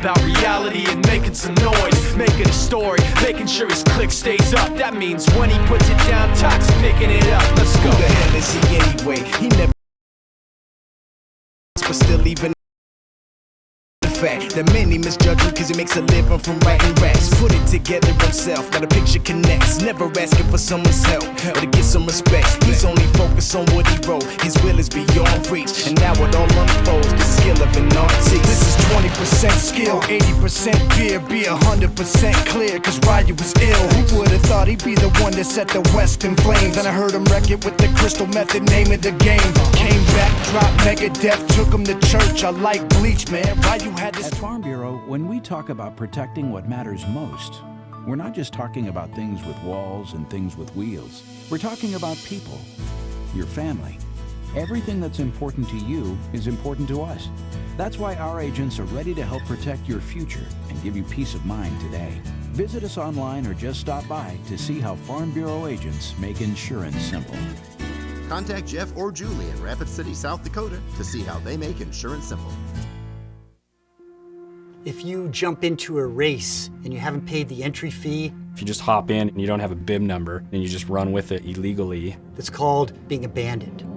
about reality and making some noise, making a story, making sure his click stays up. That means when he puts it down, Tox picking it up. Let's go. Who the hell is he anyway? He never but still even that many misjudge him cause he makes a living from writing raps. Put it together himself, now the picture connects. Never asking for someone's help or to get some respect. He's only focused on what he wrote. His will is beyond reach, and now it all unfolds. The skill of an artist. This is 20% skill, 80% fear. Be 100% clear, cause Ryu was ill. Who would've thought he'd be the one that set the West in flames? And I heard him wreck it with the crystal method, name of the game. Came back, dropped Megadeth, took him to church. I like Bleach, man. Ryu had At Farm Bureau, when we talk about protecting what matters most, we're not just talking about things with walls and things with wheels. We're talking about people, your family. Everything that's important to you is important to us. That's why our agents are ready to help protect your future and give you peace of mind today. Visit us online or just stop by to see how Farm Bureau agents make insurance simple. Contact Jeff or Julie in Rapid City, South Dakota to see how they make insurance simple. If you jump into a race and you haven't paid the entry fee, if you just hop in and you don't have a bib number and you just run with it illegally, it's called being abandoned.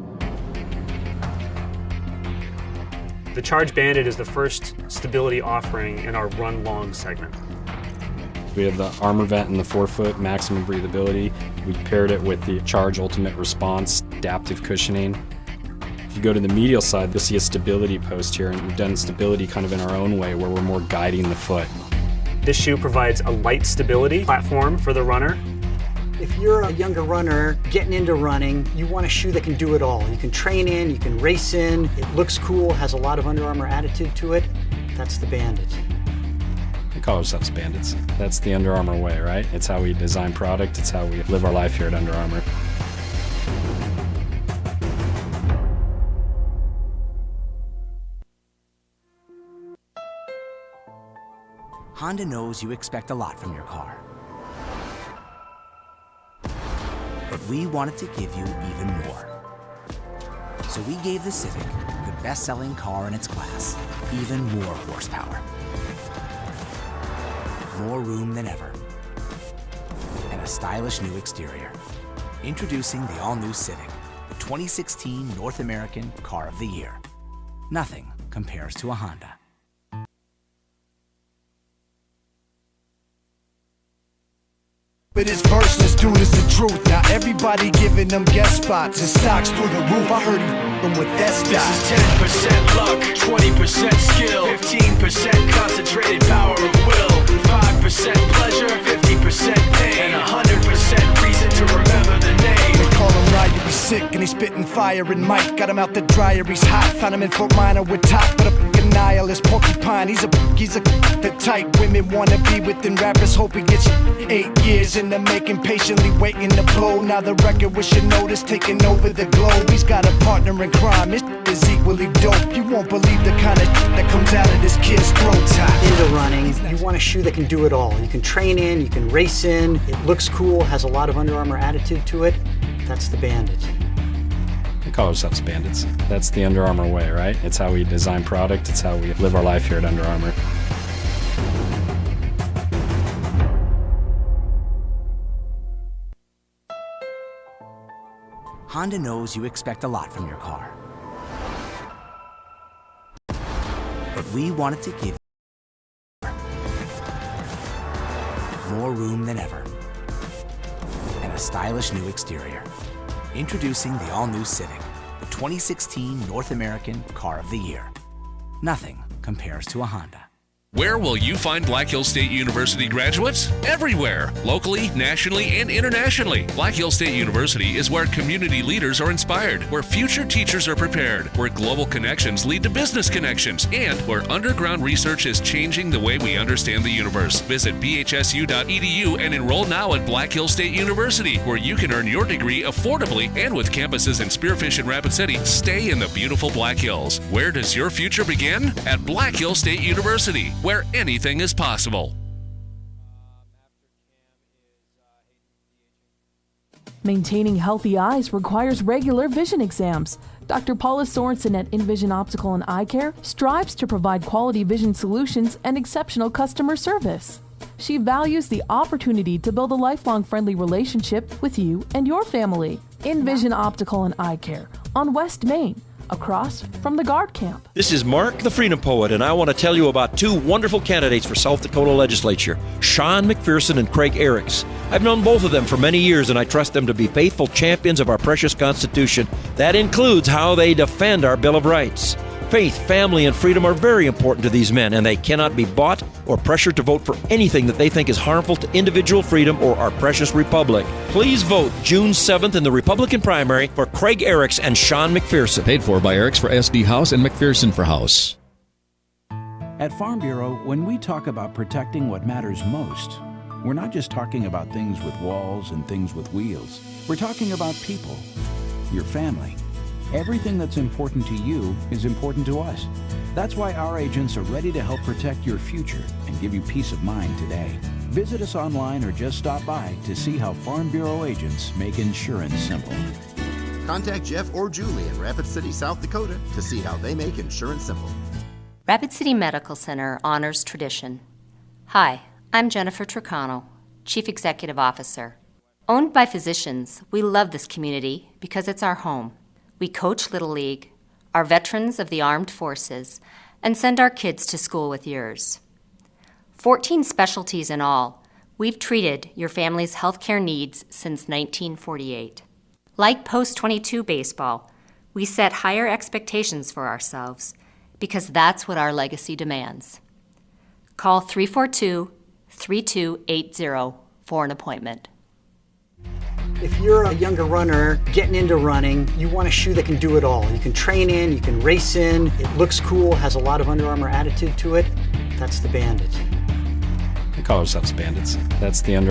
The Charge Bandit is the first stability offering in our Run Long segment. we have the armor vent and the 4-foot maximum breathability. We paired it with the Charge Ultimate Response adaptive cushioning. If you go to the medial side, you'll see a stability post here, and we've done stability kind of in our own way where we're more guiding the foot. This shoe provides a light stability platform for the runner. If you're a younger runner getting into running, you want a shoe that can do it all. You can train in, you can race in, it looks cool, has a lot of Under Armour attitude to it. That's the Bandit. We call ourselves bandits. That's the Under Armour way, right? It's how we design product, it's how we live our life here at Under Armour. Honda knows you expect a lot from your car. But we wanted to give you even more. So we gave the Civic, the best-selling car in its class, even more horsepower. More room than ever. And a stylish new exterior. Introducing the all-new Civic, the 2016 North American Car of the Year. Nothing compares to a Honda. But his verse, this dude is the truth. Now everybody giving them guest spots and stocks through the roof. I heard he f***ing with that stock. This is 10% luck, 20% skill, 15% concentrated power of will, 5% pleasure, 50% pain, and 100% reason to remember the name. They call him Ryu, he's sick and he's spitting fire. And Mike got him out the dryer, he's hot. Found him in Fort Minor with top, but a f***ing nihilist porcupine. He's the type women wanna be within rappers. Hope he gets 8 years in the making, patiently waiting to blow. Now the record with your notice taking over the globe. He's got a partner in crime, his is equally dope. You won't believe the kind of that comes out of this kid's throat. Into running, you want a shoe that can do it all. You can train in, you can race in, it looks cool, has a lot of Under Armour attitude to it. That's the Bandit. We call ourselves bandits. That's the Under Armour way, right? It's how we design product, it's how we live our life here at Under Armour. Honda knows you expect a lot from your car. But we wanted to give you more room than ever. And a stylish new exterior. Introducing the all-new Civic, the 2016 North American Car of the Year. Nothing compares to a Honda. Where will you find Black Hills State University graduates? Everywhere, locally, nationally, and internationally. Black Hills State University is where community leaders are inspired, where future teachers are prepared, where global connections lead to business connections, and where underground research is changing the way we understand the universe. Visit bhsu.edu and enroll now at Black Hills State University, where you can earn your degree affordably and with campuses in Spearfish and Rapid City. Stay in the beautiful Black Hills. Where does your future begin? At Black Hills State University, where anything is possible. Maintaining healthy eyes requires regular vision exams. Dr. Paula Sorensen at Envision Optical and Eye Care strives to provide quality vision solutions and exceptional customer service. She values the opportunity to build a lifelong friendly relationship with you and your family. Envision Optical and Eye Care on West Main, across from the guard camp. This is Mark the Freedom Poet, and I want to tell you about two wonderful candidates for South Dakota legislature, Sean McPherson and Craig Eriks. I've known both of them for many years, and I trust them to be faithful champions of our precious Constitution. That includes how they defend our Bill of Rights. Faith, family, and freedom are very important to these men, and they cannot be bought or pressured to vote for anything that they think is harmful to individual freedom or our precious republic. Please vote June 7th in the Republican primary for Craig Eriks and Sean McPherson. Paid for by Eriks for SD House and McPherson for House. At Farm Bureau, when we talk about protecting what matters most, we're not just talking about things with walls and things with wheels. We're talking about people, your family. Everything that's important to you is important to us. That's why our agents are ready to help protect your future and give you peace of mind today. Visit us online or just stop by to see how Farm Bureau agents make insurance simple. Contact Jeff or Julie in Rapid City, South Dakota to see how they make insurance simple. Rapid City Medical Center honors tradition. Hi, I'm Jennifer Tricano, Chief Executive Officer. Owned by physicians, we love this community because it's our home. We coach Little League, are veterans of the armed forces, and send our kids to school with yours. 14 specialties in all, we've treated your family's healthcare needs since 1948. Like Post-22 baseball, we set higher expectations for ourselves because that's what our legacy demands. Call 342-3280 for an appointment. If you're a younger runner getting into running, you want a shoe that can do it all. You can train in, you can race in, it looks cool, has a lot of Under Armour attitude to it. That's the Bandit. We call ourselves Bandits. That's the Under.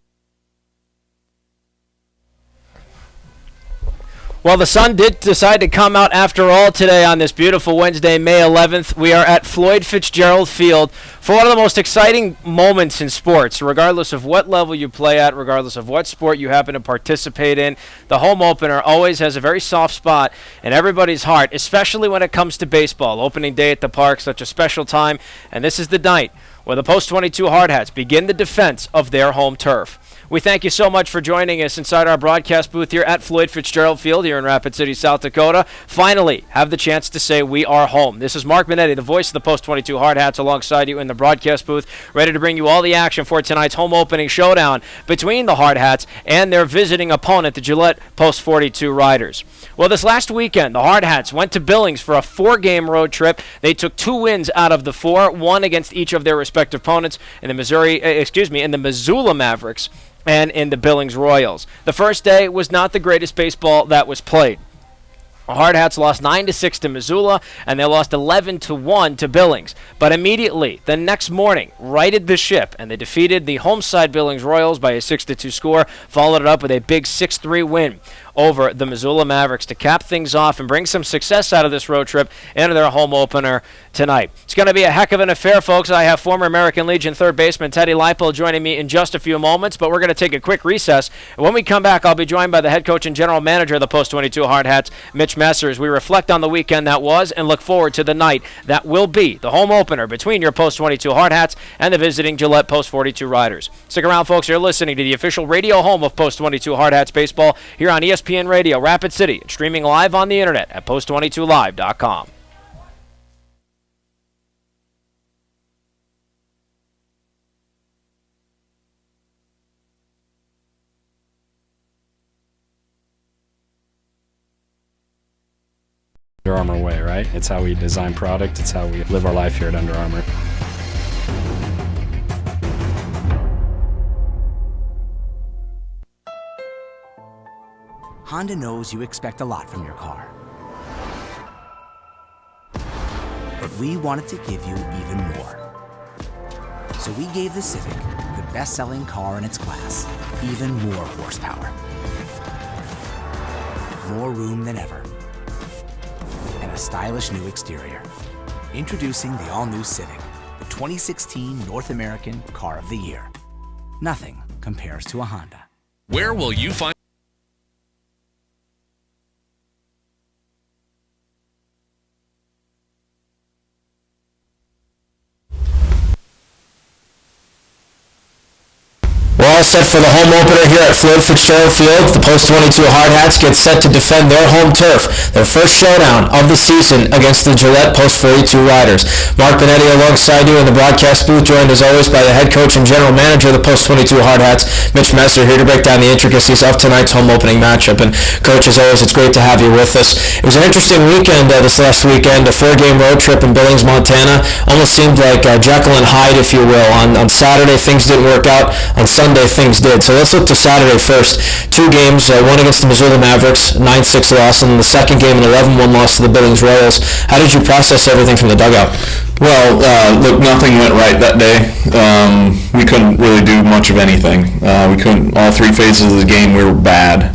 Well, the sun did decide to come out after all today on this beautiful Wednesday, May 11th. We are at Floyd Fitzgerald Field for one of the most exciting moments in sports, regardless of what level you play at, regardless of what sport you happen to participate in. The home opener always has a very soft spot in everybody's heart, especially when it comes to baseball. Opening day at the park, such a special time, and this is the night where the Post-22 Hardhats begin the defense of their home turf. We thank you so much for joining us inside our broadcast booth here at Floyd Fitzgerald Field here in Rapid City, South Dakota. Finally, have the chance to say we are home. This is Mark Minetti, the voice of the Post-22 Hardhats, alongside you in the broadcast booth, ready to bring you all the action for tonight's home opening showdown between the Hardhats and their visiting opponent, the Gillette Post-42 Riders. Well, this last weekend, the Hardhats went to Billings for a 4-game road trip. They took 2 wins out of the 4, one against each of their respective opponents in the Missoula Mavericks and in the Billings Royals. The first day was not the greatest baseball that was played. The Hardhats lost 9-6 to Missoula, and they lost 11-1 to Billings. But immediately, the next morning, righted the ship, and they defeated the home side Billings Royals by a 6-2 score, followed it up with a big 6-3 win over the Missoula Mavericks to cap things off and bring some success out of this road trip into their home opener tonight. It's going to be a heck of an affair, folks. I have former American Legion third baseman Teddy Leipold joining me in just a few moments, but we're going to take a quick recess. And when we come back, I'll be joined by the head coach and general manager of the Post-22 Hardhats, Mitch Messer, as we reflect on the weekend that was and look forward to the night that will be the home opener between your Post-22 Hardhats and the visiting Gillette Post-42 Riders. Stick around, folks. You're listening to the official radio home of Post-22 Hardhats baseball here on ESPN Radio, Rapid City, and streaming live on the internet at post22live.com. Under Armour way, right? It's how we design product. It's how we live our life here at Under Armour. Honda knows you expect a lot from your car. But we wanted to give you even more. So we gave the Civic, the best-selling car in its class, even more horsepower. More room than ever. And a stylish new exterior. Introducing the all-new Civic, the 2016 North American Car of the Year. Nothing compares to a Honda. Where will you find set for the home opener here at Floyd Fitzgerald Field. The Post 22 Hardhats get set to defend their home turf, their first showdown of the season against the Gillette Post 42 Riders. Mark Benetti alongside you in the broadcast booth, joined as always by the head coach and general manager of the Post 22 Hardhats, Mitch Messer, here to break down the intricacies of tonight's home opening matchup. And Coach, as always, it's great to have you with us. It was an interesting weekend this last weekend, a 4-game road trip in Billings, Montana. Almost seemed like Jekyll and Hyde, if you will. On Saturday, things didn't work out. On Sunday, things did. So let's look to Saturday first. 2 games, one against the Missoula Mavericks, 9-6 loss, and then the second game, an 11-1 loss to the Billings Royals. How did you process everything from the dugout? Well, look, nothing went right that day. We couldn't really do much of anything. We couldn't, all 3 phases of the game, we were bad.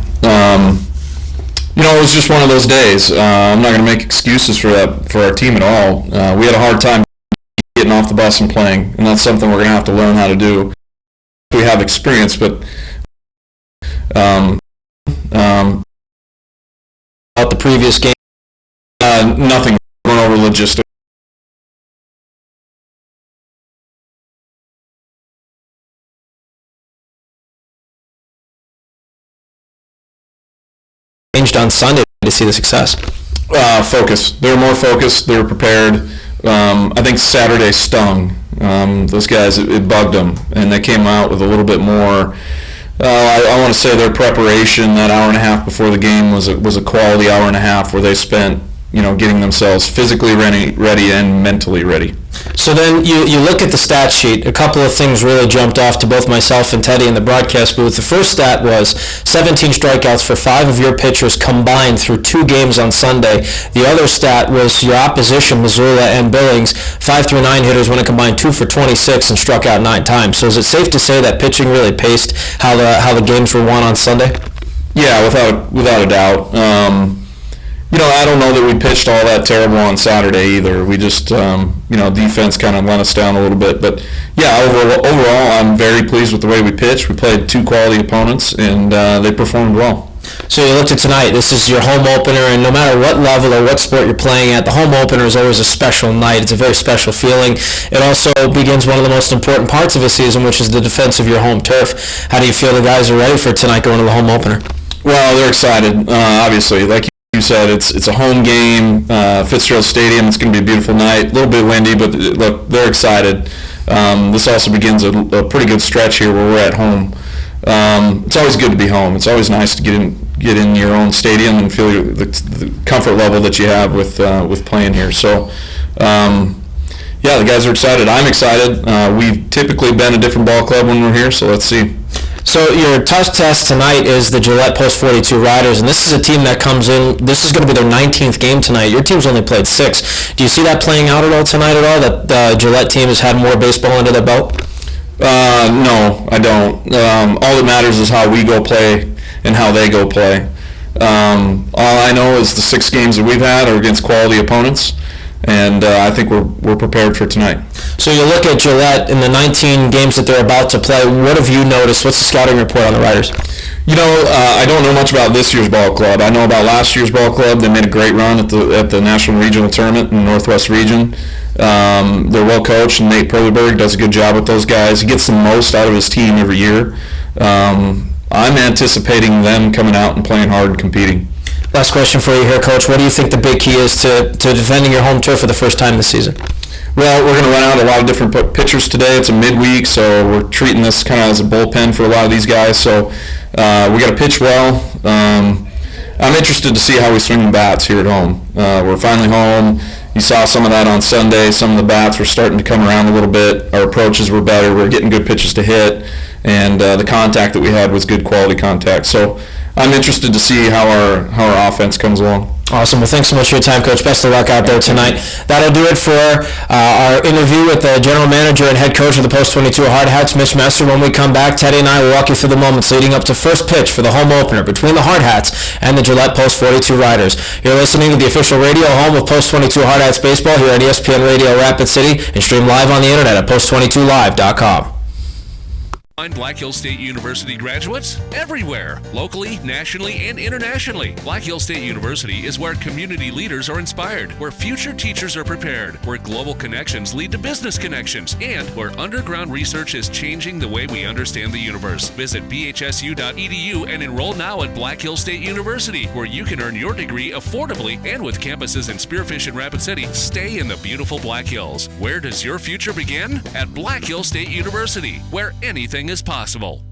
It was just one of those days. I'm not going to make excuses for that for our team at all. We had a hard time getting off the bus and playing, and that's something we're going to have to learn how to do. We have experience, but about the previous game, nothing. Going over logistics. Changed on Sunday to see the success. Focus. They were more focused. They were prepared. I think Saturday stung. Those guys, it bugged them, and they came out with a little bit more. I want to say their preparation, that hour and a half before the game, was a quality hour and a half where they spent, getting themselves physically ready and mentally ready. So then you look at the stat sheet. A couple of things really jumped off to both myself and Teddy in the broadcast booth. The first stat was 17 strikeouts for 5 of your pitchers combined through 2 games on Sunday. The other stat was your opposition, Missoula and Billings, 5 through 9 hitters went a combined 2 for 26 and struck out 9 times. So is it safe to say that pitching really paced how the games were won on Sunday? Yeah, without a doubt. I don't know that we pitched all that terrible on Saturday either. We just, defense kind of let us down a little bit. But, yeah, overall, I'm very pleased with the way we pitched. We played 2 quality opponents, and they performed well. So you looked at tonight. This is your home opener, and no matter what level or what sport you're playing at, the home opener is always a special night. It's a very special feeling. It also begins one of the most important parts of the season, which is the defense of your home turf. How do you feel the guys are ready for tonight going to the home opener? Well, they're excited, obviously. Like you said, it's a home game, Fitzgerald Stadium. It's going to be a beautiful night. A little bit windy, but look, they're excited. This also begins a pretty good stretch here where we're at home. It's always good to be home. It's always nice to get in your own stadium and feel the comfort level that you have with playing here. So, yeah, the guys are excited. I'm excited. We've typically been a different ball club when we're here, so let's see. So your tough test tonight is the Gillette Post 42 Riders, and this is a team that comes in, this is going to be their 19th game tonight. Your team's only played 6. Do you see that playing out at all tonight at all, that the Gillette team has had more baseball under their belt? No, I don't. All that matters is how we go play and how they go play. All I know is the 6 games that we've had are against quality opponents, and I think we're prepared for tonight. So you look at Gillette in the 19 games that they're about to play. What have you noticed? What's the scouting report on the Riders? I don't know much about this year's ball club. I know about last year's ball club. They made a great run at the National Regional Tournament in the Northwest Region. They're well coached, and Nate Perleberg does a good job with those guys. He gets the most out of his team every year. I'm anticipating them coming out and playing hard and competing. Last question for you here, Coach. What do you think the big key is to defending your home turf for the first time this season? Well, we're going to run out a lot of different pitchers today. It's a midweek, so we're treating this kind of as a bullpen for a lot of these guys. So we got to pitch well. I'm interested to see how we swing the bats here at home. We're finally home. You saw some of that on Sunday. Some of the bats were starting to come around a little bit. Our approaches were better. We're getting good pitches to hit, and the contact that we had was good quality contact. So I'm interested to see how our offense comes along. Awesome. Well, thanks so much for your time, Coach. Best of luck out there tonight. That'll do it for our interview with the general manager and head coach of the Post 22 Hardhats, Mitch Messer. When we come back, Teddy and I will walk you through the moments leading up to first pitch for the home opener between the Hardhats and the Gillette Post 42 Riders. You're listening to the official radio home of Post 22 Hardhats baseball here on ESPN Radio Rapid City, and stream live on the internet at post22live.com. Find Black Hills State University graduates everywhere, locally, nationally, and internationally. Black Hills State University is where community leaders are inspired, where future teachers are prepared, where global connections lead to business connections, and where underground research is changing the way we understand the universe. Visit bhsu.edu and enroll now at Black Hills State University, where you can earn your degree affordably and with campuses in Spearfish and Rapid City. Stay in the beautiful Black Hills. Where does your future begin? At Black Hills State University, where anything is possible.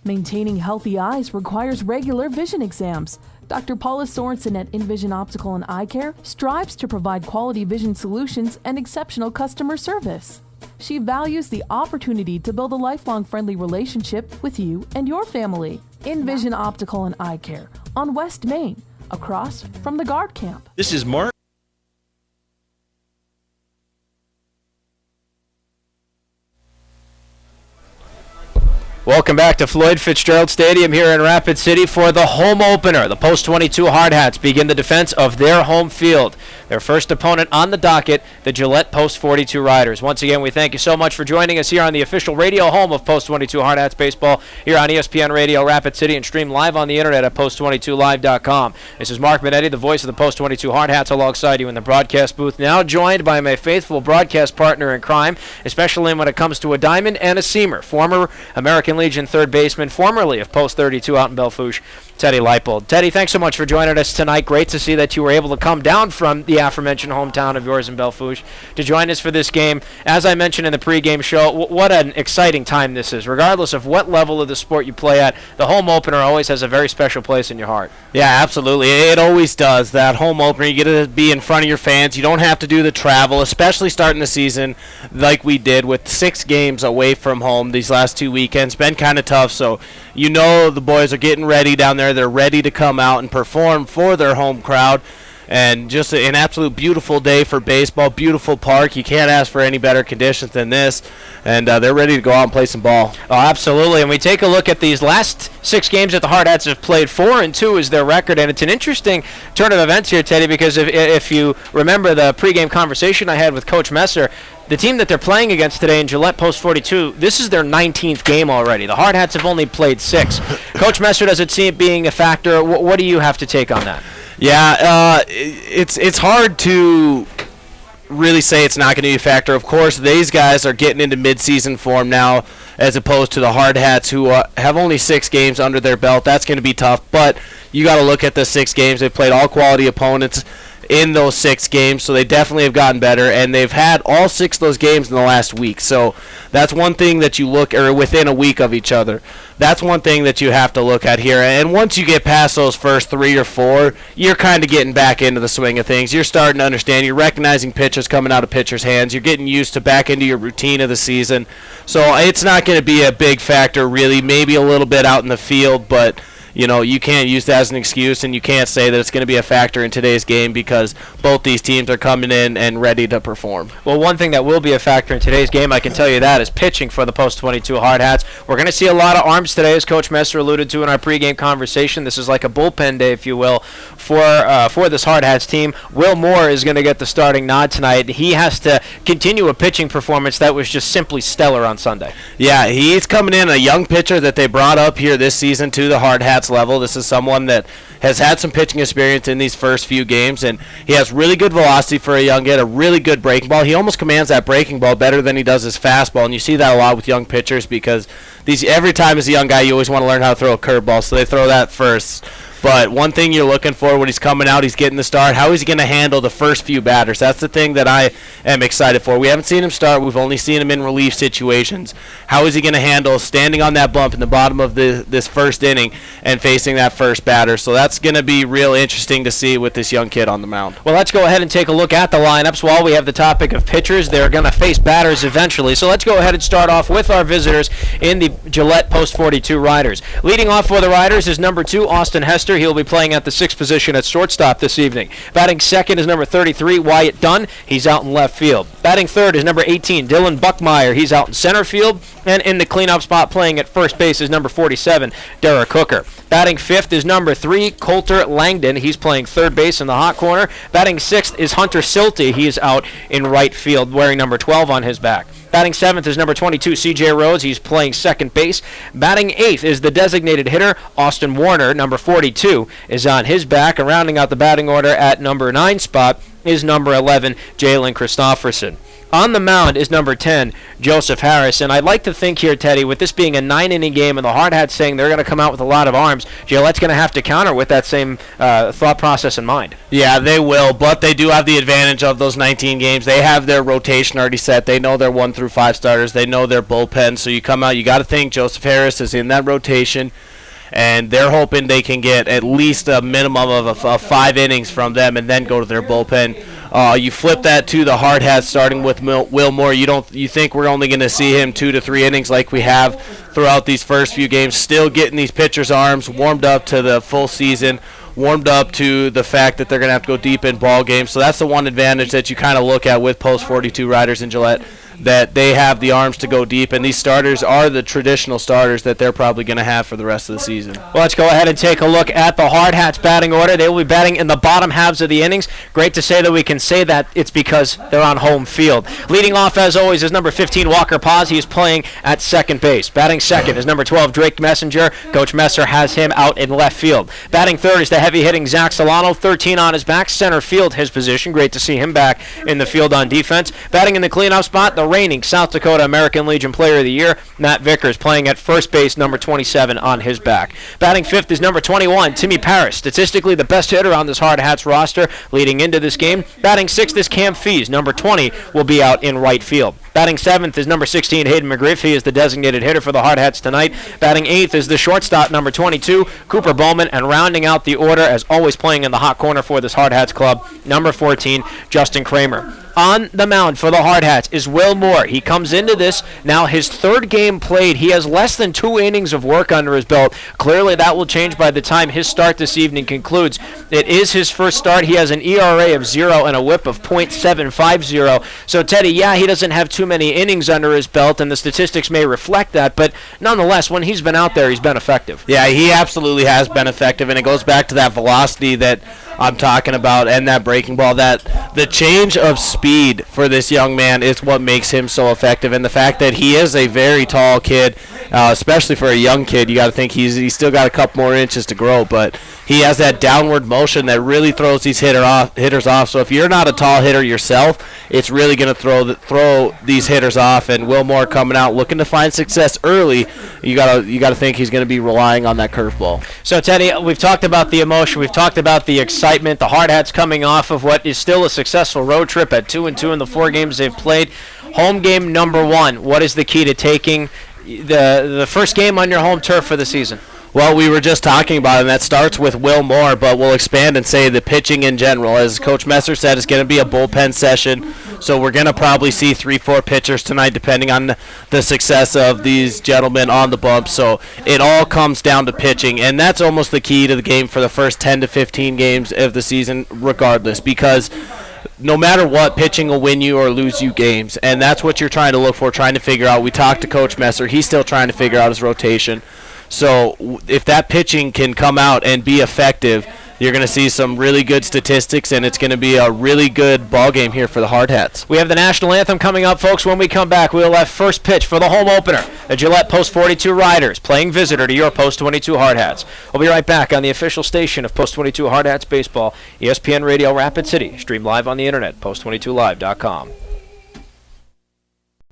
Maintaining healthy eyes requires regular vision exams. Dr. Paula Sorensen at InVision Optical and Eye Care strives to provide quality vision solutions and exceptional customer service. She values the opportunity to build a lifelong friendly relationship with you and your family. InVision Optical and Eye Care on West Main, across from the guard camp. This is Mark. Welcome back to Floyd Fitzgerald Stadium here in Rapid City for the home opener. The Post 22 Hardhats begin the defense of their home field. Their first opponent on the docket, the Gillette Post 42 Riders. Once again, we thank you so much for joining us here on the official radio home of Post 22 Hardhats Baseball here on ESPN Radio Rapid City and stream live on the internet at post22live.com. This is Mark Benetti, the voice of the Post 22 Hardhats, alongside you in the broadcast booth, now joined by my faithful broadcast partner in crime, especially when it comes to a diamond and a seamer, former American Legion third baseman, formerly of Post 32 out in Belfouche, Teddy Leipold. Teddy, thanks so much for joining us tonight. Great to see that you were able to come down from the aforementioned hometown of yours in Belfouche to join us for this game. As I mentioned in the pregame show, what an exciting time this is. Regardless of what level of the sport you play at, the home opener always has a very special place in your heart. Yeah, absolutely. It always does. That home opener, you get to be in front of your fans. You don't have to do the travel, especially starting the season like we did with 6 games away from home these last 2 weekends. Been kind of tough, so you know the boys are getting ready down there. They're ready to come out and perform for their home crowd. And just an absolute beautiful day for baseball, beautiful park. You can't ask for any better conditions than this. And they're ready to go out and play some ball. Oh, absolutely. And we take a look at these last 6 games that the Hardhats have played. 4-2 is their record. And it's an interesting turn of events here, Teddy, because if you remember the pregame conversation I had with Coach Messer, the team that they're playing against today in Gillette Post 42, this is their 19th game already. The Hardhats have only played 6. Coach Messer, does it seem being a factor? What do you have to take on that? Yeah, it's hard to really say it's not going to be a factor. Of course, these guys are getting into midseason form now as opposed to the Hardhats who have only 6 games under their belt. That's going to be tough, but you got to look at the 6 games. They've played all quality opponents in those 6 games, so they definitely have gotten better, and they've had all 6 of those games in the last week. So that's one thing that you look, or within a week of each other. That's one thing that you have to look at here. And once you get past those first 3 or 4, you're kind of getting back into the swing of things. You're starting to understand. You're recognizing pitches coming out of pitchers' hands. You're getting used to back into your routine of the season. So it's not going to be a big factor, really. Maybe a little bit out in the field, but you know, you can't use that as an excuse, and you can't say that it's going to be a factor in today's game because both these teams are coming in and ready to perform. Well, one thing that will be a factor in today's game, I can tell you that, is pitching for the Post 22 Hardhats. We're going to see a lot of arms today, as Coach Messer alluded to in our pregame conversation. This is like a bullpen day, if you will, for this Hardhats team. Will Moore is going to get the starting nod tonight. He has to continue a pitching performance that was just simply stellar on Sunday. Yeah, he's coming in, a young pitcher that they brought up here this season to the Hardhats level. This is someone that has had some pitching experience in these first few games, and he has really good velocity for a young kid, a really good breaking ball. He almost commands that breaking ball better than he does his fastball, and you see that a lot with young pitchers because every time as a young guy you always want to learn how to throw a curveball, so they throw that first. But one thing you're looking for when he's coming out, he's getting the start. How is he going to handle the first few batters? That's the thing that I am excited for. We haven't seen him start. We've only seen him in relief situations. How is he going to handle standing on that bump in the bottom of this first inning and facing that first batter? So that's going to be real interesting to see with this young kid on the mound. Well, let's go ahead and take a look at the lineups. While we have the topic of pitchers, they're going to face batters eventually. So let's go ahead and start off with our visitors in the Gillette Post 42 Riders. Leading off for the Riders is number 2, Austin Hester. He'll be playing at the 6th position at shortstop this evening. Batting second is number 33, Wyatt Dunn. He's out in left field. Batting third is number 18, Dylan Buckmeyer. He's out in center field. And in the cleanup spot playing at first base is number 47, Derek Hooker. Batting fifth is number 3, Coulter Langdon. He's playing third base in the hot corner. Batting sixth is Hunter Silty. He is out in right field wearing number 12 on his back. Batting seventh is number 22, C.J. Rhodes. He's playing second base. Batting eighth is the designated hitter, Austin Warner. Number 42 is on his back. And rounding out the batting order at number 9 spot is number 11, Jalen Christofferson. On the mound is number 10, Joseph Harris. And I'd like to think here, Teddy, with this being a 9-inning game and the Hardhats saying they're going to come out with a lot of arms, Gillette's going to have to counter with that same thought process in mind. Yeah, they will, but they do have the advantage of those 19 games. They have their rotation already set. They know their 1 through 5 starters. They know their bullpen. So you come out, you got to think Joseph Harris is in that rotation, and they're hoping they can get at least a minimum of 5 innings from them and then go to their bullpen. You flip that to the Hardhats, starting with Will Moore. You think we're only going to see him 2 to 3 innings like we have throughout these first few games, still getting these pitchers' arms warmed up to the full season, warmed up to the fact that they're going to have to go deep in ball games. So that's the one advantage that you kind of look at with Post 42 Riders in Gillette, that they have the arms to go deep, and these starters are the traditional starters that they're probably going to have for the rest of the season. Well, let's go ahead and take a look at the Hardhats batting order. They will be batting in the bottom halves of the innings. Great to say that we can say that it's because they're on home field. Leading off, as always, is number 15, Walker Paz. He is playing at second base. Batting second is number 12, Drake Messenger. Coach Messer has him out in left field. Batting third is the heavy-hitting Zach Solano, 13 on his back, center field his position. Great to see him back in the field on defense. Batting in the cleanup spot, the reigning South Dakota American Legion Player of the Year, Matt Vickers, playing at first base, number 27 on his back. Batting fifth is number 21, Timmy Parrish, statistically the best hitter on this Hardhats roster leading into this game. Batting sixth is Cam Fees, number 20, will be out in right field. Batting seventh is number 16, Hayden McGriff. He is the designated hitter for the Hardhats tonight. Batting eighth is the shortstop, number 22, Cooper Bowman. And rounding out the order, as always playing in the hot corner for this Hardhats club, number 14, Justin Kramer. On the mound for the Hardhats is Will Moore. He comes into this now his third game played. He has less than 2 innings of work under his belt. Clearly that will change by the time his start this evening concludes. It is his first start. He has an ERA of 0 and a whip of .750. So Teddy, yeah, he doesn't have too many innings under his belt, and the statistics may reflect that, but nonetheless, when he's been out there, he's been effective. Yeah, he absolutely has been effective, and it goes back to that velocity that I'm talking about and that breaking ball. That the change of speed for this young man is what makes him so effective, and the fact that he is a very tall kid, especially for a young kid. You got to think he's still got a couple more inches to grow, but he has that downward motion that really throws these hitters off. So if you're not a tall hitter yourself, it's really going to throw these hitters off. And Will Moore coming out looking to find success early, you got to think he's going to be relying on that curveball. So Teddy, we've talked about the emotion, we've talked about the excitement. The Hardhats coming off of what is still a successful road trip at 2-2 in the 4 games they've played. Home game number 1. What is the key to taking the first game on your home turf for the season? Well, we were just talking about it, and that starts with Will Moore, but we'll expand and say the pitching in general. As Coach Messer said, it's going to be a bullpen session, so we're going to probably see 3-4 pitchers tonight, depending on the success of these gentlemen on the bump. So it all comes down to pitching, and that's almost the key to the game for the first 10 to 15 games of the season regardless, because no matter what, pitching will win you or lose you games, and that's what you're trying to look for, trying to figure out. We talked to Coach Messer. He's still trying to figure out his rotation. So if that pitching can come out and be effective, you're going to see some really good statistics, and it's going to be a really good ball game here for the Hardhats. We have the national anthem coming up, folks. When we come back, we'll have first pitch for the home opener. The Gillette Post 42 Riders playing visitor to your Post 22 Hardhats. We'll be right back on the official station of Post 22 Hardhats Baseball, ESPN Radio Rapid City. Stream live on the internet, post22live.com.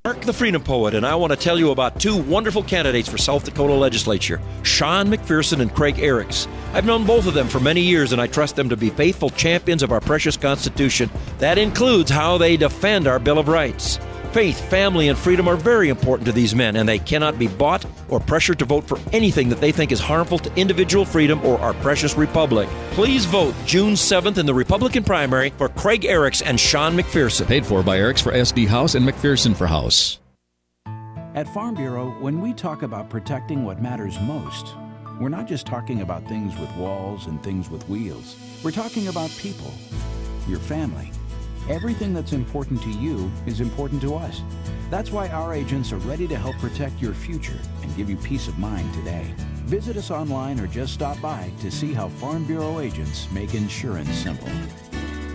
Mark the Freedom Poet, and I want to tell you about 2 wonderful candidates for South Dakota legislature, Sean McPherson and Craig Eriks. I've known both of them for many years, and I trust them to be faithful champions of our precious Constitution. That includes how they defend our Bill of Rights. Faith, family, and freedom are very important to these men, and they cannot be bought or pressured to vote for anything that they think is harmful to individual freedom or our precious republic. Please vote June 7th in the Republican primary for Craig Eriks and Sean McPherson. Paid for by Eriks for SD House and McPherson for House. At Farm Bureau, when we talk about protecting what matters most, we're not just talking about things with walls and things with wheels. We're talking about people, your family. Everything that's important to you is important to us. That's why our agents are ready to help protect your future and give you peace of mind today. Visit us online or just stop by to see how Farm Bureau agents make insurance simple.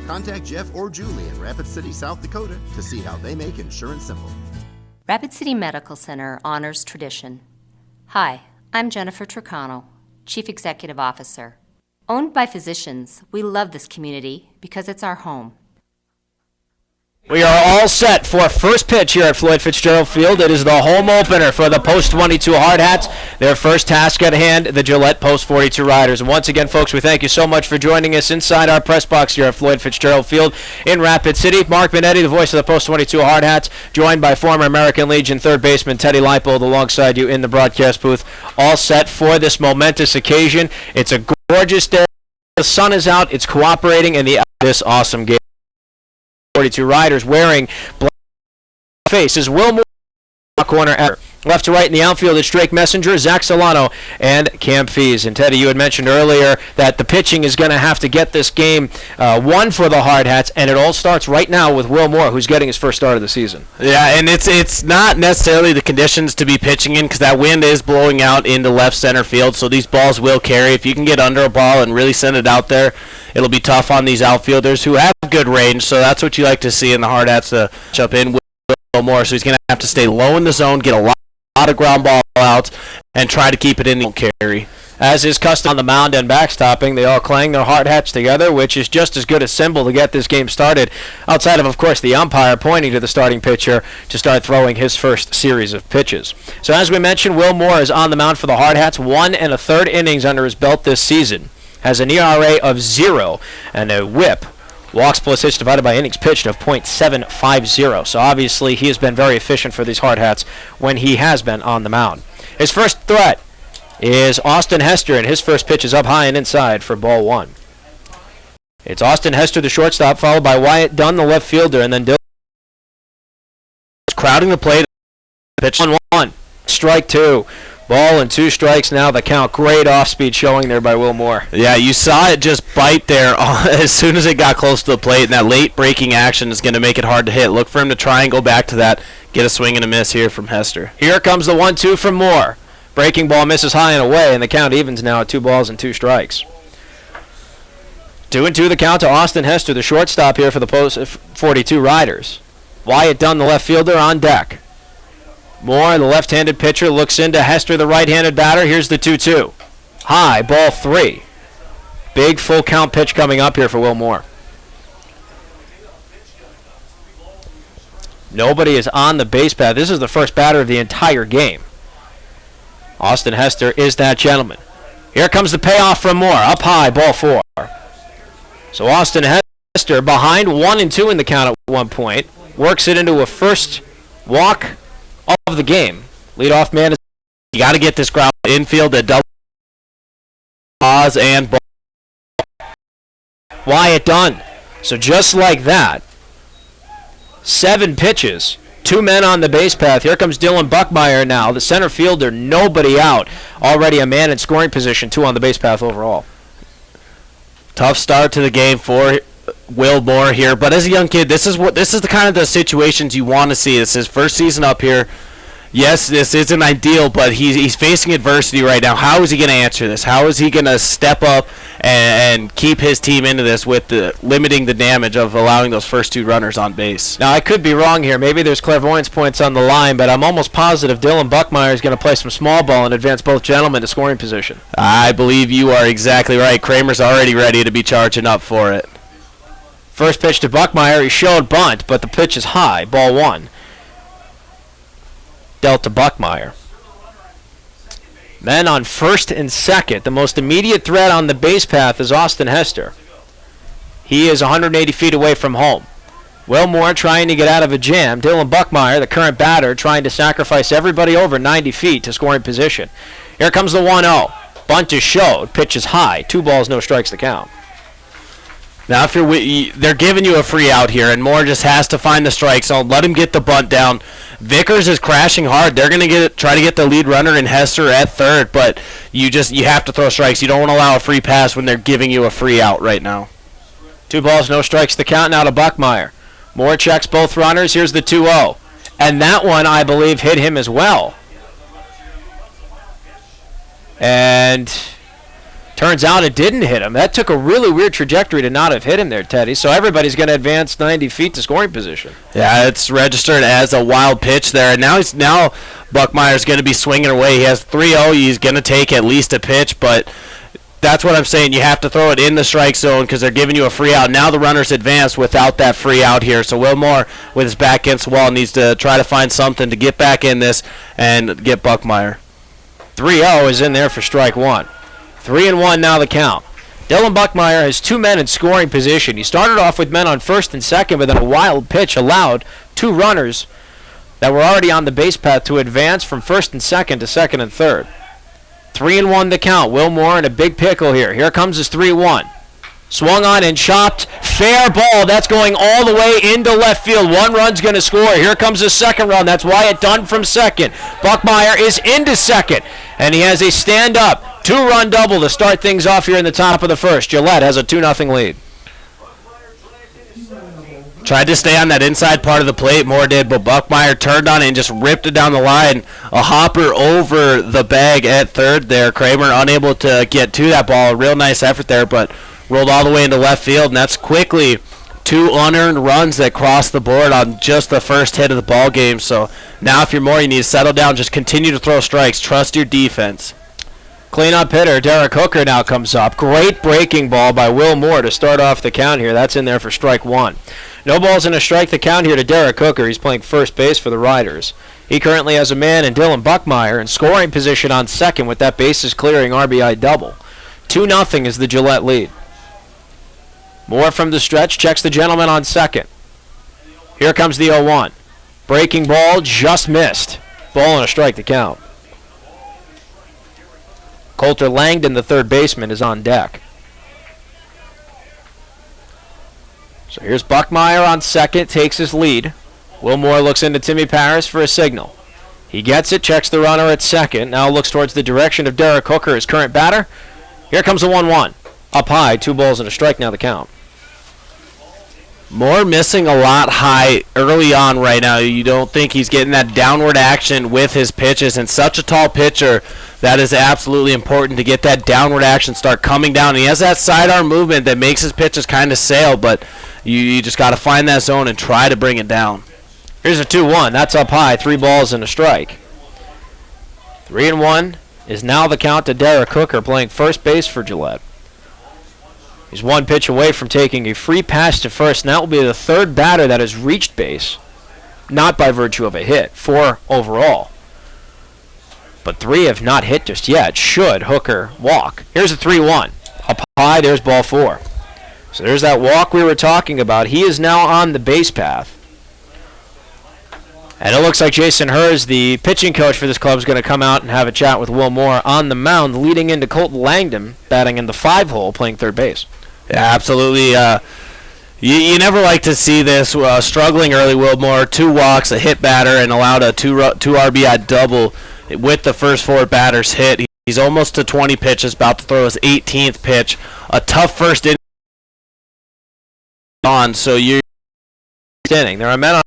Contact Jeff or Julie in Rapid City, South Dakota to see how they make insurance simple. Rapid City Medical Center honors tradition. Hi, I'm Jennifer Tricano, Chief Executive Officer. Owned by physicians, we love this community because it's our home. We are all set for first pitch here at Floyd Fitzgerald Field. It is the home opener for the Post-22 Hardhats. Their first task at hand, the Gillette Post-42 Riders. And once again, folks, we thank you so much for joining us inside our press box here at Floyd Fitzgerald Field in Rapid City. Mark Benetti, the voice of the Post-22 Hardhats, joined by former American Legion third baseman Teddy Leipold alongside you in the broadcast booth. All set for this momentous occasion. It's a gorgeous day. The sun is out. It's cooperating in this awesome game. 42 Riders wearing black faces. Will Moore corner at left to right in the outfield. It's Drake Messenger, Zach Solano, and Cam Fees. And Teddy, you had mentioned earlier that the pitching is going to have to get this game won for the Hardhats, and it all starts right now with Will Moore, who's getting his first start of the season. Yeah, and it's not necessarily the conditions to be pitching in because that wind is blowing out into left center field, so these balls will carry. If you can get under a ball and really send it out there, it'll be tough on these outfielders who have good range, so that's what you like to see in the Hardhats to jump in with Will Moore. So he's going to have to stay low in the zone, get a lot of ground ball out, and try to keep it in the carry. As is custom on the mound and backstopping, they all clang their Hardhats together, which is just as good a symbol to get this game started, outside of course, the umpire pointing to the starting pitcher to start throwing his first series of pitches. So as we mentioned, Will Moore is on the mound for the Hardhats, 1 1/3 innings under his belt this season. Has an ERA of 0 and a whip, walks plus hits divided by innings pitched, of .750. So obviously he has been very efficient for these Hardhats when he has been on the mound. His first threat is Austin Hester, and his first pitch is up high and inside for ball 1. It's Austin Hester, the shortstop, followed by Wyatt Dunn, the left fielder, and then Dylan crowding the plate. Pitch 1-1. Strike 2. Ball and 2 strikes now, the count. Great off-speed showing there by Will Moore. Yeah, you saw it just bite there as soon as it got close to the plate, and that late breaking action is going to make it hard to hit. Look for him to try and go back to that, get a swing and a miss here from Hester. Here comes the 1-2 from Moore. Breaking ball misses high and away, and the count evens now at 2 balls and 2 strikes. 2-2 the count to Austin Hester, the shortstop here for the Post-42 Riders. Wyatt Dunn, the left fielder, on deck. Moore, the left-handed pitcher, looks into Hester, the right-handed batter. Here's the 2-2. High, ball 3. Big full count pitch coming up here for Will Moore. Nobody is on the base path. This is the first batter of the entire game. Austin Hester is that gentleman. Here comes the payoff from Moore. Up high, ball 4. So Austin Hester behind 1-2 in the count at one point. Works it into a first walk of the game. Leadoff man is, you got to get this ground infield at double pause and ball. Wyatt Dunn. So just like that, 7 pitches, 2 men on the base path. Here comes Dylan Buckmeyer now, the center fielder, nobody out. Already a man in scoring position, 2 on the base path overall. Tough start to the game for Will Moore here, but as a young kid, this is the kind of the situations you want to see. It's his first season up here. Yes, this isn't ideal, but he's facing adversity right now. How is he going to answer this? How is he going to step up and keep his team into this with limiting the damage of allowing those first 2 runners on base? Now, I could be wrong here. Maybe there's clairvoyance points on the line, but I'm almost positive Dylan Buckmeyer is going to play some small ball and advance both gentlemen to scoring position. I believe you are exactly right. Kramer's already ready to be charging up for it. First pitch to Buckmeyer, he showed bunt, but the pitch is high, ball 1. Dealt to Buckmeyer. Men on first and second. The most immediate threat on the base path is Austin Hester. He is 180 feet away from home. Will Moore trying to get out of a jam. Dylan Buckmeyer, the current batter, trying to sacrifice everybody over 90 feet to scoring position. Here comes the 1-0. Bunt is showed. Pitch is high. 2 balls, no strikes to count. Now, if they're giving you a free out here, and Moore just has to find the strike zone. Let him get the bunt down. Vickers is crashing hard. They're going to try to get the lead runner in Hester at third, but you have to throw strikes. You don't want to allow a free pass when they're giving you a free out right now. 2 balls, no strikes. The count now to Buckmeyer. Moore checks both runners. Here's the 2-0. And that one, I believe, hit him as well. And turns out it didn't hit him. That took a really weird trajectory to not have hit him there, Teddy. So everybody's going to advance 90 feet to scoring position. Yeah, it's registered as a wild pitch there. Now Buckmeyer's going to be swinging away. He has 3-0. He's going to take at least a pitch, but that's what I'm saying. You have to throw it in the strike zone because they're giving you a free out. Now the runner's advanced without that free out here. So Will Moore, with his back against the wall, needs to try to find something to get back in this and get Buckmeyer. 3-0 is in there for strike one. 3-1 now the count. Dylan Buckmeyer has 2 men in scoring position. He started off with men on first and second, but then a wild pitch allowed 2 runners that were already on the base path to advance from first and second to second and third. 3-1 the count. Will Moore in a big pickle here. Here comes his 3-1. Swung on and chopped. Fair ball. That's going all the way into left field. 1 run's going to score. Here comes the second run. That's Wyatt Dunn from second. Buckmeyer is into second. And he has a stand-up 2-run double to start things off here in the top of the first. Gillette has a 2-0 lead. Tried to stay on that inside part of the plate. Moore did, but Buckmeyer turned on it and just ripped it down the line. A hopper over the bag at third there. Kramer unable to get to that ball. A real nice effort there, but rolled all the way into left field, and that's quickly 2 unearned runs that cross the board on just the first hit of the ball game. So now if you're Moore, you need to settle down. Just continue to throw strikes. Trust your defense. Cleanup hitter Derek Hooker now comes up. Great breaking ball by Will Moore to start off the count here. That's in there for strike one. No balls and a strike the count here to Derek Hooker. He's playing first base for the Riders. He currently has a man in Dylan Buckmeyer in scoring position on second with that bases clearing RBI double. 2-0 is the Gillette lead. Moore from the stretch checks the gentleman on second. Here comes the 0-1. Breaking ball just missed. Ball and a strike to count. Coulter Langdon, the third baseman, is on deck. So here's Buckmeyer on second, takes his lead. Will Moore looks into Timmy Paris for a signal. He gets it, checks the runner at second, now looks towards the direction of Derek Hooker, his current batter. Here comes the 1-1. Up high, 2 balls and a strike now the count. Moore missing a lot high early on right now. You don't think he's getting that downward action with his pitches, and such a tall pitcher, that is absolutely important to get that downward action start coming down. And he has that sidearm movement that makes his pitches kind of sail, but you just got to find that zone and try to bring it down. Here's a 2-1. That's up high, 3 balls and a strike. 3-1 is now the count to Derek Hooker playing first base for Gillette. He's 1 pitch away from taking a free pass to first, and that will be the third batter that has reached base, not by virtue of a hit, 4 overall. But 3 have not hit just yet. Should Hooker walk? Here's a 3-1. Up high, there's ball 4. So there's that walk we were talking about. He is now on the base path. And it looks like Jason Hers, the pitching coach for this club, is going to come out and have a chat with Will Moore on the mound, leading into Colton Langdon, batting in the 5-hole, playing third base. Yeah, absolutely. You never like to see this. Struggling early, Will Moore, 2 walks, a hit batter, and allowed a 2 RBI double with the first 4 batters hit. He's almost to 20 pitches, about to throw his 18th pitch. A tough first inning on, so you're inning. There are men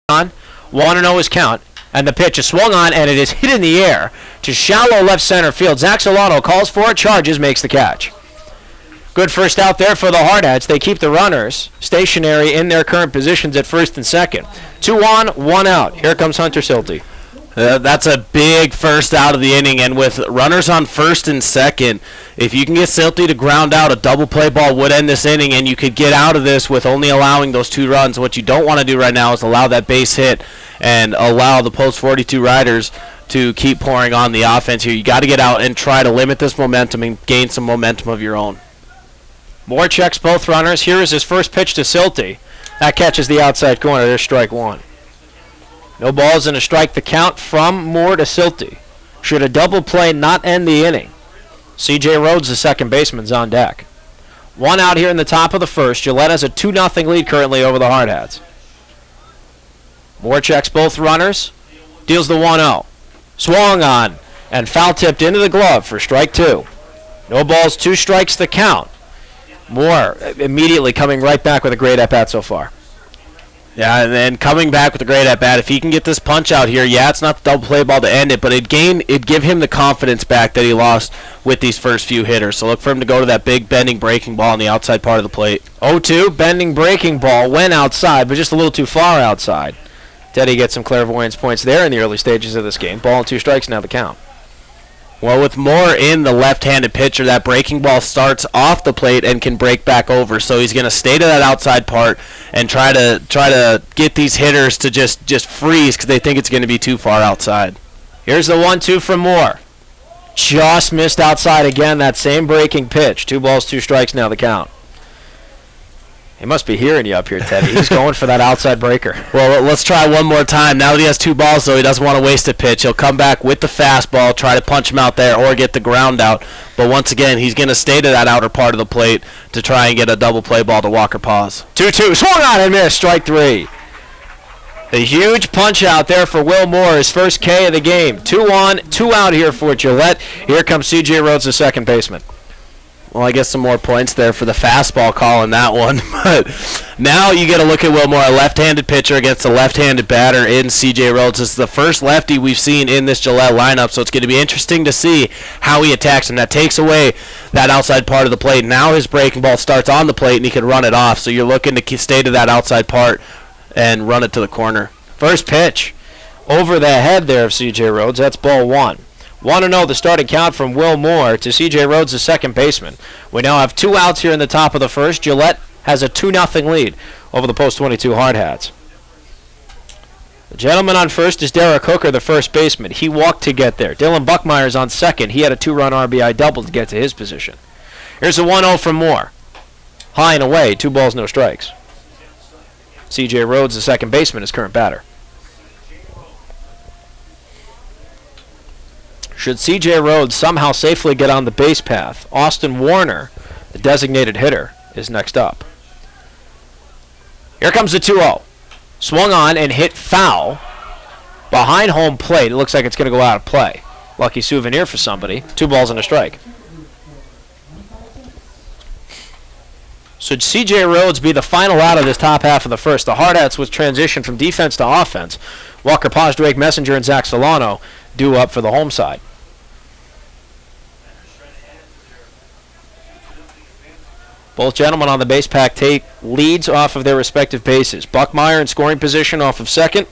on 1-0 is count, and the pitch is swung on, and it is hit in the air to shallow left center field. Zach Solano calls for it, charges, makes the catch. Good first out there for the Hardhats. They keep the runners stationary in their current positions at first and second. 2 on, 1 out. Here comes Hunter Silty. That's a big first out of the inning, and with runners on first and second, if you can get Silty to ground out, a double play ball would end this inning, and you could get out of this with only allowing those 2 runs. What you don't want to do right now is allow that base hit and allow the post-42 Riders to keep pouring on the offense here. You got to get out and try to limit this momentum and gain some momentum of your own. Moore checks both runners. Here is his first pitch to Silty. That catches the outside corner. There's strike 1. No balls and a strike the count from Moore to Silty. Should a double play not end the inning? C.J. Rhodes, the second baseman's on deck. One out here in the top of the first. Gillette has a 2-0 lead currently over the Hardhats. Moore checks both runners. Deals the 1-0. Swung on and foul tipped into the glove for strike 2. No balls, 2 strikes the count. Moore immediately coming right back with a great at-bat so far. Yeah, and then coming back with a great at-bat. If he can get this punch out here, yeah, it's not the double play ball to end it, but it'd give him the confidence back that he lost with these first few hitters. So look for him to go to that big bending breaking ball on the outside part of the plate. 0-2, bending breaking ball, went outside, but just a little too far outside. Teddy gets some clairvoyance points there in the early stages of this game. Ball and 2 strikes now the count. Well, with Moore in the left-handed pitcher, that breaking ball starts off the plate and can break back over. So he's going to stay to that outside part and try to get these hitters to just freeze because they think it's going to be too far outside. Here's the 1-2 from Moore. Just missed outside again, that same breaking pitch. 2 balls, 2 strikes now the count. He must be hearing you up here, Teddy. He's going for that outside breaker. Well, let's try one more time. Now that he has 2 balls, though, he doesn't want to waste a pitch. He'll come back with the fastball, try to punch him out there or get the ground out. But once again, he's going to stay to that outer part of the plate to try and get a double play ball to Walker Paz. 2-2, swung on and missed, strike 3. A huge punch out there for Will Moore, his first K of the game. 2 on, 2 out here for Gillette. Here comes C.J. Rhodes, the second baseman. Well, I guess some more points there for the fastball call in that one. But now you get a look at Will Moore, a left-handed pitcher against a left-handed batter in C.J. Rhodes. This is the first lefty we've seen in this Gillette lineup, so it's going to be interesting to see how he attacks him. That takes away that outside part of the plate. Now his breaking ball starts on the plate, and he can run it off. So you're looking to stay to that outside part and run it to the corner. First pitch over the head there of C.J. Rhodes. That's ball 1. 1-0 the starting count from Will Moore to C.J. Rhodes, the second baseman. We now have 2 outs here in the top of the first. Gillette has a 2-0 lead over the Post-22 Hardhats. The gentleman on first is Derek Hooker, the first baseman. He walked to get there. Dylan Buckmeyer's on second. He had a 2-run RBI double to get to his position. Here's a 1-0 from Moore. High and away, 2 balls, no strikes. C.J. Rhodes, the second baseman, is current batter. Should C.J. Rhodes somehow safely get on the base path, Austin Warner, the designated hitter, is next up. Here comes the 2-0. Swung on and hit foul behind home plate. It looks like it's going to go out of play. Lucky souvenir for somebody. 2 balls and a strike. Should C.J. Rhodes be the final out of this top half of the first? The Hardhats with transition from defense to offense. Walker Paz, Drake Messenger, and Zach Solano due up for the home side. Both gentlemen on the base pack take leads off of their respective bases. Buckmeyer in scoring position off of second,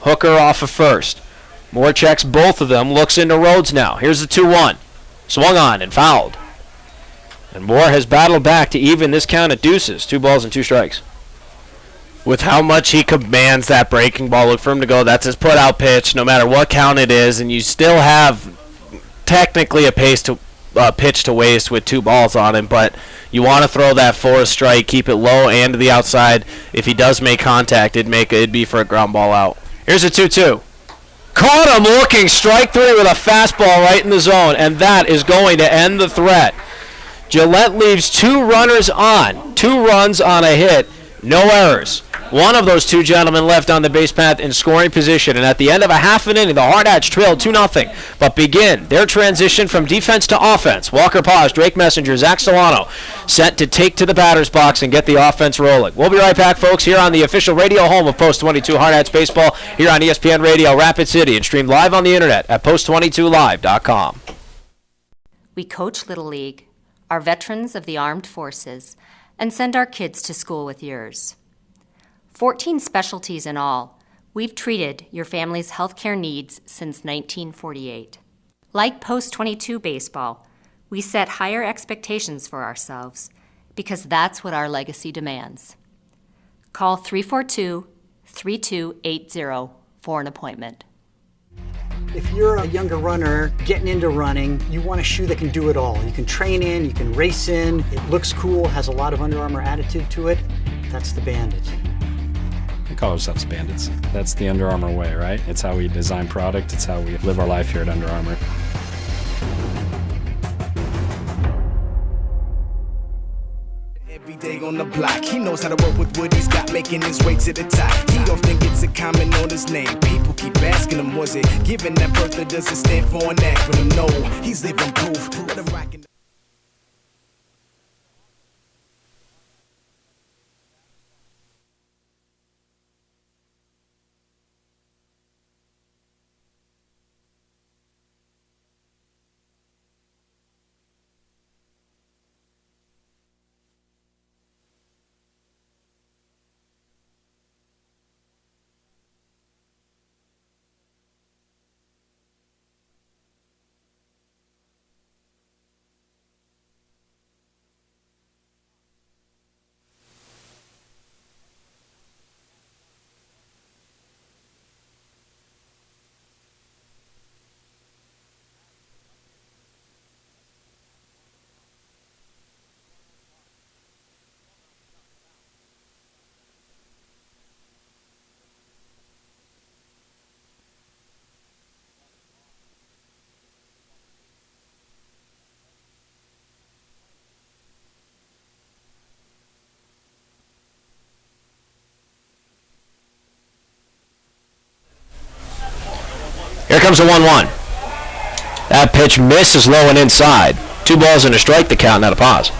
Hooker off of first. Moore checks both of them, looks into Rhodes now. Here's the 2-1. Swung on and fouled. And Moore has battled back to even this count at deuces. 2 balls and 2 strikes. With how much he commands that breaking ball, look for him to go. That's his put-out pitch, no matter what count it is, and you still have technically a pitch to waste with 2 balls on him, but you want to throw that for a strike, keep it low and to the outside. If he does make contact, it'd be for a ground ball out. Here's a 2-2. Caught him looking, strike 3 with a fastball right in the zone, and that is going to end the threat. Gillette leaves 2 runners on, 2 runs on a hit, no errors. One of those 2 gentlemen left on the base path in scoring position, and at the end of a half an inning, the Hardhats trailed 2-0, but begin their transition from defense to offense. Walker Paz, Drake Messenger, Zach Solano set to take to the batter's box and get the offense rolling. We'll be right back, folks, here on the official radio home of Post-22 Hardhats Baseball, here on ESPN Radio Rapid City, and streamed live on the internet at post22live.com. We coach Little League, are veterans of the armed forces, and send our kids to school with yours. 14 specialties in all, we've treated your family's healthcare needs since 1948. Like Post-22 Baseball, we set higher expectations for ourselves because that's what our legacy demands. Call 342-3280 for an appointment. If you're a younger runner getting into running, you want a shoe that can do it all. You can train in, you can race in, it looks cool, has a lot of Under Armour attitude to it. That's the Bandit. We call ourselves Bandits. That's the Under Armour way, right? It's how we design product. It's how we live our life here at Under Armour. on the block. He knows how to work with what he's got, making his way to the top. He often gets a comment on his name. People keep asking him, was it given that birth, or does it stand for an acronym? No, he's living proof. Let him rock it. Here comes the 1-1. That pitch misses low and inside. 2 balls and a strike, the count, not a pause.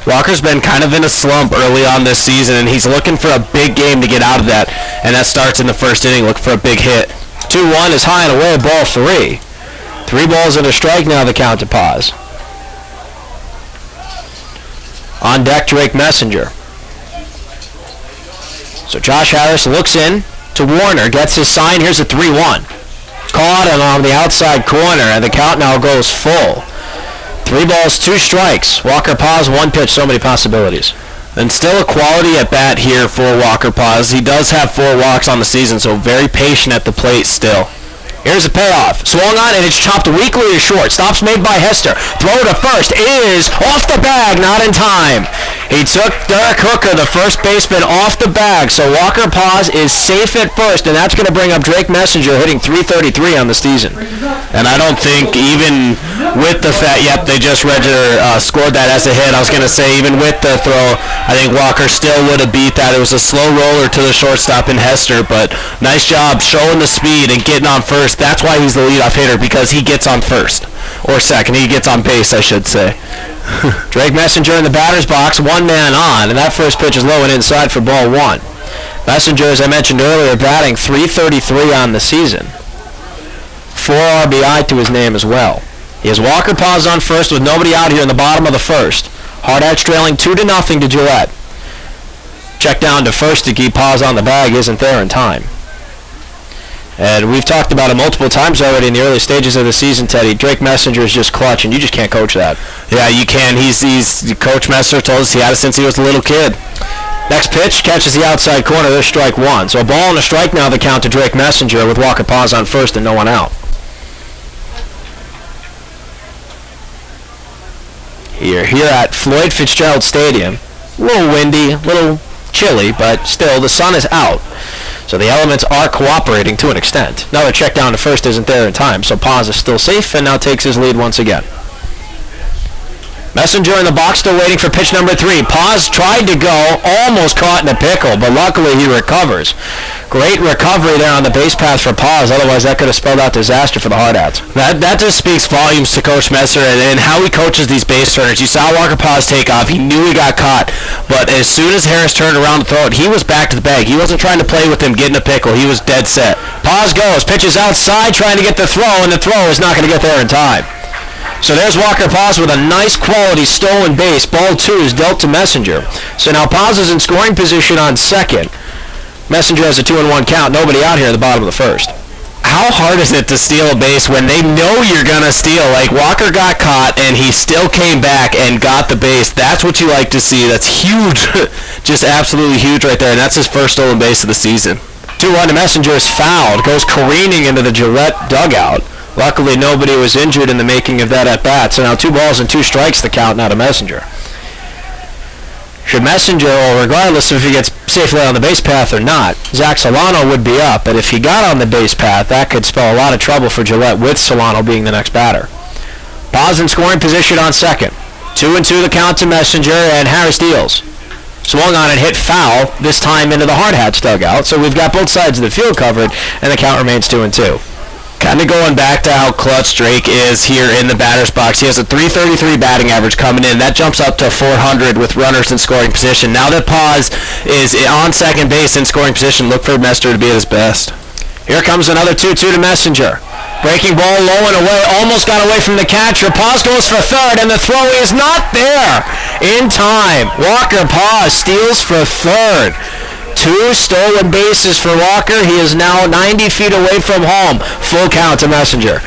Walker's been kind of in a slump early on this season, and he's looking for a big game to get out of that, and that starts in the first inning, looking for a big hit. 2-1 is high and away, ball 3. 3 balls and a strike, now the count to pause. On deck, Drake Messenger. So Josh Harris looks in to Warner, gets his sign. Here's a 3-1. Caught and on the outside corner, and the count now goes full. 3 balls, 2 strikes. Walker Paz, 1 pitch, so many possibilities. And still a quality at bat here for Walker Paz. He does have 4 walks on the season, so very patient at the plate still. Here's a payoff. Swung on, and it's chopped weakly to short. Stops made by Hester. Throw to first is off the bag, not in time. He took Derek Hooker, the first baseman, off the bag, so Walker Paz is safe at first, and that's going to bring up Drake Messenger, hitting .333 on the season. And I don't think even with the fact, yep, they just scored that as a hit. I was going to say, even with the throw, I think Walker still would have beat that. It was a slow roller to the shortstop in Hester, but nice job showing the speed and getting on first. That's why he's the leadoff hitter, because he gets on first. Or second. He gets on base, I should say. Drake Messenger in the batter's box, 1 man on, and that first pitch is low and inside for ball 1. Messenger, as I mentioned earlier, batting .333 on the season. 4 RBI to his name as well. He has Walker Paz on first with nobody out here in the bottom of the first. Hardhats trailing 2-0 to Gillette. Check down to first to keep Paz on the bag, isn't there in time. And we've talked about it multiple times already in the early stages of the season, Teddy. Drake Messenger is just clutch, and you just can't coach that. Yeah, you can. He's Coach Messer told us he had it since he was a little kid. Next pitch catches the outside corner. There's strike 1. So a ball and a strike now, the count to Drake Messenger with Walker Paz on first and no one out. Here at Floyd Fitzgerald Stadium. A little windy, a little chilly, but still the sun is out. So the elements are cooperating to an extent. Another check down to first isn't there in time, so Paz is still safe and now takes his lead once again. Messenger in the box, still waiting for pitch number 3. Paz tried to go, almost caught in a pickle, but luckily he recovers. Great recovery there on the base path for Paz, otherwise that could have spelled out disaster for the Hardhats. That just speaks volumes to Coach Messer and how he coaches these base runners. You saw Walker Paz take off. He knew he got caught, but as soon as Harris turned around to throw it, he was back to the bag. He wasn't trying to play with him getting a pickle. He was dead set. Paz goes, pitches outside, trying to get the throw, and the throw is not going to get there in time. So there's Walker Paz with a nice quality stolen base. Ball 2 is dealt to Messenger. So now Paz is in scoring position on second. Messenger has a 2-1 count. Nobody out here at the bottom of the first. How hard is it to steal a base when they know you're going to steal? Like, Walker got caught, and he still came back and got the base. That's what you like to see. That's huge. Just absolutely huge right there, and that's his first stolen base of the season. 2-1 to Messenger is fouled. Goes careening into the Gillette dugout. Luckily, nobody was injured in the making of that at-bat. So now 2 balls and 2 strikes, the count now to Messenger. Should Messenger, or regardless if he gets safely on the base path or not, Zach Solano would be up. But if he got on the base path, that could spell a lot of trouble for Gillette with Solano being the next batter. Paz in scoring position on second. 2-2 the count to Messenger, and Harris deals. Swung on and hit foul, this time into the Hardhats dugout. So we've got both sides of the field covered, and the count remains 2-2. Kind of going back to how clutch Drake is here in the batter's box. He has a .333 batting average coming in. That jumps up to 400 with runners in scoring position. Now that Paz is on second base in scoring position, look for Messenger to be at his best. Here comes another 2-2 to Messenger. Breaking ball low and away, almost got away from the catcher. Paz goes for third, and the throw is not there in time. Walker Paz steals for third. 2 stolen bases for Walker. He is now 90 feet away from home. Full count to Messenger.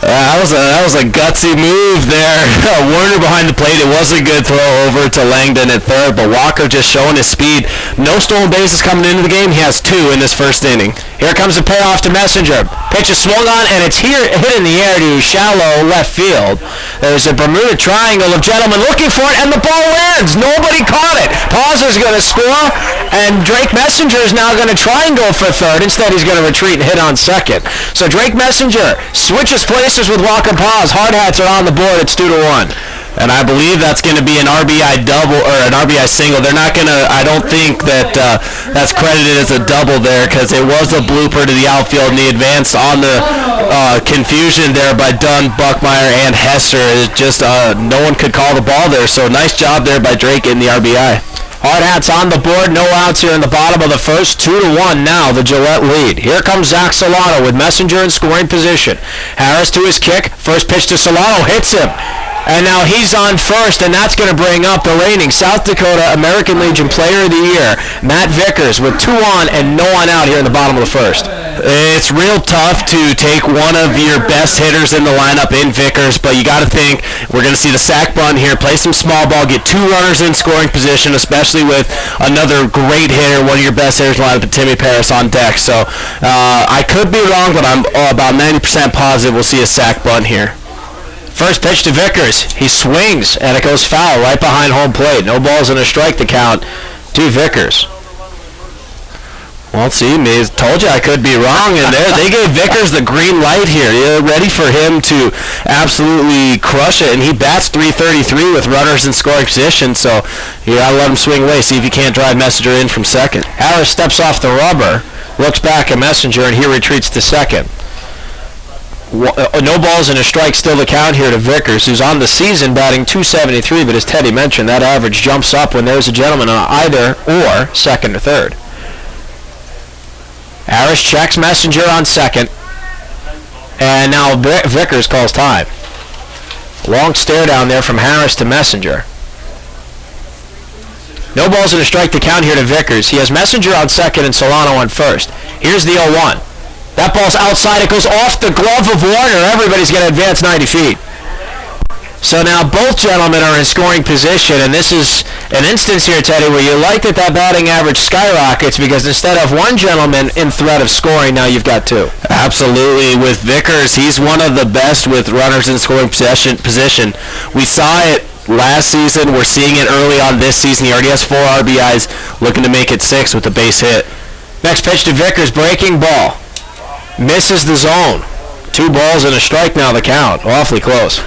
That was a gutsy move there. Werner behind the plate. It was a good throw over to Langdon at third, but Walker just showing his speed. No stolen bases coming into the game. He has 2 in this first inning. Here comes the payoff to Messenger. Pitch is swung on, and it's hit in the air to shallow left field. There's a Bermuda Triangle of gentlemen looking for it, and the ball lands. Nobody caught it. Paz is going to score, and Drake Messenger is now going to try and go for third. Instead, he's going to retreat and hit on second. So Drake Messenger switches places with Walker Paz. Hardhats are on the board. It's 2-1. And I believe that's going to be an RBI double or an RBI single. They're not going to, I don't think that that's credited as a double there because it was a blooper to the outfield and he advanced on the confusion there by Dunn, Buckmeyer, and Hesser. It just no one could call the ball there. So nice job there by Drake in the RBI. Hardhats on the board, no outs here in the bottom of the first. 2-1 now, the Gillette lead. Here comes Zach Solano with Messenger in scoring position. Harris to his kick. First pitch to Solano, hits him. And now he's on first, and that's going to bring up the reigning South Dakota American Legion Player of the Year, Matt Vickers, with 2 on and no one out here in the bottom of the first. It's real tough to take one of your best hitters in the lineup in Vickers, but you got to think we're going to see the sack bunt here, play some small ball, get 2 runners in scoring position, especially with another great hitter, one of your best hitters in the lineup, Timmy Paris on deck. So I could be wrong, but I'm about 90% positive we'll see a sack bunt here. First pitch to Vickers. He swings, and it goes foul right behind home plate. No balls and a strike to count to Vickers. Well, see, I told you I could be wrong, and they gave Vickers the green light here. They're ready for him to absolutely crush it, and he bats .333 with runners in scoring position, so you got to let him swing away, see if you can't drive Messenger in from second. Harris steps off the rubber, looks back at Messenger, and he retreats to second. No balls and a strike still to count here to Vickers, who's on the season batting .273, but as Teddy mentioned, that average jumps up when there's a gentleman on either or second or third. Harris checks Messenger on second, and now Vickers calls time. Long stare down there from Harris to Messenger. No balls and a strike to count here to Vickers. He has Messenger on second and Solano on first. Here's the 0-1. That ball's outside. It goes off the glove of Warner. Everybody's going to advance 90 feet. So now both gentlemen are in scoring position, and this is an instance here, Teddy, where you like that batting average skyrockets because instead of one gentleman in threat of scoring, now you've got 2. Absolutely. With Vickers, he's one of the best with runners in scoring position. We saw it last season. We're seeing it early on this season. He already has 4 RBIs, looking to make it 6 with a base hit. Next pitch to Vickers, breaking ball. Misses the zone. 2 balls and a strike now the count. Awfully close.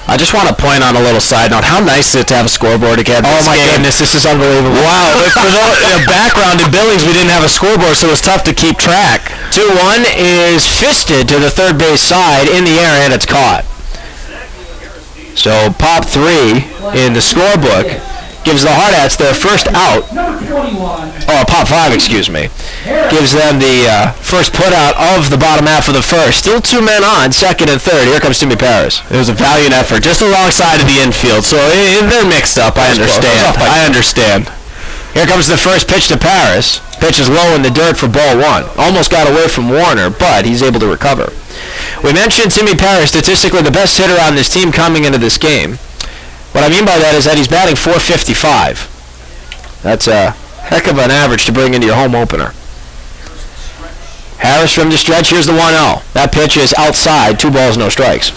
I just want to point on a little side note. How nice is it to have a scoreboard again? Oh my goodness, this is unbelievable. Wow. For the background in Billings, we didn't have a scoreboard, so it was tough to keep track. 2-1 is fisted to the third base side in the air, and it's caught. So pop 3 in the scorebook gives the Hardhats their first out. Pop 5, excuse me. Gives them the first put out of the bottom half of the first. Still 2 men on, second and third. Here comes Timmy Paris. It was a valiant effort, just alongside of the infield. So they're mixed up. I understand. Here comes the first pitch to Paris. Pitch is low in the dirt for ball 1. Almost got away from Warner, but he's able to recover. We mentioned Timmy Paris, statistically the best hitter on this team coming into this game. What I mean by that is that he's batting .455. That's a heck of an average to bring into your home opener. Harris from the stretch. Here's the 1-0. That pitch is outside. 2 balls, no strikes.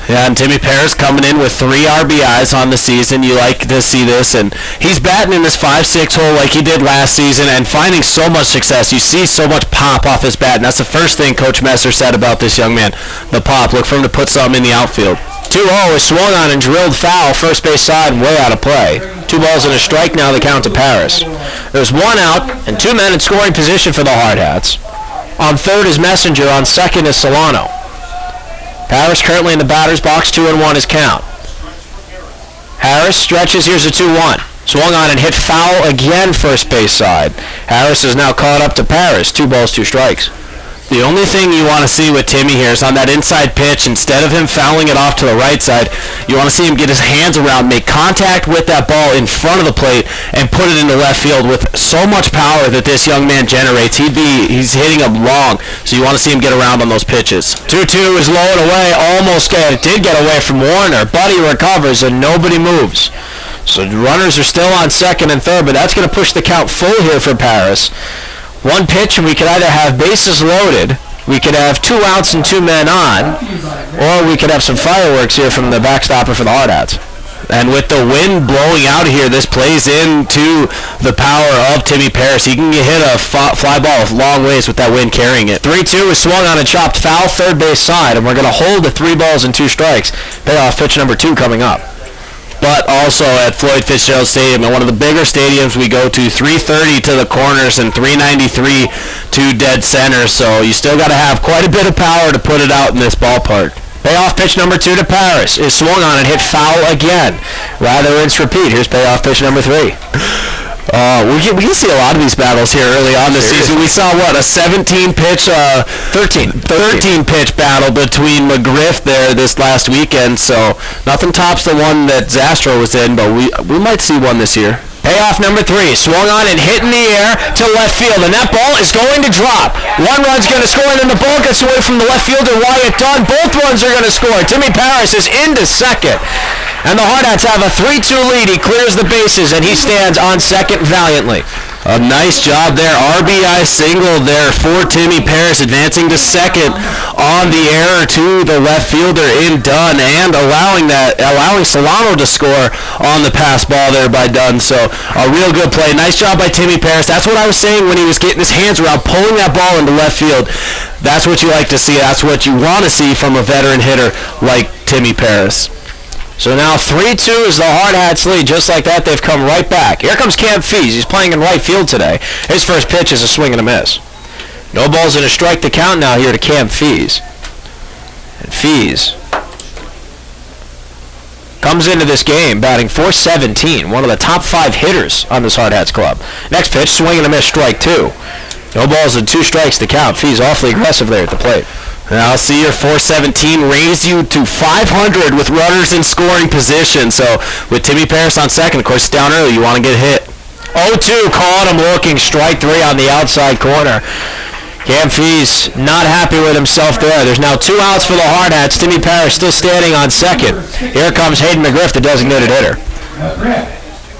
Yeah, and Timmy Paris coming in with 3 RBIs on the season. You like to see this, and he's batting in this 5-6 hole like he did last season and finding so much success. You see so much pop off his bat, and that's the first thing Coach Messer said about this young man, the pop. Look for him to put something in the outfield. 2-0 is swung on and drilled foul, first base side, and way out of play. 2 balls and a strike now, the count to Paris. There's 1 out and 2 men in scoring position for the Hardhats. On third is Messenger, on second is Solano. Paris currently in the batter's box, 2-1 is count. Harris stretches, here's a 2-1. Swung on and hit foul again, first base side. Harris is now caught up to Paris, 2 balls, 2 strikes. The only thing you want to see with Timmy here is on that inside pitch, instead of him fouling it off to the right side, you want to see him get his hands around, make contact with that ball in front of the plate, and put it into left field with so much power that this young man generates. He's hitting them long, so you want to see him get around on those pitches. 2-2 is low and away, almost it did get away from Warner, but he recovers and nobody moves. So the runners are still on second and third, but that's going to push the count full here for Paris. 1 pitch, and we could either have bases loaded, we could have 2 outs and 2 men on, or we could have some fireworks here from the backstopper for the Hardhats. And with the wind blowing out here, this plays into the power of Timmy Paris. He can hit a fly ball long ways with that wind carrying it. 3-2 is swung on and chopped foul, third base side, and we're going to hold the 3 balls and 2 strikes. Payoff pitch number 2 coming up. But also at Floyd Fitzgerald Stadium, and one of the bigger stadiums we go to, 330 to the corners and 393 to dead center, so you still got to have quite a bit of power to put it out in this ballpark. Payoff pitch number 2 to Paris is swung on and hit foul again. Rather rinse repeat. Here's payoff pitch number 3. We can see a lot of these battles here early on this season. We saw, a 17-pitch, 13-pitch battle between McGriff there this last weekend, so nothing tops the one that Zastro was in, but we might see one this year. Payoff number 3, swung on and hit in the air to left field, and that ball is going to drop. 1 run's going to score, and then the ball gets away from the left fielder, Wyatt Dunn. Both runs are going to score. Timmy Paris is into second. And the Hardhats have a 3-2 lead. He clears the bases, and he stands on second valiantly. A nice job there. RBI single there for Timmy Paris, advancing to second on the error to the left fielder in Dunn, and allowing Solano to score on the pass ball there by Dunn. So a real good play. Nice job by Timmy Paris. That's what I was saying when he was getting his hands around, pulling that ball into left field. That's what you like to see. That's what you want to see from a veteran hitter like Timmy Paris. So now 3-2 is the Hardhats lead. Just like that, they've come right back. Here comes Cam Fees. He's playing in right field today. His first pitch is a swing and a miss. No balls and a strike to count now here to Cam Fees. And Fees comes into this game batting .417, one of the top 5 hitters on this Hardhats club. Next pitch, swing and a miss, strike 2. No balls and 2 strikes to count. Fees awfully aggressive there at the plate. Now see your .417 raise you to 500 with runners in scoring position. So with Timmy Paris on second, of course, down early, you want to get hit. 0-2, caught him looking, strike 3 on the outside corner. Cam Fees not happy with himself there. There's now 2 outs for the Hardhats. Timmy Paris still standing on second. Here comes Hayden McGriff, the designated hitter.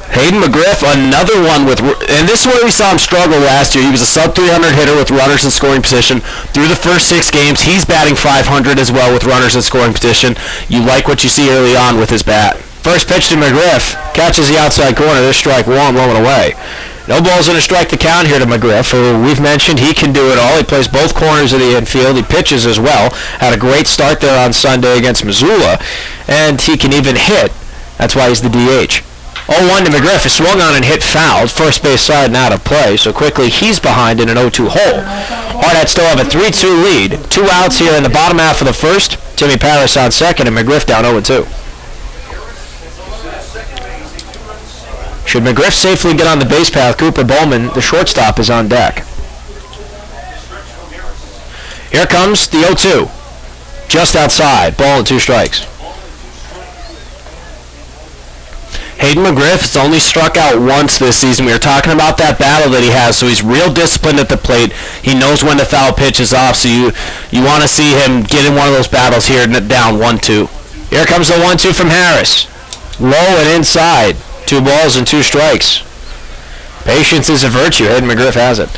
Hayden McGriff, another one with, and this is where we saw him struggle last year. He was a sub-300 hitter with runners in scoring position. Through the first 6 games, he's batting .500 as well with runners in scoring position. You like what you see early on with his bat. First pitch to McGriff, catches the outside corner. This strike 1, low and away. No balls and a strike to count here to McGriff, who we've mentioned he can do it all. He plays both corners of the infield. He pitches as well. Had a great start there on Sunday against Missoula, and he can even hit. That's why he's the DH. 0-1 to McGriff is swung on and hit fouled. First base side and out of play, so quickly he's behind in an 0-2 hole. Hardhats still have a 3-2 lead. 2 outs here in the bottom half of the first. Timmy Paris on second and McGriff down 0-2. Should McGriff safely get on the base path, Cooper Bowman, the shortstop, is on deck. Here comes the 0-2. Just outside, ball and 2 strikes. Hayden McGriff has only struck out once this season. We were talking about that battle that he has, so he's real disciplined at the plate. He knows when to foul pitches off, so you want to see him get in one of those battles here down 1-2. Here comes the 1-2 from Harris. Low and inside. 2 balls and 2 strikes. Patience is a virtue. Hayden McGriff has it.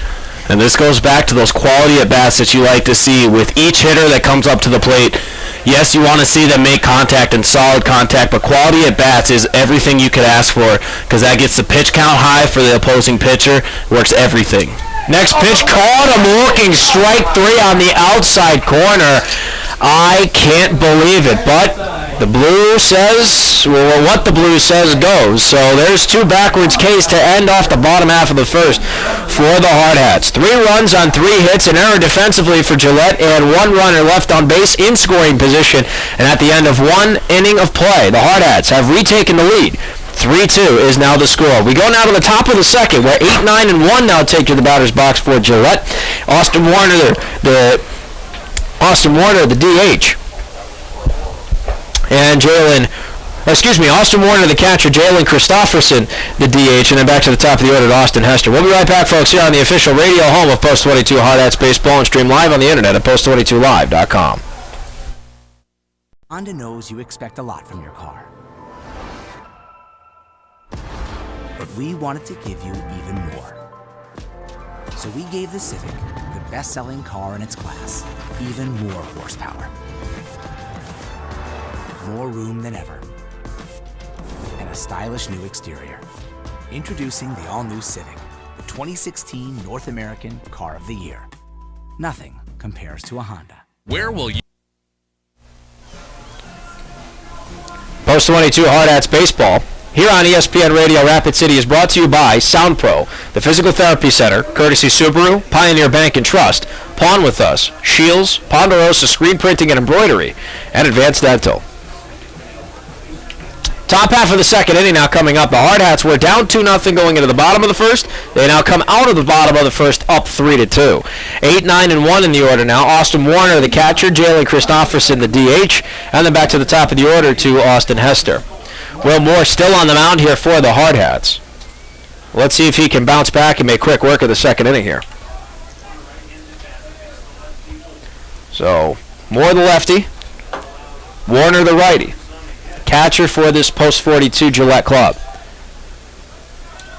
And this goes back to those quality at-bats that you like to see with each hitter that comes up to the plate. Yes, you want to see them make contact and solid contact, but quality at bats is everything you could ask for because that gets the pitch count high for the opposing pitcher, works everything. Next pitch called, I'm looking, strike 3 on the outside corner. I can't believe it, but the blue says, well, what the blue says goes. So there's 2 backwards Ks to end off the bottom half of the first for the Hardhats. 3 runs on 3 hits, an error defensively for Gillette, and 1 runner left on base in scoring position. And at the end of 1 inning of play, the Hardhats have retaken the lead. 3-2 is now the score. We go now to the top of the second, where 8, 9, and 1 now take to the batter's box for Gillette. Austin Warner, the DH. And Austin Warner, the catcher, Jalen Christofferson, the DH, and then back to the top of the order to Austin Hester. We'll be right back, folks, here on the official radio home of Post 22 Hardhats Baseball and stream live on the internet at post22live.com. Honda knows you expect a lot from your car. But we wanted to give you even more. So we gave the Civic, the best-selling car in its class, even more horsepower. More room than ever. And a stylish new exterior. Introducing the all-new Civic, the 2016 North American Car of the Year. Nothing compares to a Honda. Where will you... Post 22 Hardhats Baseball here on ESPN Radio Rapid City is brought to you by SoundPro, the Physical Therapy Center, courtesy Subaru, Pioneer Bank and Trust, Pawn With Us, Shields, Ponderosa Screen Printing and Embroidery, and Advanced Dental. Top half of the second inning now coming up. The Hardhats were down 2-0 going into the bottom of the first. They now come out of the bottom of the first up 3-2. 8, 9, and 1 in the order now. Austin Warner, the catcher, Jalen Christofferson, the DH, and then back to the top of the order to Austin Hester. Will Moore still on the mound here for the Hardhats. Let's see if he can bounce back and make quick work of the second inning here. So, Moore the lefty, Warner the righty. Catcher for this Post 42 Gillette club.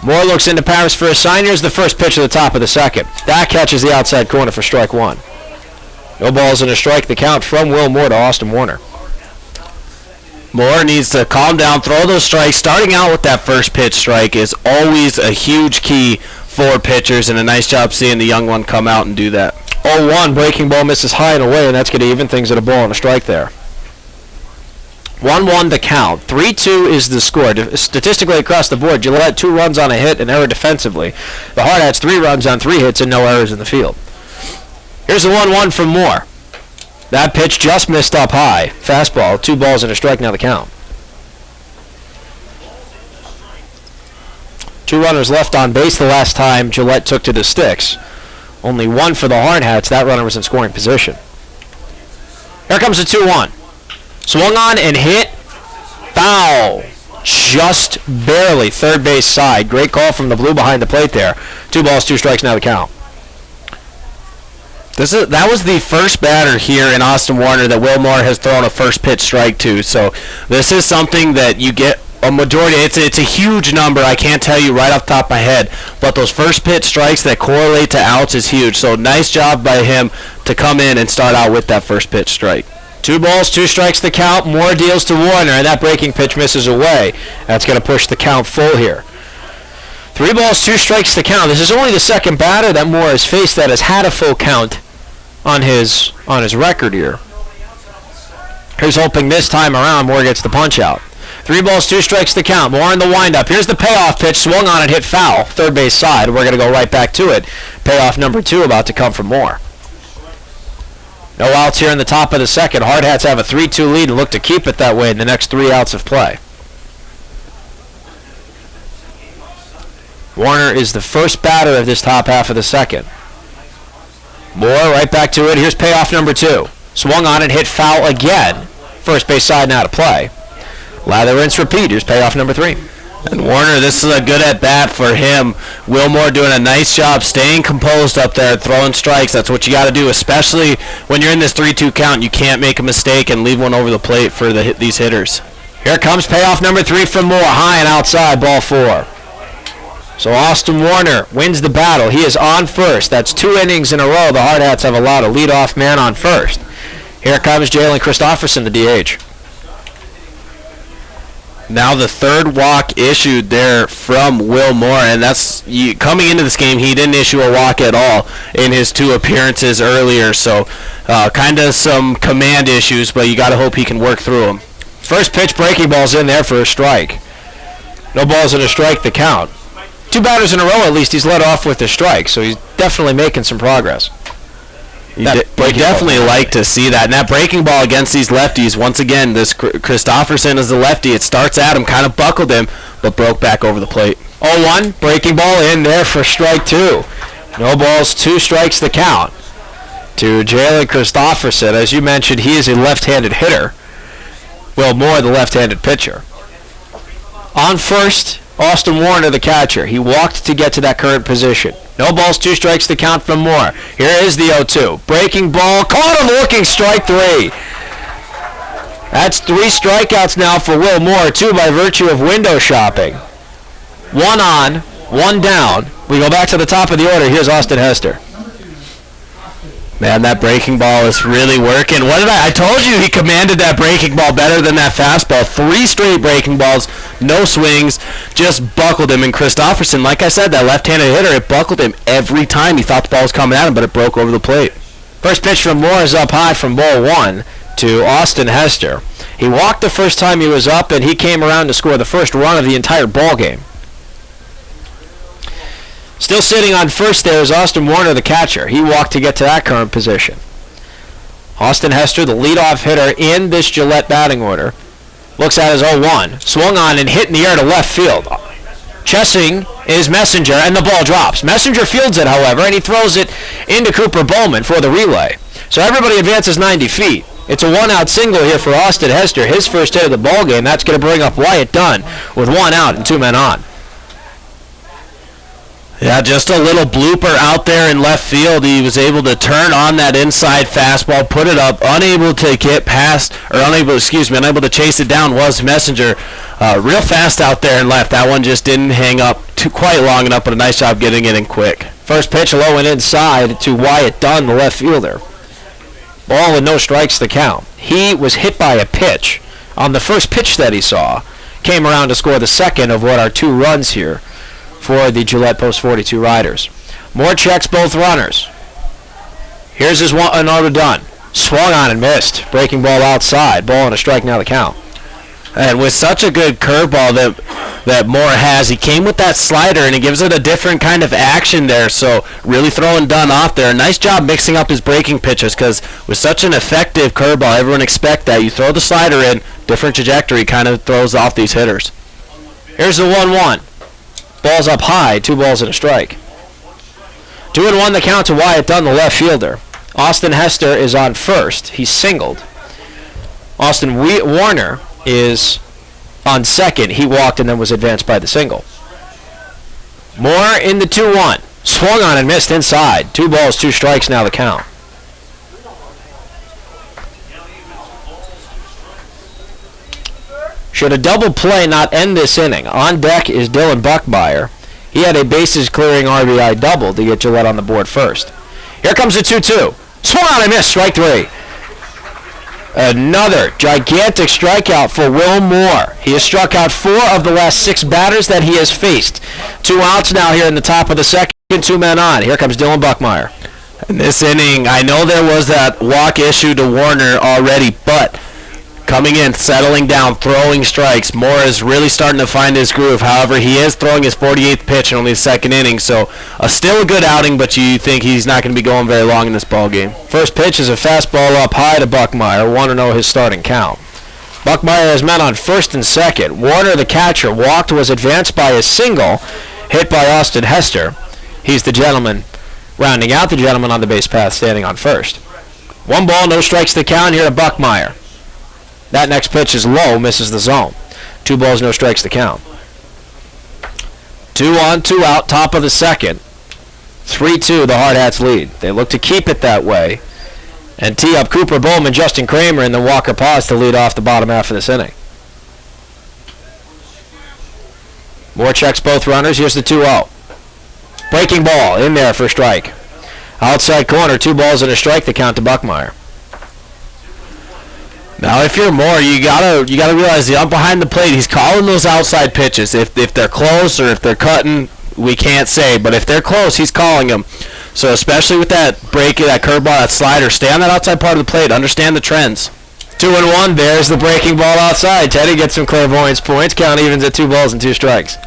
Moore looks into Paris for a sign. Here's the first pitch at the top of the second. That catches the outside corner for strike 1. No balls and a strike. The count from Will Moore to Austin Warner. Moore needs to calm down, throw those strikes. Starting out with that first pitch strike is always a huge key for pitchers, and a nice job seeing the young one come out and do that. 0-1, breaking ball misses high and away, and that's going to even things at a ball and a strike there. 1-1 the count. 3-2 is the score. Statistically across the board, Gillette 2 runs on a hit, an error defensively. The Hardhats 3 runs on 3 hits and no errors in the field. Here's the 1-1 from Moore. That pitch just missed up high. Fastball, 2 balls and a strike, now the count. 2 runners left on base the last time Gillette took to the sticks. Only 1 for the Hardhats. That runner was in scoring position. Here comes the 2-1. Swung on and hit. Foul. Just barely. Third base side. Great call from the blue behind the plate there. 2 balls, 2 strikes, now the count. That was the first batter here in Austin Warner that Will Moore has thrown a first pitch strike to. So this is something that you get a majority. It's a huge number. I can't tell you right off the top of my head. But those first pitch strikes that correlate to outs is huge. So nice job by him to come in and start out with that first pitch strike. 2 balls, 2 strikes the count. Moore deals to Warner, and that breaking pitch misses away. That's going to push the count full here. 3 balls, 2 strikes the count. This is only the second batter that Moore has faced that has had a full count on his record here. Here's hoping this time around Moore gets the punch out. 3 balls, 2 strikes the count. Moore in the windup. Here's the payoff pitch. Swung on and hit foul. Third base side. We're going to go right back to it. Payoff number 2 about to come from Moore. No outs here in the top of the second. Hardhats have a 3-2 lead and look to keep it that way in the next 3 outs of play. Warner is the first batter of this top half of the second. Moore right back to it. Here's payoff number 2. Swung on and hit foul again. First base side now to play. Lather, rinse, repeat. Here's payoff number 3. And Warner, this is a good at-bat for him. Will Moore doing a nice job staying composed up there, throwing strikes. That's what you got to do, especially when you're in this 3-2 count. You can't make a mistake and leave one over the plate for these hitters. Here comes payoff number 3 from Moore. High and outside, ball 4. So Austin Warner wins the battle. He is on first. That's 2 innings in a row. The Hardhats have allowed a leadoff man on first. Here comes Jalen Christofferson, the DH. Now the third walk issued there from Will Moore, and that's coming into this game. He didn't issue a walk at all in his 2 appearances earlier, so kind of some command issues, but you got to hope he can work through them. First pitch, breaking ball's in there for a strike. No balls and a strike, the count. 2 batters in a row, at least he's led off with a strike, so he's definitely making some progress. You definitely like to see that. And that breaking ball against these lefties, once again, this Christofferson is the lefty. It starts at him, kind of buckled him, but broke back over the plate. 0-1, breaking ball in there for strike 2. No balls, 2 strikes the count to Jalen Christofferson. As you mentioned, he is a left-handed hitter. Will Moore, the left-handed pitcher. On first, Austin Warner, the catcher. He walked to get to that current position. No balls, 2 strikes to count from Moore. Here is the 0-2. Breaking ball, caught him looking, strike 3. That's 3 strikeouts now for Will Moore, 2 by virtue of window shopping. 1 on, 1 down. We go back to the top of the order. Here's Austin Hester. Man, that breaking ball is really working. I told you he commanded that breaking ball better than that fastball. 3 straight breaking balls, no swings, just buckled him. And Christofferson, like I said, that left-handed hitter, it buckled him every time. He thought the ball was coming at him, but it broke over the plate. First pitch from Moore is up high from ball 1 to Austin Hester. He walked the first time he was up, and he came around to score the first run of the entire ball game. Still sitting on first there is Austin Warner, the catcher. He walked to get to that current position. Austin Hester, the leadoff hitter in this Gillette batting order, looks at his 0-1. Swung on and hit in the air to left field. Chasing is Messenger, and the ball drops. Messenger fields it, however, and he throws it into Cooper Bowman for the relay. So everybody advances 90 feet. It's a 1-out single here for Austin Hester, his first hit of the ball game. That's going to bring up Wyatt Dunn with 1 out and 2 men on. Yeah, just a little blooper out there in left field. He was able to turn on that inside fastball, put it up, unable to get past, or unable to chase it down was Messenger. Real fast out there in left. That one just didn't hang up quite long enough, but a nice job getting it in quick. First pitch low and inside to Wyatt Dunn, the left fielder. Ball and no strikes to count. He was hit by a pitch on the first pitch that he saw. Came around to score the second of what are 2 runs here for the Gillette Post 42 Riders. Moore checks both runners. Here's his another Dunn. Swung on and missed. Breaking ball outside. Ball and a strike now the count. And with such a good curveball that Moore has, he came with that slider and it gives it a different kind of action there. So really throwing Dunn off there. Nice job mixing up his breaking pitches, because with such an effective curveball, everyone expect that. You throw the slider in, different trajectory kind of throws off these hitters. Here's the 1-1. Ball's up high, 2 balls and a strike. 2-1 the count to Wyatt Dunn, the left fielder. Austin Hester is on first. He's singled. Austin Warner is on second. He walked and then was advanced by the single. Moore in the 2-1. Swung on and missed inside. 2 balls, 2 strikes now the count. Should a double play not end this inning? On deck is Dylan Buckmeyer. He had a bases-clearing RBI double to get Gillette on the board first. Here comes the 2-2. Swung on and missed, strike 3. Another gigantic strikeout for Will Moore. He has struck out 4 of the last 6 batters that he has faced. 2 outs now here in the top of the second, 2 men on. Here comes Dylan Buckmeyer. In this inning, I know there was that walk issue to Warner already, but coming in, settling down, throwing strikes. Moore is really starting to find his groove. However, he is throwing his 48th pitch in only the second inning, so still a good outing, but you think he's not going to be going very long in this ball game. First pitch is a fastball up high to Buckmeyer. 1-0 his starting count. Buckmeyer has men on first and second. Warner, the catcher, walked, was advanced by a single, hit by Austin Hester. He's the gentleman, rounding out the gentleman on the base path, standing on first. 1 ball, no strikes to count here to Buckmeyer. That next pitch is low, misses the zone. 2 balls, no strikes to count. 2 on, 2 out, top of the second. 3-2, the Hardhats lead. They look to keep it that way and tee up Cooper Bowman, Justin Kramer, and then Walker Paz to lead off the bottom half of this inning. Moore checks both runners. Here's the 2-0. Breaking ball in there for a strike. Outside corner, 2 balls and a strike, the count to Buckmeyer. Now, if you're Moore, you gotta realize the ump behind the plate, he's calling those outside pitches. If they're close or if they're cutting, we can't say. But if they're close, he's calling them. So especially with that break, that curveball, that slider, stay on that outside part of the plate. Understand the trends. 2-1. There's the breaking ball outside. Teddy gets some clairvoyance points. Count evens at 2 balls and 2 strikes.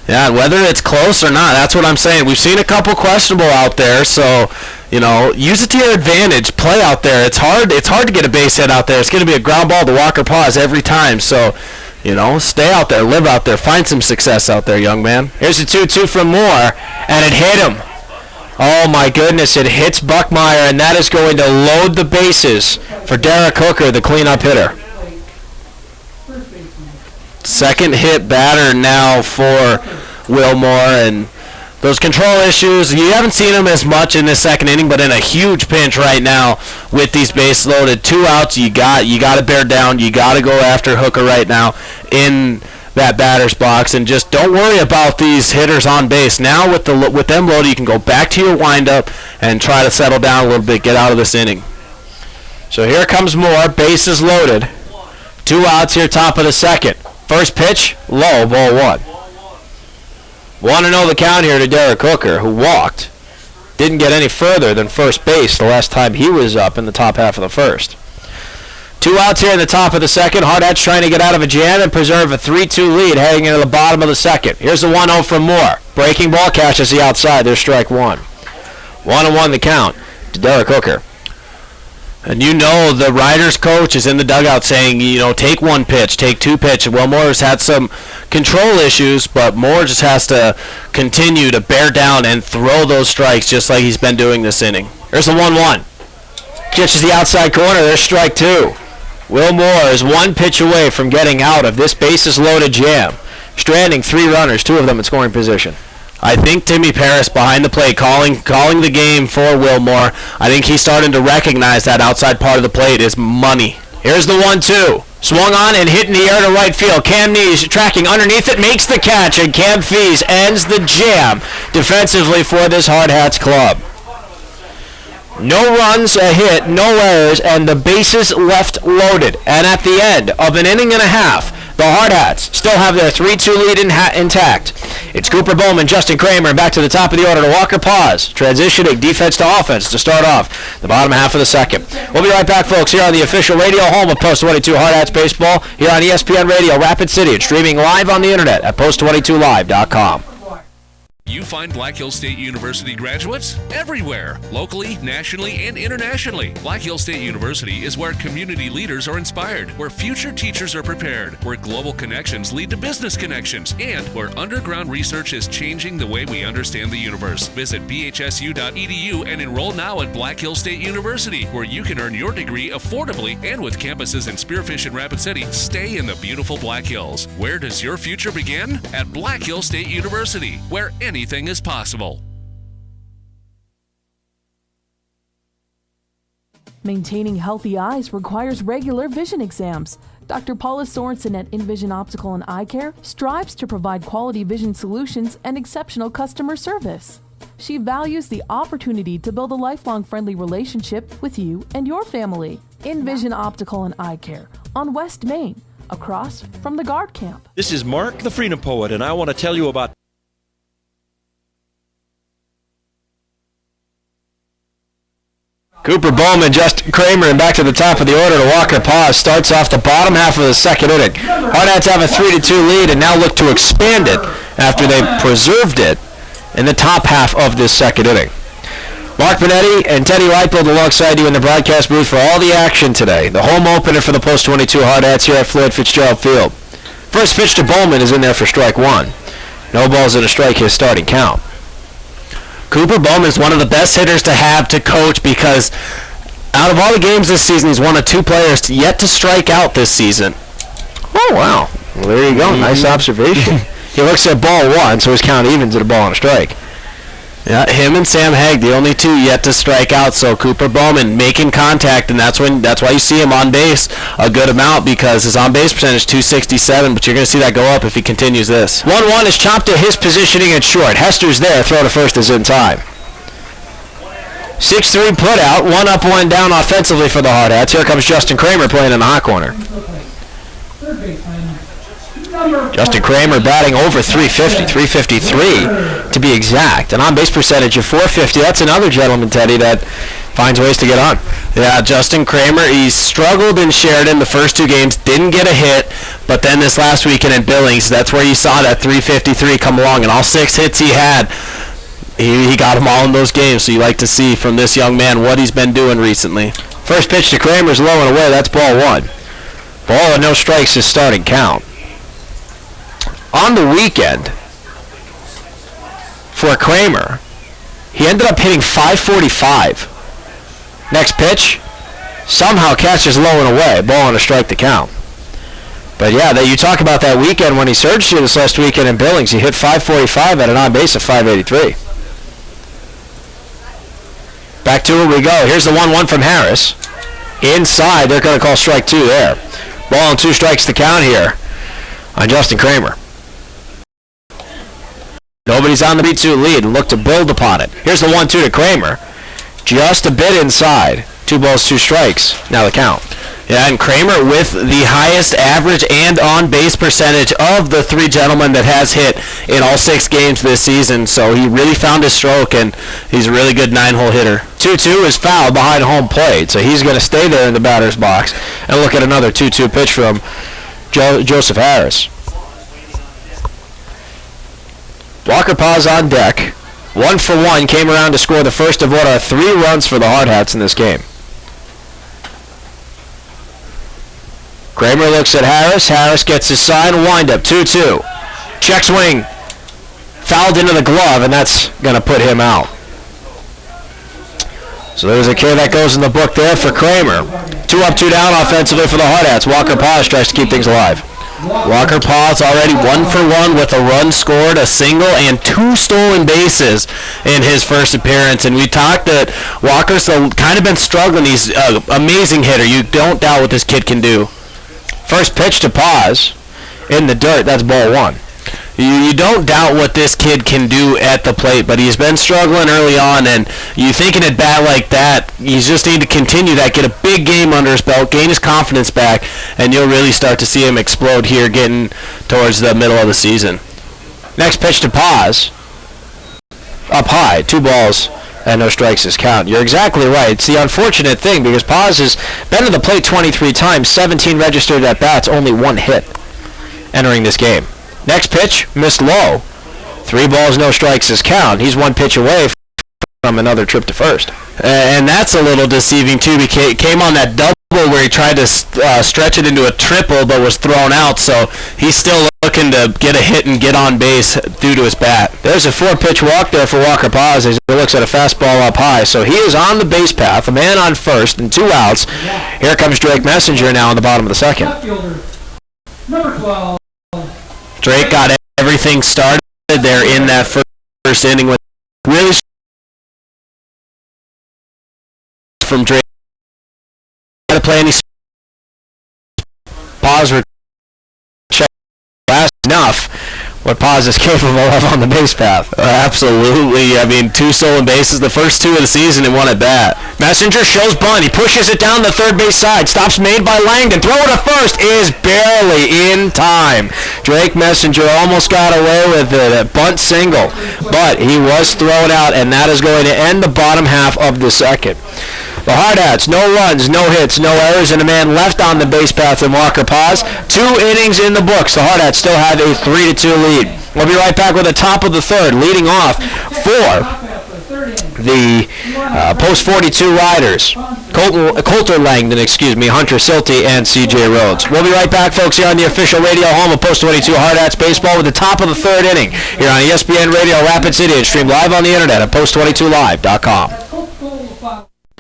Yeah, and whether it's close or not, that's what I'm saying. We've seen a couple questionable out there, so use it to your advantage. Play out there. It's hard to get a base hit out there. It's going to be a ground ball to Walker Pause every time. So, stay out there, live out there, find some success out there, young man. Here's a 2-2 from Moore, and it hit him. Oh my goodness, it hits Buckmeyer, and that is going to load the bases for Derek Hooker, the cleanup hitter. Second hit batter now for Wilmore, and those control issues, you haven't seen them as much in the second inning, but in a huge pinch right now with these bases loaded. 2 outs, you got to bear down. You got to go after Hooker right now in that batter's box, and just don't worry about these hitters on base. Now with them loaded, you can go back to your windup and try to settle down a little bit, get out of this inning. So here comes Moore, bases loaded. 2 outs here, top of the second. First pitch, low, ball 1. 1-0 the count here to Derek Hooker, who walked. Didn't get any further than first base the last time he was up in the top half of the first. 2 outs here in the top of the second. Hardhats trying to get out of a jam and preserve a 3-2 lead heading into the bottom of the second. Here's the 1-0 from Moore. Breaking ball catches the outside. There's strike 1. 1-1 the count to Derek Hooker. And the Riders coach is in the dugout saying, take 1 pitch, take 2 pitches. Well, Moore's had some control issues, but Moore just has to continue to bear down and throw those strikes just like he's been doing this inning. There's the 1-1. Catches the outside corner. There's strike 2. Will Moore is 1 pitch away from getting out of this bases-loaded jam, stranding 3 runners, 2 of them in scoring position. I think Timmy Paris behind the plate calling the game for Will Moore. I think he's starting to recognize that outside part of the plate is money. Here's the 1-2. Swung on and hit in the air to right field. Cam Nees tracking underneath it, makes the catch, and Cam Fees ends the jam defensively for this Hardhats club. No runs, a hit, no errors, and the bases left loaded. And at the end of an inning and a half, the Hardhats still have their 3-2 lead intact. It's Cooper Bowman, Justin Kramer, and back to the top of the order to Walker Pause, transitioning defense to offense to start off the bottom half of the second. We'll be right back, folks, here on the official radio home of Post 22 Hardhats Baseball, here on ESPN Radio, Rapid City, and streaming live on the internet at post22live.com. You find Black Hills State University graduates everywhere, locally, nationally, and internationally. Black Hills State University is where community leaders are inspired, where future teachers are prepared, where global connections lead to business connections, and where underground research is changing the way we understand the universe. Visit bhsu.edu and enroll now at Black Hills State University, where you can earn your degree affordably and with campuses in Spearfish and Rapid City. Stay in the beautiful Black Hills. Where does your future begin? At Black Hills State University, where anything is possible. Maintaining healthy eyes requires regular vision exams. Dr. Paula Sorensen at Envision Optical and Eye Care strives to provide quality vision solutions and exceptional customer service. She values the opportunity to build a lifelong friendly relationship with you and your family. Envision Optical and Eye Care on West Main, across from the guard camp. This is Mark the Freedom Poet, and I want to tell you about Cooper Bowman, Justin Kramer, and back to the top of the order to Walker Pause. Starts off the bottom half of the second inning. Hardhats have a 3-2 lead and now look to expand it after they preserved it in the top half of this second inning. Mark Benetti and Teddy Lightfield alongside you in the broadcast booth for all the action today. The home opener for the Post 22 Hardhats here at Floyd Fitzgerald Field. First pitch to Bowman is in there for strike 1. No balls and a strike, his starting count. Cooper Bowman is one of the best hitters to have to coach because out of all the games this season, he's one of 2 players yet to strike out this season. Oh, wow. Well, there you go. Nice observation. He looks at ball 1, so his count evens at a ball and a strike. Yeah, him and Sam Haig, the only 2 yet to strike out. So Cooper Bowman making contact, and that's why you see him on base a good amount because his on-base percentage is .267, but you're going to see that go up if he continues this. 1-1 is chopped to his positioning at short. Hester's there. Throw to first is in time. 6-3 put out, 1 up, 1 down offensively for the Hardhats. Here comes Justin Kramer playing in the hot corner. Justin Kramer batting over 350, 353 to be exact. An on-base percentage of 450. That's another gentleman, Teddy, that finds ways to get on. Yeah, Justin Kramer, he struggled in Sheridan the first 2 games, didn't get a hit, but then this last weekend in Billings, that's where you saw that 353 come along, and all 6 hits he had, he got them all in those games, so you like to see from this young man what he's been doing recently. First pitch to Kramer's low and away. That's ball 1. Ball and no strikes is starting count. On the weekend, for Kramer, he ended up hitting .545. Next pitch, somehow catches low and away. Ball and a strike to count. But yeah, you talk about that weekend when he surged here this last weekend in Billings. He hit .545 at an on base of .583. Back to it we go. Here's the 1-1 from Harris. Inside, they're going to call strike 2 there. Ball and 2 strikes to count here on Justin Kramer. Nobody's on the 3-2 lead and look to build upon it. Here's the 1-2 to Kramer. Just a bit inside. 2 balls, 2 strikes. Now the count. Yeah, and Kramer with the highest average and on-base percentage of the 3 gentlemen that has hit in all 6 games this season. So he really found his stroke, and he's a really good 9-hole hitter. 2-2 is fouled behind home plate, so he's going to stay there in the batter's box. And look at another 2-2 pitch from Joseph Harris. Walker Paz on deck. 1 for 1, came around to score the first of what are 3 runs for the Hardhats in this game. Kramer looks at Harris. Harris gets his sign. Windup. 2-2. Check swing. Fouled into the glove, and that's going to put him out. So there's a K that goes in the book there for Kramer. 2 up, 2 down offensively for the Hardhats. Walker Paz tries to keep things alive. Walker Paz already 1 for 1 with a run scored, a single, and 2 stolen bases in his first appearance. And we talked that Walker's kind of been struggling. He's an amazing hitter. You don't doubt what this kid can do. First pitch to Paz in the dirt. That's ball 1. You don't doubt what this kid can do at the plate, but he's been struggling early on, and you thinking at bat like that, you just need to continue that, get a big game under his belt, gain his confidence back, and you'll really start to see him explode here getting towards the middle of the season. Next pitch to Paz. Up high, 2 balls and no strikes is count. You're exactly right. It's the unfortunate thing because Paz has been to the plate 23 times, 17 registered at bats, only 1 hit entering this game. Next pitch, missed low. 3 balls, no strikes is count. He's 1 pitch away from another trip to first. And that's a little deceiving too. He came on that double where he tried to stretch it into a triple but was thrown out, so he's still looking to get a hit and get on base due to his bat. There's a 4-pitch walk there for Walker Paz as he looks at a fastball up high. So he is on the base path, a man on first and 2 outs. Here comes Drake Messenger now in the bottom of the second. Number 12. Drake got everything started there in that first inning with really from Drake. Got to play any Paz check last enough what Paz is capable of on the base path. Absolutely. I mean, 2 stolen bases, the first 2 of the season and 1 at bat. Messenger shows bunt. He pushes it down the third base side. Stops made by Langdon. Throw to first is barely in time. Drake Messenger almost got away with it. A bunt single. But he was thrown out, and that is going to end the bottom half of the second. The Hardhats, no runs, no hits, no errors, and a man left on the base path in Walker Paz. 2 innings in the books. The Hardhats still have a 3-2 lead. We'll be right back with the top of the third, leading off for the post-42 riders. Coulter Langdon, Hunter Silty, and C.J. Rhodes. We'll be right back, folks, here on the official radio home of Post-22 Hardhats Baseball with the top of the third inning here on ESPN Radio Rapid City and streamed live on the internet at post22live.com.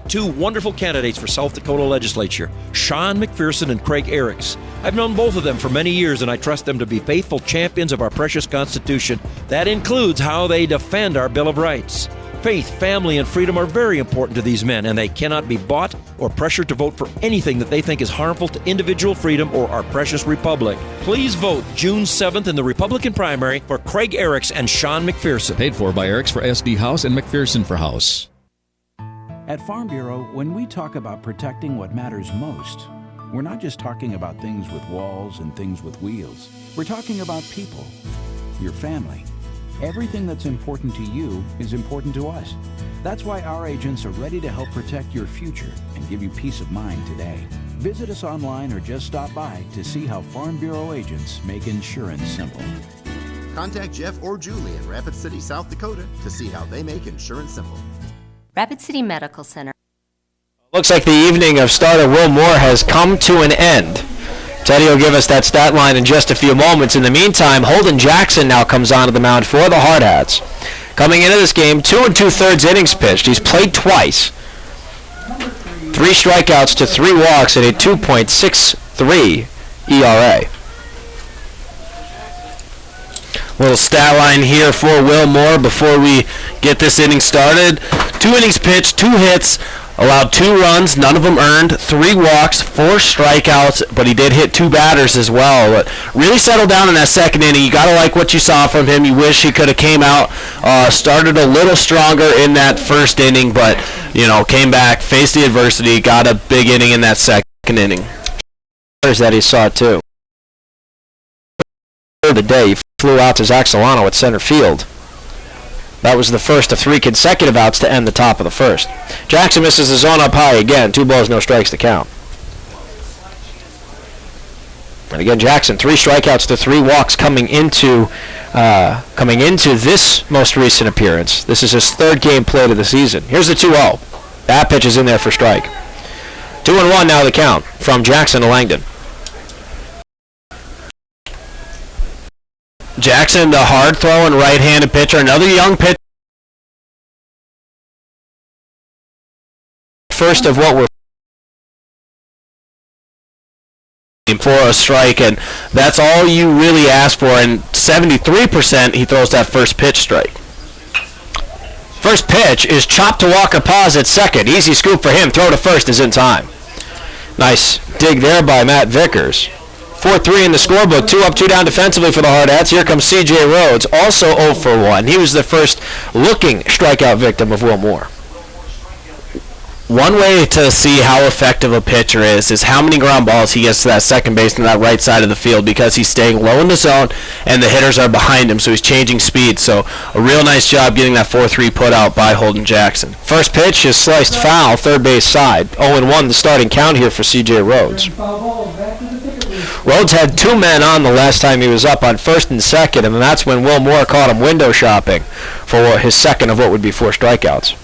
2 wonderful candidates for South Dakota legislature, Sean McPherson and Craig Eriks. I've known both of them for many years, and I trust them to be faithful champions of our precious Constitution. That includes how they defend our Bill of Rights. Faith, family, and freedom are very important to these men, and they cannot be bought or pressured to vote for anything that they think is harmful to individual freedom or our precious republic. Please vote June 7th in the Republican primary for Craig Eriks and Sean McPherson. Paid for by Eriks for SD House and McPherson for House. At Farm Bureau, when we talk about protecting what matters most, we're not just talking about things with walls and things with wheels. We're talking about people, your family. Everything that's important to you is important to us. That's why our agents are ready to help protect your future and give you peace of mind today. Visit us online or just stop by to see how Farm Bureau agents make insurance simple. Contact Jeff or Julie in Rapid City, South Dakota to see how they make insurance simple. Rapid City Medical Center. Looks like the evening of starter Will Moore has come to an end. Teddy will give us that stat line in just a few moments. In the meantime, Holden Jackson now comes onto the mound for the Hardhats. Coming into this game, 2 2/3 innings pitched. He's played twice. 3 strikeouts to 3 walks and a 2.63 ERA. Little stat line here for Will Moore before we get this inning started. 2 innings pitched, 2 hits, allowed 2 runs, none of them earned, 3 walks, 4 strikeouts, but he did hit 2 batters as well. But really settled down in that second inning. You got to like what you saw from him. You wish he could have came out, started a little stronger in that first inning, but, came back, faced the adversity, got a big inning in that second inning. That he saw too. The day he flew out to Zach Solano at center field. That was the first of 3 consecutive outs to end the top of the first. Jackson misses the zone up high again. 2 balls, no strikes to count. And again, Jackson, 3 strikeouts to 3 walks coming into this most recent appearance. This is his 3rd game played of the season. Here's the 2-0. That pitch is in there for strike. 2-1 now the count from Jackson to Langdon. Jackson, the hard-throwing right-handed pitcher, another young pitcher. First of what we're for a strike, and that's all you really ask for, and 73% he throws that first pitch strike. First pitch is chopped to Walker Paz at second. Easy scoop for him. Throw to first is in time. Nice dig there by Matt Vickers. 4-3 in the scorebook, 2 up, 2 down defensively for the Hardhats. Here comes C.J. Rhodes, also 0 for 1. He was the first looking strikeout victim of Will Moore. One way to see how effective a pitcher is how many ground balls he gets to that second base and that right side of the field, because he's staying low in the zone and the hitters are behind him, so he's changing speed. So a real nice job getting that 4-3 put out by Holden Jackson. First pitch is sliced foul, third base side. 0-1 the starting count here for C.J. Rhodes. Rhodes had 2 men on the last time he was up on first and second, and that's when Will Moore caught him window shopping for his second of what would be 4 strikeouts.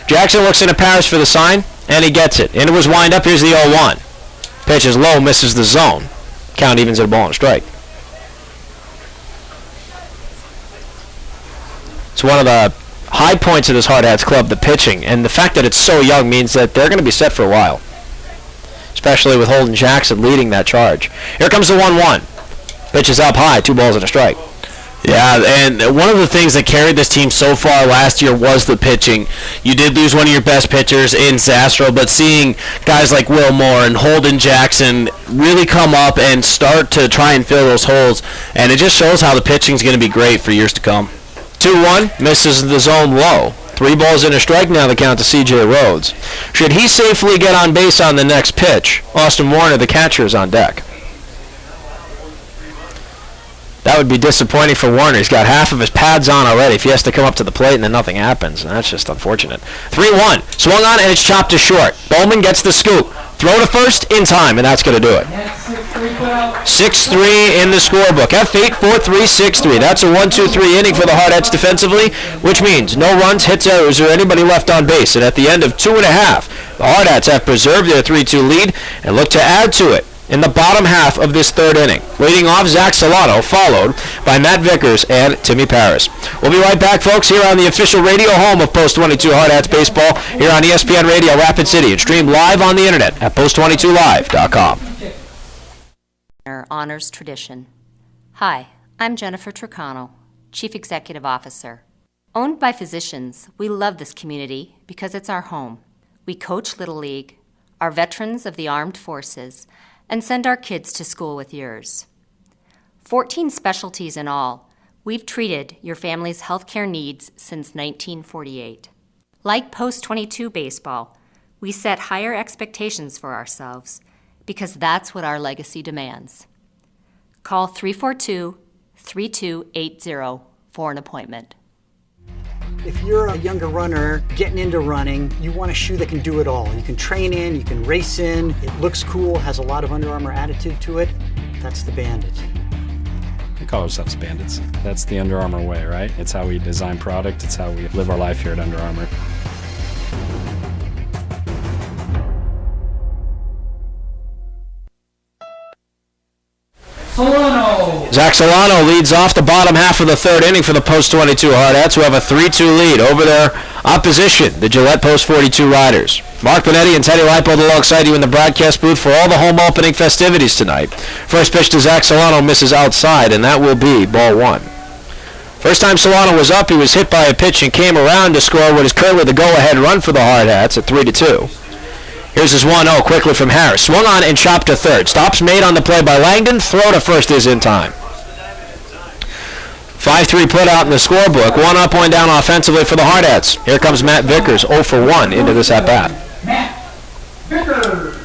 Jackson looks into Paris for the sign, and he gets it. And it was wind up. Here's the 0-1. Pitch is low, misses the zone. Count evens at a ball and a strike. It's one of the high points of this Hardhats club, the pitching. And the fact that it's so young means that they're going to be set for a while, especially with Holden Jackson leading that charge. Here comes the 1-1. Pitch is up high, 2 balls and a strike. Yeah, and one of the things that carried this team so far last year was the pitching. You did lose one of your best pitchers in Zastro, but seeing guys like Will Moore and Holden Jackson really come up and start to try and fill those holes, and it just shows how the pitching is going to be great for years to come. 2-1, misses the zone low. 3 balls and a strike now the count to C.J. Rhodes. Should he safely get on base on the next pitch, Austin Warner, the catcher, is on deck. That would be disappointing for Warner. He's got half of his pads on already. If he has to come up to the plate and then nothing happens, and that's just unfortunate. 3-1. Swung on and it's chopped to short. Bowman gets the scoop. Throw to first in time, and that's going to do it. 6-3 in the scorebook. F8, 4-3, 6-3. That's a 1-2-3 inning for the Hardhats defensively, which means no runs, hits, errors, or anybody left on base. And at the end of 2.5, the Hardhats have preserved their 3-2 lead and look to add to it in the bottom half of this 3rd inning. Leading off, Zach Solano, followed by Matt Vickers and Timmy Paris. We'll be right back, folks, here on the official radio home of Post 22 Hardhats Baseball, here on ESPN Radio Rapid City, and streamed live on the internet at post22live.com. Honors tradition. Hi, I'm Jennifer Tricano, Chief Executive Officer. Owned by physicians, we love this community because it's our home. We coach Little League, are veterans of the armed forces, and send our kids to school with yours. 14 specialties in all, we've treated your family's healthcare needs since 1948. Like post-22 baseball, we set higher expectations for ourselves because that's what our legacy demands. Call 342-3280 for an appointment. If you're a younger runner getting into running, you want a shoe that can do it all. You can train in, you can race in, it looks cool, has a lot of Under Armour attitude to it. That's the Bandit. We call ourselves bandits. That's the Under Armour way, right? It's how we design product. It's how we live our life here at Under Armour. Solano. Zach Solano leads off the bottom half of the third inning for the Post-22 Hardhats, who have a 3-2 lead over their opposition, the Gillette Post-42 Riders. Mark Benetti and Teddy Leipold alongside you in the broadcast booth for all the home opening festivities tonight. First pitch to Zach Solano misses outside, and that will be ball one. First time Solano was up, he was hit by a pitch and came around to score what is currently the go-ahead run for the Hardhats at 3-2. Here's his 1-0 quickly from Harris. Swung on and chopped to third. Stops made on the play by Langdon. Throw to first is in time. 5-3 put out in the scorebook. 1 up, 1 down offensively for the Hardhats. Here comes Matt Vickers, 0 for 1 into this at-bat. Matt Vickers.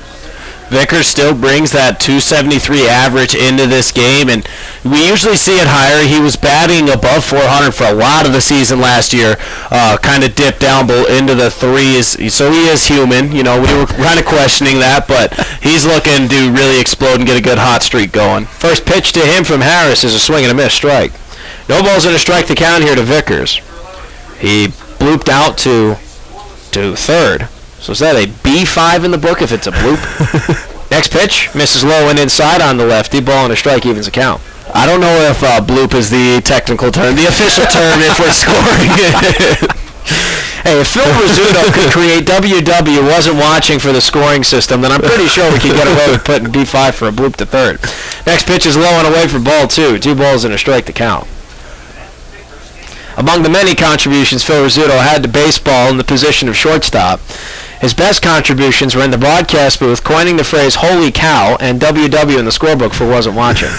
Vickers still brings that 273 average into this game, and we usually see it higher. He was batting above 400 for a lot of the season last year, kind of dipped down into the threes, so he is human. You know, we were kind of questioning that, but he's looking to really explode and get a good hot streak going. First pitch to him from Harris is a swing and a miss strike. No balls in a strike to count here to Vickers. He blooped out to third. So is that a B5 in the book if it's a bloop? Next pitch, misses low and inside on the lefty. Ball and a strike evens the count. I don't know if bloop is the technical term, the official term if we're scoring it. Hey, if Phil Rizzuto could create WW wasn't watching for the scoring system, then I'm pretty sure we could get away with putting B5 for a bloop to third. Next pitch is low and away for ball two. 2 balls and a strike to count. Among the many contributions Phil Rizzuto had to baseball in the position of shortstop, his best contributions were in the broadcast booth, coining the phrase "Holy cow" and WW in the scorebook for wasn't watching.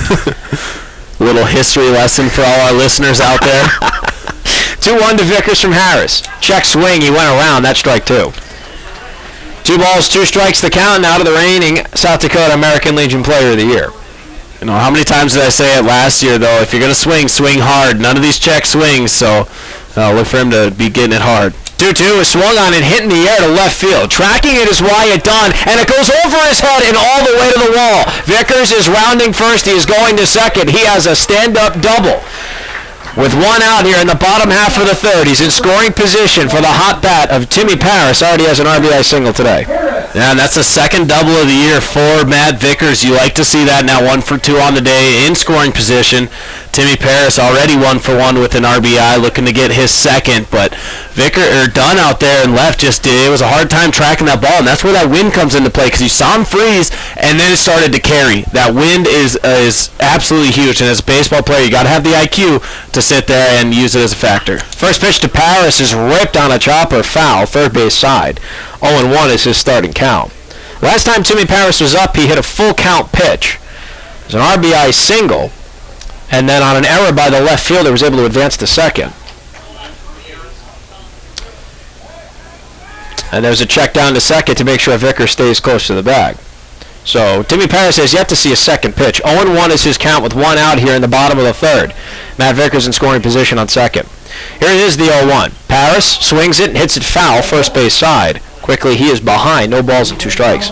Little history lesson for all our listeners out there. 2-1 to Vickers from Harris. Check swing, he went around, that's strike 2. 2 balls, 2 strikes to count, now to the reigning South Dakota American Legion Player of the Year. You know, how many times did I say it last year, though? If you're going to swing, swing hard. None of these check swings, so look for him to be getting it hard. 2-2 is swung on and hit in the air to left field. Tracking it is Wyatt Dunn, and it goes over his head and all the way to the wall. Vickers is rounding first. He is going to second. He has a stand-up double. With 1 out here in the bottom half of the third, he's in scoring position for the hot bat of Timmy Paris. Already has an RBI single today. Yeah, and that's the second double of the year for Matt Vickers. You like to see that now. 1 for 2 on the day in scoring position. Timmy Paris already 1 for 1 with an RBI, looking to get his second. But Dunn out there and left it was a hard time tracking that ball, and that's where that wind comes into play, because you saw him freeze, and then it started to carry. That wind is absolutely huge, and as a baseball player, you got to have the IQ to sit there and use it as a factor. First pitch to Paris is ripped on a chopper, foul, third base side. 0-1 is his starting count. Last time Timmy Paris was up, he hit a full count pitch. It was an RBI single, and then on an error by the left fielder was able to advance to second. And there's a check down to second to make sure Vickers stays close to the bag. So Timmy Paris has yet to see a second pitch. 0-1 is his count with 1 out here in the bottom of the third. Matt Vickers in scoring position on second. Here it is, the 0-1. Paris swings it and hits it foul, first base side. Quickly, he is behind. No balls and 2 strikes.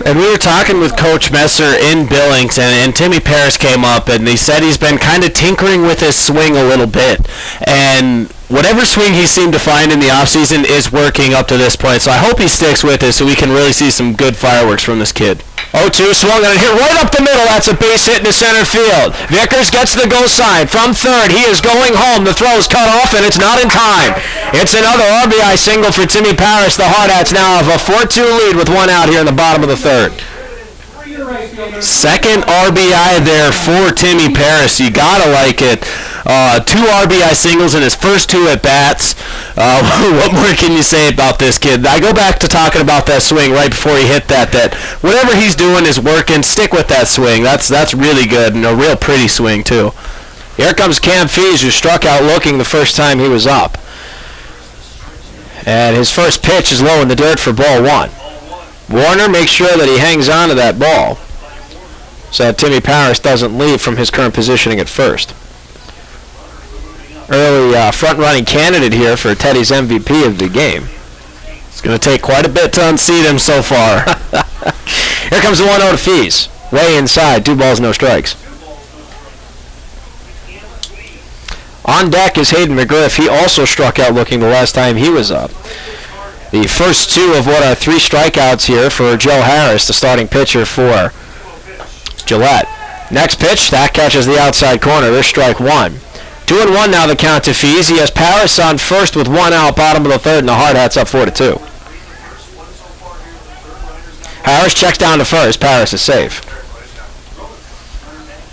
And we were talking with Coach Messer in Billings, and Timmy Paris came up, and he said he's been kind of tinkering with his swing a little bit. And whatever swing he seemed to find in the offseason is working up to this point. So I hope he sticks with it so we can really see some good fireworks from this kid. 0-2 swung on it, hit right up the middle. That's a base hit into center field. Vickers gets the go sign from third. He is going home. The throw is cut off, and it's not in time. It's another RBI single for Timmy Paris. The Hardhats now have a 4-2 lead with 1 out here in the bottom of the third. Second RBI there for Timmy Paris. You gotta like it. 2 RBI singles in his first 2 at bats. What more can you say about this kid? I go back to talking about that swing right before he hit that whatever he's doing is working. Stick with that swing. That's really good, and a real pretty swing too. Here comes Cam Fees, who struck out looking the first time he was up. And his first pitch is low in the dirt for ball one. Warner makes sure that he hangs on to that ball so that Timmy Paris doesn't leave from his current positioning at first. Early front-running candidate here for Teddy's MVP of the game. It's going to take quite a bit to unseat him so far. Here comes the 1-0 to Fees. Way inside, 2 balls, no strikes. On deck is Hayden McGriff. He also struck out looking the last time he was up. The first 2 of what are 3 strikeouts here for Joe Harris, the starting pitcher for Gillette. Next pitch, that catches the outside corner. There's strike 1. 2-1 now the count to Fees. He has Paris on first with 1 out, bottom of the third, and the Hardhats up 4-2. Harris checks down to first. Paris is safe.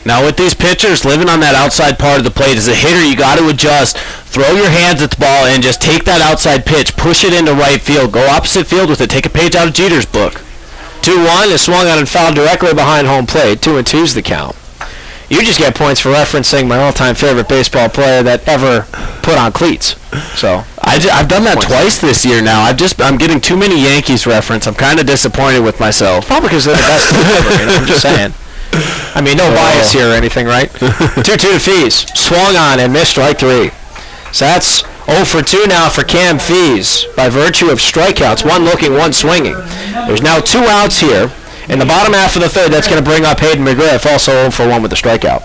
Now with these pitchers living on that outside part of the plate, as a hitter you got to adjust, throw your hands at the ball and just take that outside pitch, push it into right field, go opposite field with it, take a page out of Jeter's book. 2-1 is swung on and fouled directly behind home plate. 2-2's the count. You just get points for referencing my all-time favorite baseball player that ever put on cleats. So I've done that twice this year now. I'm getting too many Yankees reference. I'm kind of disappointed with myself. Probably because they're the best team ever. You know, I'm just saying. I mean, no bias here or anything, right? 2-2 to Fees. Swung on and missed strike 3. So that's 0 for 2 now for Cam Fees by virtue of strikeouts. 1 looking, 1 swinging. There's now 2 outs here. In the bottom half of the third, that's going to bring up Hayden McGriff, also 0 for 1 with the strikeout.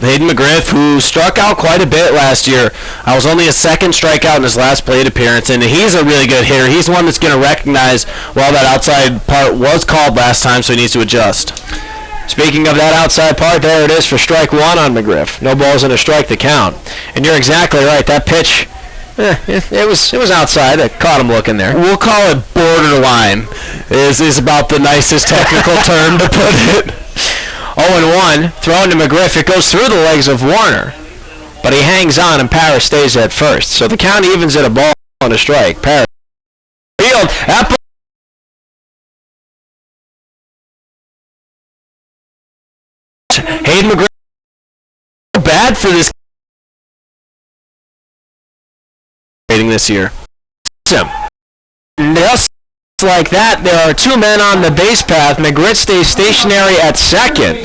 Hayden McGriff, who struck out quite a bit last year. I was only a second strikeout in his last plate appearance, and he's a really good hitter. He's one that's going to recognize, well, that outside part was called last time, so he needs to adjust. Speaking of that outside part, there it is for strike 1 on McGriff. No balls and a strike to count. And you're exactly right. That pitch, it was outside. It caught him looking there. We'll call it borderline, is about the nicest technical term to put it. 0-1, thrown to McGriff. It goes through the legs of Warner, but he hangs on and Paris stays at first. So the count evens at a ball and a strike. Paris field. Hayden McGriff bad for this this year. Just like that, there are 2 men on the base path. McGriff stays stationary at second.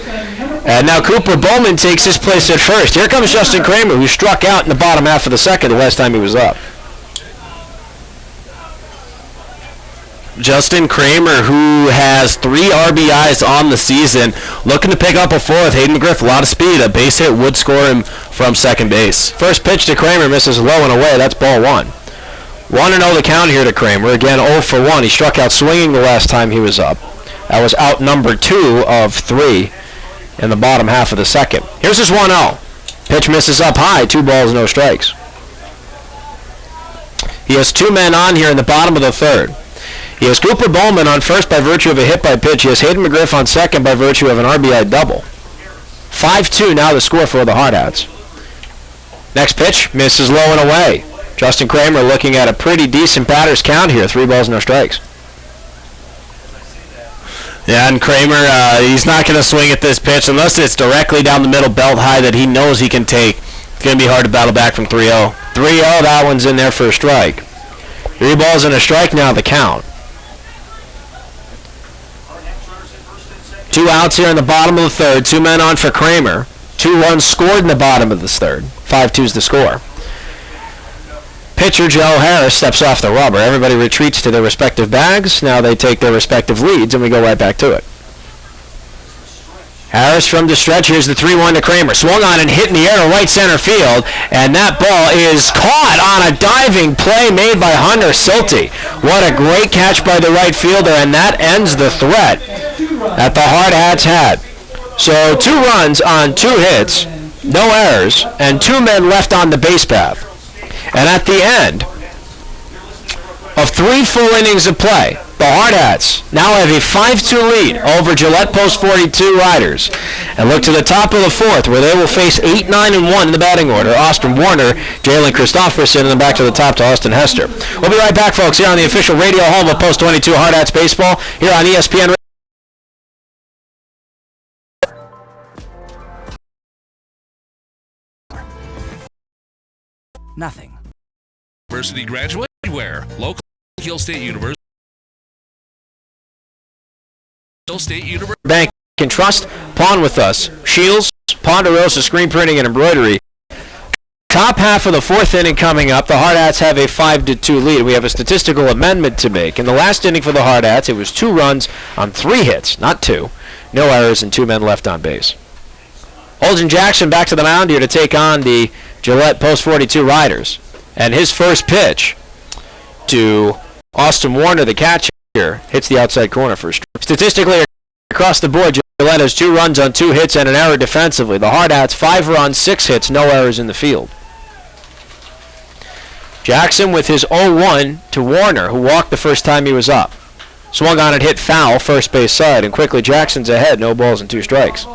And now Cooper Bowman takes his place at first. Here comes Justin Kramer, who struck out in the bottom half of the second the last time he was up. Justin Kramer, who has 3 RBIs on the season, looking to pick up a 4th. Hayden McGriff, a lot of speed. A base hit would score him from second base. First pitch to Kramer misses low and away. That's ball 1. 1-0 the count here to Kramer. Again, 0 for 1. He struck out swinging the last time he was up. That was out number 2 of 3 in the bottom half of the second. Here's his 1-0. Pitch misses up high. 2 balls, no strikes. He has 2 men on here in the bottom of the third. He has Cooper Bowman on first by virtue of a hit by pitch. He has Hayden McGriff on second by virtue of an RBI double. 5-2 now the score for the Hardhats. Next pitch misses low and away. Justin Kramer looking at a pretty decent batter's count here. 3 balls, no strikes. Yeah, and Kramer, he's not going to swing at this pitch unless it's directly down the middle belt high that he knows he can take. It's going to be hard to battle back from 3-0. 3-0, that one's in there for a strike. 3 balls and a strike now the count. 2 outs here in the bottom of the third. 2 men on for Kramer. 2 runs scored in the bottom of this third. 5-2's the score. Pitcher Joe Harris steps off the rubber. Everybody retreats to their respective bags. Now they take their respective leads, and we go right back to it. Harris from the stretch. Here's the 3-1 to Kramer. Swung on and hit in the air to right center field, and that ball is caught on a diving play made by Hunter Silty. What a great catch by the right fielder, and that ends the threat that the Hardhats had. So 2 runs on 2 hits, no errors, and 2 men left on the base path. And at the end of 3 full innings of play, the Hardhats now have a 5-2 lead over Gillette Post 42 Riders. And look to the top of the 4th, where they will face 8, 9, and 1 in the batting order. Austin Warner, Jalen Christopherson, and then back to the top to Austin Hester. We'll be right back, folks, here on the official radio home of Post 22 Hardhats Baseball, here on ESPN. Nothing University graduate everywhere. Local Hill State University. Hill State University. Bank and Trust, pawn with us. Shields, Ponderosa screen printing and embroidery. Top half of the fourth inning coming up. The Hardhats have a 5-2 lead. We have a statistical amendment to make. In the last inning for the Hardhats, it was 2 runs on 3 hits, not 2. No errors and 2 men left on base. Holden Jackson back to the mound here to take on the Gillette Post 42 Riders. And his first pitch to Austin Warner, the catcher, hits the outside corner for a strike. Statistically, across the board, Gillette has 2 runs on 2 hits and an error defensively. The Hardhats, 5 runs, 6 hits, no errors in the field. Jackson with his 0-1 to Warner, who walked the first time he was up. Swung on and hit foul, first base side, and quickly Jackson's ahead, no balls and 2 strikes.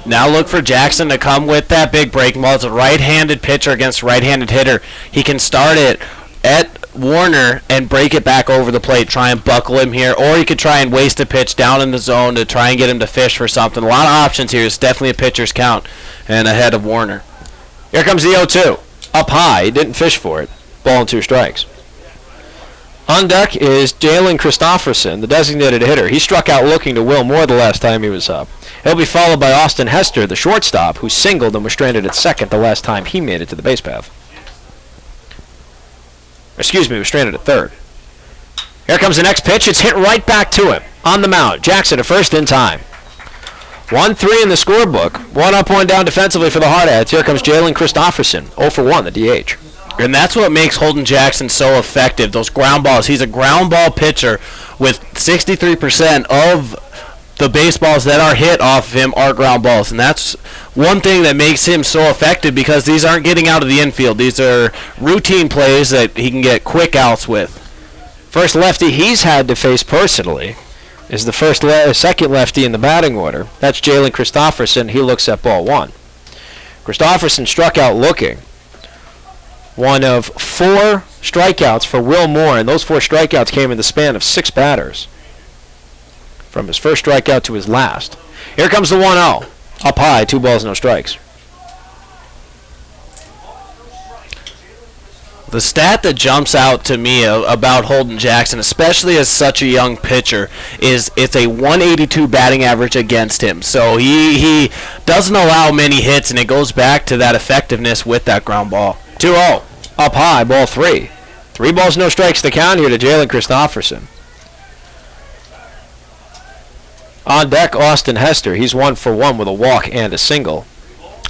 Now look for Jackson to come with that big breaking ball. It's a right-handed pitcher against right-handed hitter. He can start it at Warner and break it back over the plate, try and buckle him here, or he could try and waste a pitch down in the zone to try and get him to fish for something. A lot of options here. It's definitely a pitcher's count and ahead of Warner. Here comes the 0-2. Up high, he didn't fish for it. Ball and 2 strikes. On deck is Jalen Christofferson, the designated hitter. He struck out looking to Will Moore the last time he was up. He'll be followed by Austin Hester, the shortstop, who singled and was stranded at second the last time he made it to the base path. Excuse me, was stranded at third. Here comes the next pitch. It's hit right back to him. On the mound, Jackson at first in time. 1-3 in the scorebook. 1 up, 1 down defensively for the Hardhats. Here comes Jalen Christofferson, 0-for-1, the DH. And that's what makes Holden Jackson so effective, those ground balls. He's a ground ball pitcher with 63% of the baseballs that are hit off of him are ground balls. And that's one thing that makes him so effective, because these aren't getting out of the infield. These are routine plays that he can get quick outs with. First lefty he's had to face personally is the second lefty in the batting order. That's Jalen Christofferson. He looks at ball 1. Christofferson struck out looking. One of 4 strikeouts for Will Moore, and those 4 strikeouts came in the span of 6 batters. From his first strikeout to his last. Here comes the 1-0. Up high, 2 balls, no strikes. The stat that jumps out to me about Holden Jackson, especially as such a young pitcher, is it's a 182 batting average against him. So he doesn't allow many hits, and it goes back to that effectiveness with that ground ball. 2-0. Up high, ball 3. 3 balls, no strikes to count here to Jalen Christofferson. On deck, Austin Hester. He's 1-for-1 with a walk and a single.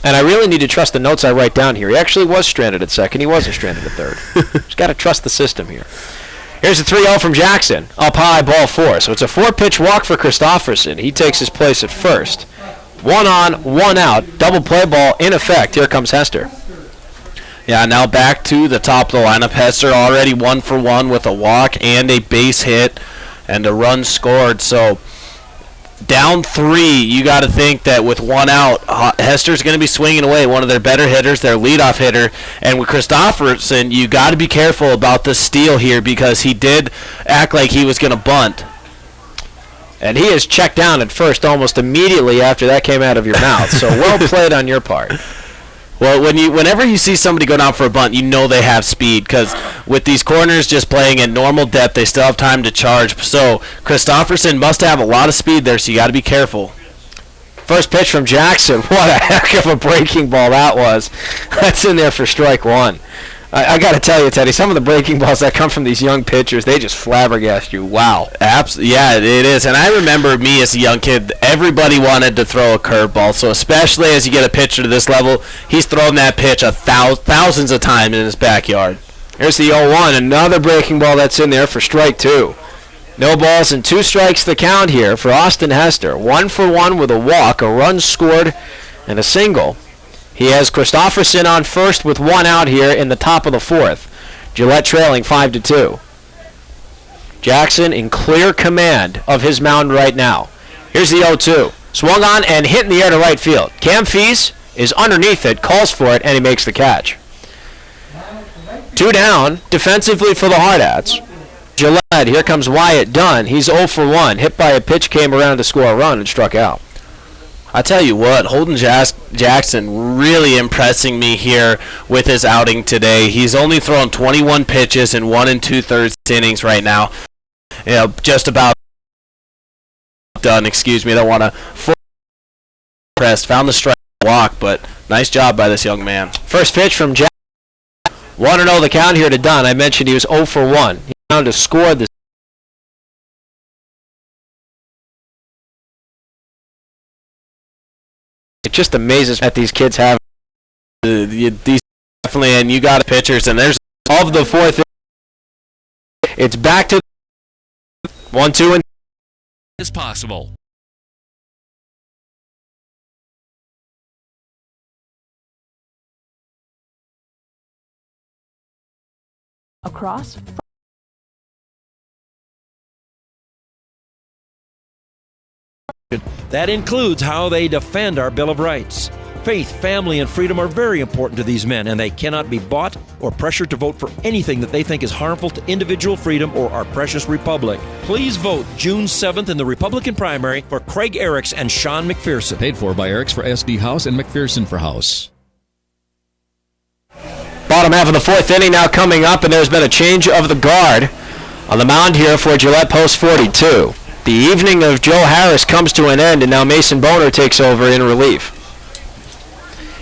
And I really need to trust the notes I write down here. He actually was stranded at second. He wasn't stranded at third. Just got to trust the system here. Here's a 3-0 from Jackson. Up high, ball 4. So it's a 4-pitch walk for Christofferson. He takes his place at first. 1 on, 1 out. Double play ball in effect. Here comes Hester. Yeah, now back to the top of the lineup. Hester already 1-for-1 with a walk and a base hit and a run scored. So down 3, you got to think that with 1 out, Hester's going to be swinging away. One of their better hitters, their leadoff hitter. And with Christofferson, you got to be careful about the steal here, because he did act like he was going to bunt. And he is checked down at first almost immediately after that came out of your mouth. So well played on your part. Well, whenever you see somebody go down for a bunt, you know they have speed, because with these corners just playing at normal depth, they still have time to charge. So Christofferson must have a lot of speed there, so you got to be careful. First pitch from Jackson. What a heck of a breaking ball that was. That's in there for strike 1. I got to tell you, Teddy, some of the breaking balls that come from these young pitchers, they just flabbergast you. Wow. Yeah, it is. And I remember me as a young kid, everybody wanted to throw a curveball. So especially as you get a pitcher to this level, he's thrown that pitch thousands of times in his backyard. Here's the 0-1, another breaking ball that's in there for strike 2. No balls and 2 strikes to count here for Austin Hester. 1-for-1 with a walk, a run scored, and a single. He has Christofferson on first with 1 out here in the top of the 4th. Gillette trailing 5-2. Jackson in clear command of his mound right now. Here's the 0-2. Swung on and hit in the air to right field. Cam Fees is underneath it, calls for it, and he makes the catch. 2 down defensively for the Hardhats. Gillette, here comes Wyatt Dunn. He's 0-for-1. Hit by a pitch, came around to score a run and struck out. I tell you what, Holden Jackson really impressing me here with his outing today. He's only thrown 21 pitches in 1 2/3 innings right now. You know, just about done. Excuse me. I don't want to press. Found the strike walk, but nice job by this young man. First pitch from Jack. 1-0 the count here to Dunn. I mentioned he was 0 for 1. He found to score this. It just amazes that these kids have These definitely, and you got pitchers, and there's of the fourth. It's back to 1-2 and is possible. Across. That includes how they defend our Bill of Rights. Faith, family, and freedom are very important to these men, and they cannot be bought or pressured to vote for anything that they think is harmful to individual freedom or our precious republic. Please vote June 7th in the Republican primary for Craig Ericks and Sean McPherson. Paid for by Ericks for SD House and McPherson for House. Bottom half of the fourth inning now coming up, and there's been a change of the guard on the mound here for Gillette Post 42. The evening of Joe Harris comes to an end, and now Mason Boner takes over in relief.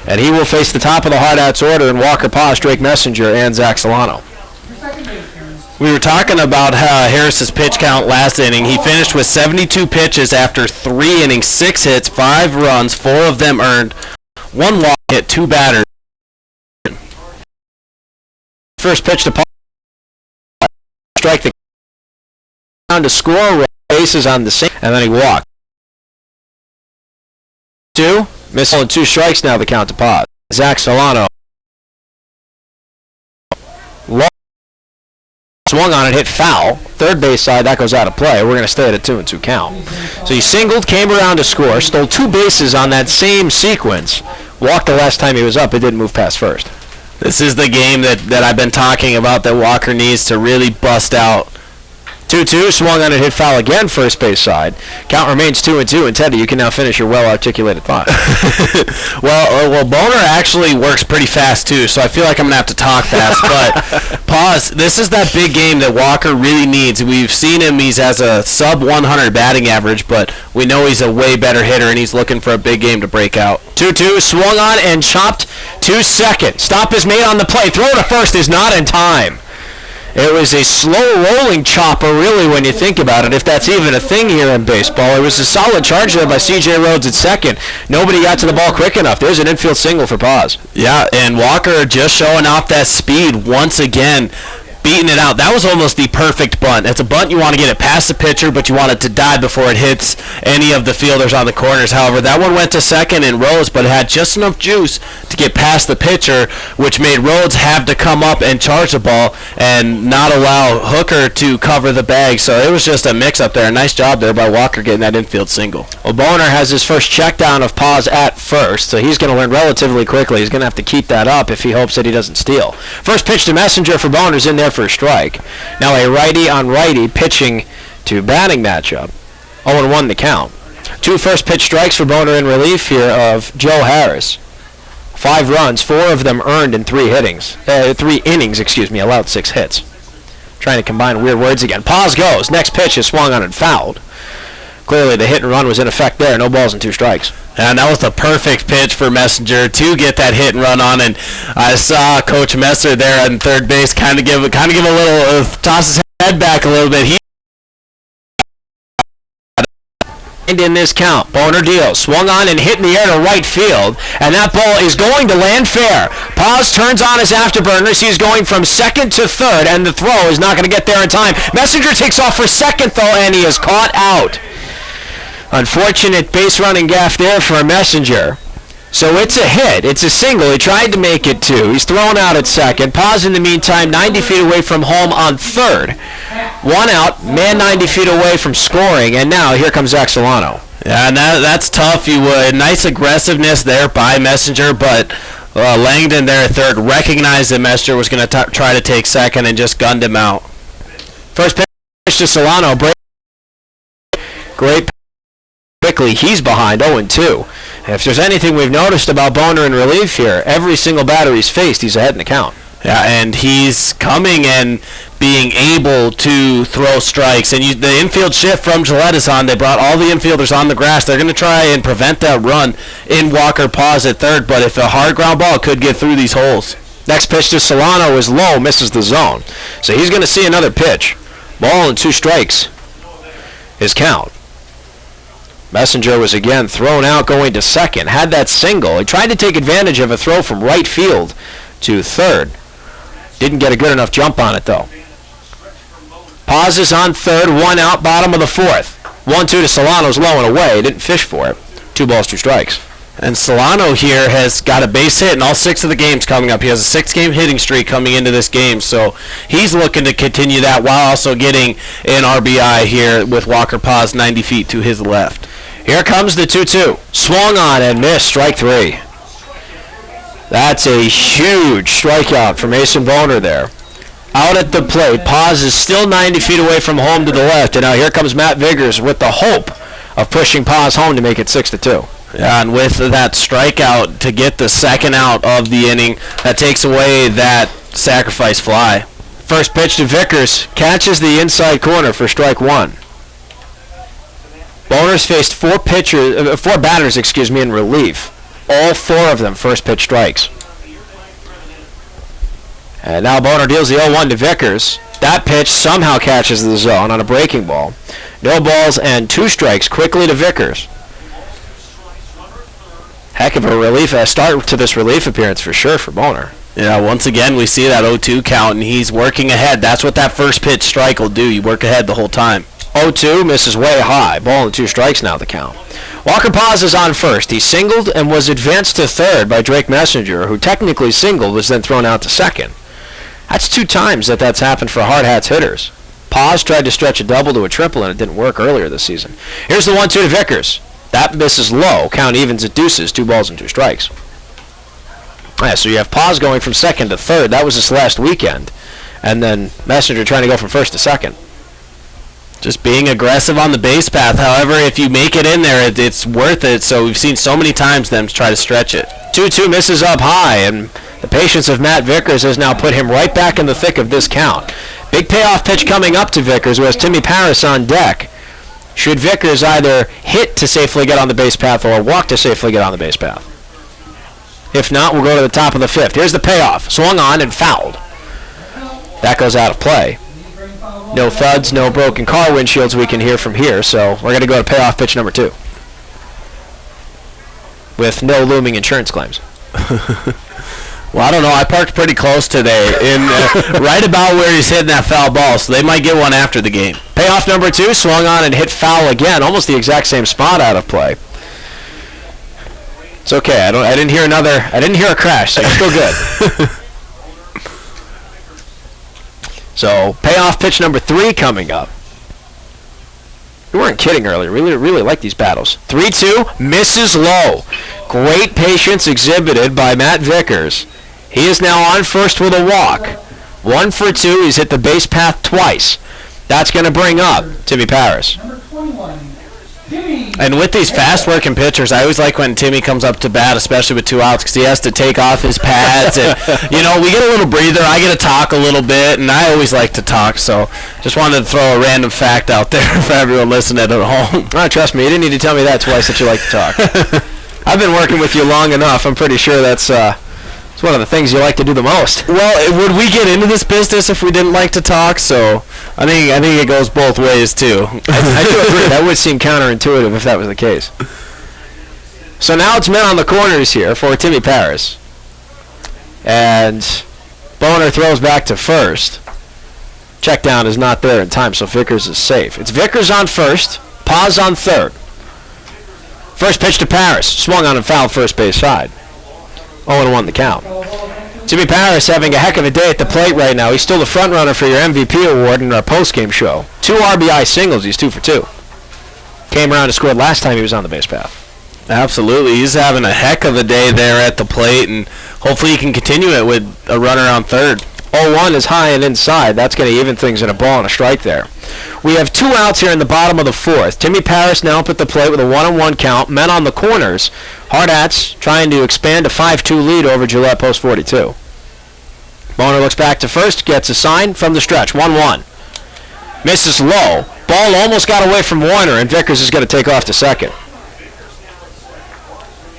And he will face the top of the Hardhats order in Walker Paz, Drake Messenger, and Zach Solano. We were talking about Harris's pitch count last inning. He finished with 72 pitches after 3 innings, 6 hits, 5 runs, 4 of them earned, 1 walk hit, 2 batters. First pitch to Paz. Strike the count to score. Bases on the same, and then he walked. 2, missile and 2 strikes now the count to Paz. Zach Solano. Swung on it, hit foul. Third base side, that goes out of play. We're going to stay at a 2-2 count. So he singled, came around to score, stole 2 bases on that same sequence. Walked the last time he was up, it didn't move past first. This is the game that I've been talking about that Walker needs to really bust out. 2-2, swung on it, hit foul again, first base side. Count remains 2-2, and Teddy, you can now finish your well-articulated thought. Well, Boner actually works pretty fast, too, so I feel like I'm going to have to talk fast. But, pause, this is that big game that Walker really needs. We've seen him, he's has a sub-100 batting average, but we know he's a way better hitter, and he's looking for a big game to break out. 2-2, swung on and chopped to second. Stop is made on the play. Throw to first is not in time. It was a slow-rolling chopper, really, when you think about it, if that's even a thing here in baseball. It was a solid charge there by C.J. Rhodes at second. Nobody got to the ball quick enough. There's an infield single for Paz. Yeah, and Walker just showing off that speed once again, beating it out. That was almost the perfect bunt. It's a bunt you want to get it past the pitcher, but you want it to die before it hits any of the fielders on the corners. However, that one went to second in Rhodes, but it had just enough juice to get past the pitcher, which made Rhodes have to come up and charge the ball and not allow Hooker to cover the bag. So it was just a mix-up there. Nice job there by Walker getting that infield single. Well, Boner has his first check down of Paz at first, so he's going to learn relatively quickly. He's going to have to keep that up if he hopes that he doesn't steal. First pitch to Messenger for Boner's in there for a strike. Now a righty on righty pitching to batting matchup. 0-1 the count. 2 first pitch strikes for Boner in relief here of Joe Harris. 5 runs, 4 of them earned in 3 innings, allowed 6 hits. Trying to combine weird words again. Pause goes. Next pitch is swung on and fouled. Clearly the hit and run was in effect there. No balls and 2 strikes. And that was the perfect pitch for Messenger to get that hit and run on. And I saw Coach Messer there on third base kind of give a little toss his head back a little bit. He in this count, Boner deals, swung on and hit in the air to right field, and that ball is going to land fair. Paz turns on his afterburners. He's going from second to third, and the throw is not going to get there in time. Messenger takes off for second, though, and he is caught out. Unfortunate base running gaff there for a Messenger. So it's a hit. It's a single. He tried to make it 2. He's thrown out at second. Paz, in the meantime, 90 feet away from home on third. 1 out, man 90 feet away from scoring, and now here comes Zach Solano. Yeah, and that's tough. Nice aggressiveness there by Messenger, but Langdon there at third recognized that Messenger was going to try to take second and just gunned him out. First pitch to Solano. Great. Quickly, he's behind 0-2. If there's anything we've noticed about Boner in relief here, every single batter he's faced, he's ahead in the count. Yeah, and he's coming and being able to throw strikes. And the infield shift from Gillette is on. They brought all the infielders on the grass. They're going to try and prevent that run in Walker Paz at third, but if a hard ground ball could get through these holes. Next pitch to Solano is low, misses the zone. So he's going to see another pitch. Ball and 2 strikes. His count. Messenger was again thrown out going to second. Had that single. He tried to take advantage of a throw from right field to third. Didn't get a good enough jump on it, though. Paz is on third, 1 out, bottom of the 4th. 1-2 to Solano's low and away. Didn't fish for it. 2 balls, 2 strikes. And Solano here has got a base hit in all 6 of the games coming up. He has a 6-game hitting streak coming into this game, so he's looking to continue that while also getting an RBI here with Walker Paz 90 feet to his left. Here comes the 2-2. Swung on and missed, strike 3. That's a huge strikeout for Mason Boner there. Out at the plate, Paz is still 90 feet away from home to the left, and now here comes Matt Viggers with the hope of pushing Paz home to make it 6-2. Yeah, and with that strikeout to get the second out of the inning, that takes away that sacrifice fly. First pitch to Vickers, catches the inside corner for strike 1. Boner's faced 4 batters in relief. All 4 of them first pitch strikes. And now Boner deals the 0-1 to Vickers. That pitch somehow catches the zone on a breaking ball. No balls and 2 strikes quickly to Vickers. Heck of a start to this relief appearance for sure for Boner. Yeah, once again we see that 0-2 count, and he's working ahead. That's what that first pitch strike will do. You work ahead the whole time. 0-2 misses way high. Ball and 2 strikes now the count. Walker Paz is on first. He singled and was advanced to third by Drake Messenger, who technically singled, was then thrown out to second. That's 2 times that's happened for Hardhats hitters. Paz tried to stretch a double to a triple, and it didn't work earlier this season. Here's the 1-2 to Vickers. That misses low. Count evens at deuces. 2 balls and 2 strikes. Yeah, so you have Paz going from second to third. That was this last weekend. And then Messenger trying to go from first to second. Just being aggressive on the base path. However, if you make it in there, it's worth it. So we've seen so many times them try to stretch it. 2-2 misses up high, and the patience of Matt Vickers has now put him right back in the thick of this count. Big payoff pitch coming up to Vickers, who has Timmy Paris on deck. Should Vickers either hit to safely get on the base path or walk to safely get on the base path? If not, we'll go to the top of the 5th. Here's the payoff. Swung on and fouled. That goes out of play. No thuds, no broken car windshields we can hear from here, so we're going to go to payoff pitch number 2. With no looming insurance claims. Well, I don't know. I parked pretty close today, right about where he's hitting that foul ball, so they might get one after the game. Payoff number 2, swung on and hit foul again, almost the exact same spot out of play. It's okay. I didn't hear a crash, so it's still good. So, payoff pitch number 3 coming up. We weren't kidding earlier. Really like these battles. 3-2, misses low. Great patience exhibited by Matt Vickers. He is now on first with a walk. 1 for 2. He's hit the base path twice. That's going to bring up Timmy Paris. And with these fast-working pitchers, I always like when Timmy comes up to bat, especially with 2 outs, because he has to take off his pads. And, we get a little breather. I get to talk a little bit, and I always like to talk. So just wanted to throw a random fact out there for everyone listening at home. Oh, trust me, you didn't need to tell me that twice that you like to talk. I've been working with you long enough. I'm pretty sure that's one of the things you like to do the most. Well, would we get into this business if we didn't like to talk? So I think it goes both ways too. I do agree. That would seem counterintuitive if that was the case. So now it's men on the corners here for Timmy Paris. And Boner throws back to first. Check down is not there in time, so Vickers is safe. It's Vickers on first, Paz on third. First pitch to Paris, swung on and fouled first base side. 0-1 the count. Timmy Paris having a heck of a day at the plate right now. He's still the front runner for your MVP award in our postgame show. 2 RBI singles, he's 2 for 2. Came around and scored last time he was on the base path. Absolutely, he's having a heck of a day there at the plate, and hopefully he can continue it with a runner on third. 0-1 is high and inside. That's going to even things in a ball and a strike there. We have 2 outs here in the bottom of the 4th. Timmy Paris now up at the plate with a 1-1 count. Men on the corners. Hardhats trying to expand a 5-2 lead over Gillette post 42. Boner looks back to first, gets a sign from the stretch. 1-1. Misses low. Ball almost got away from Warner, and Vickers is going to take off to second.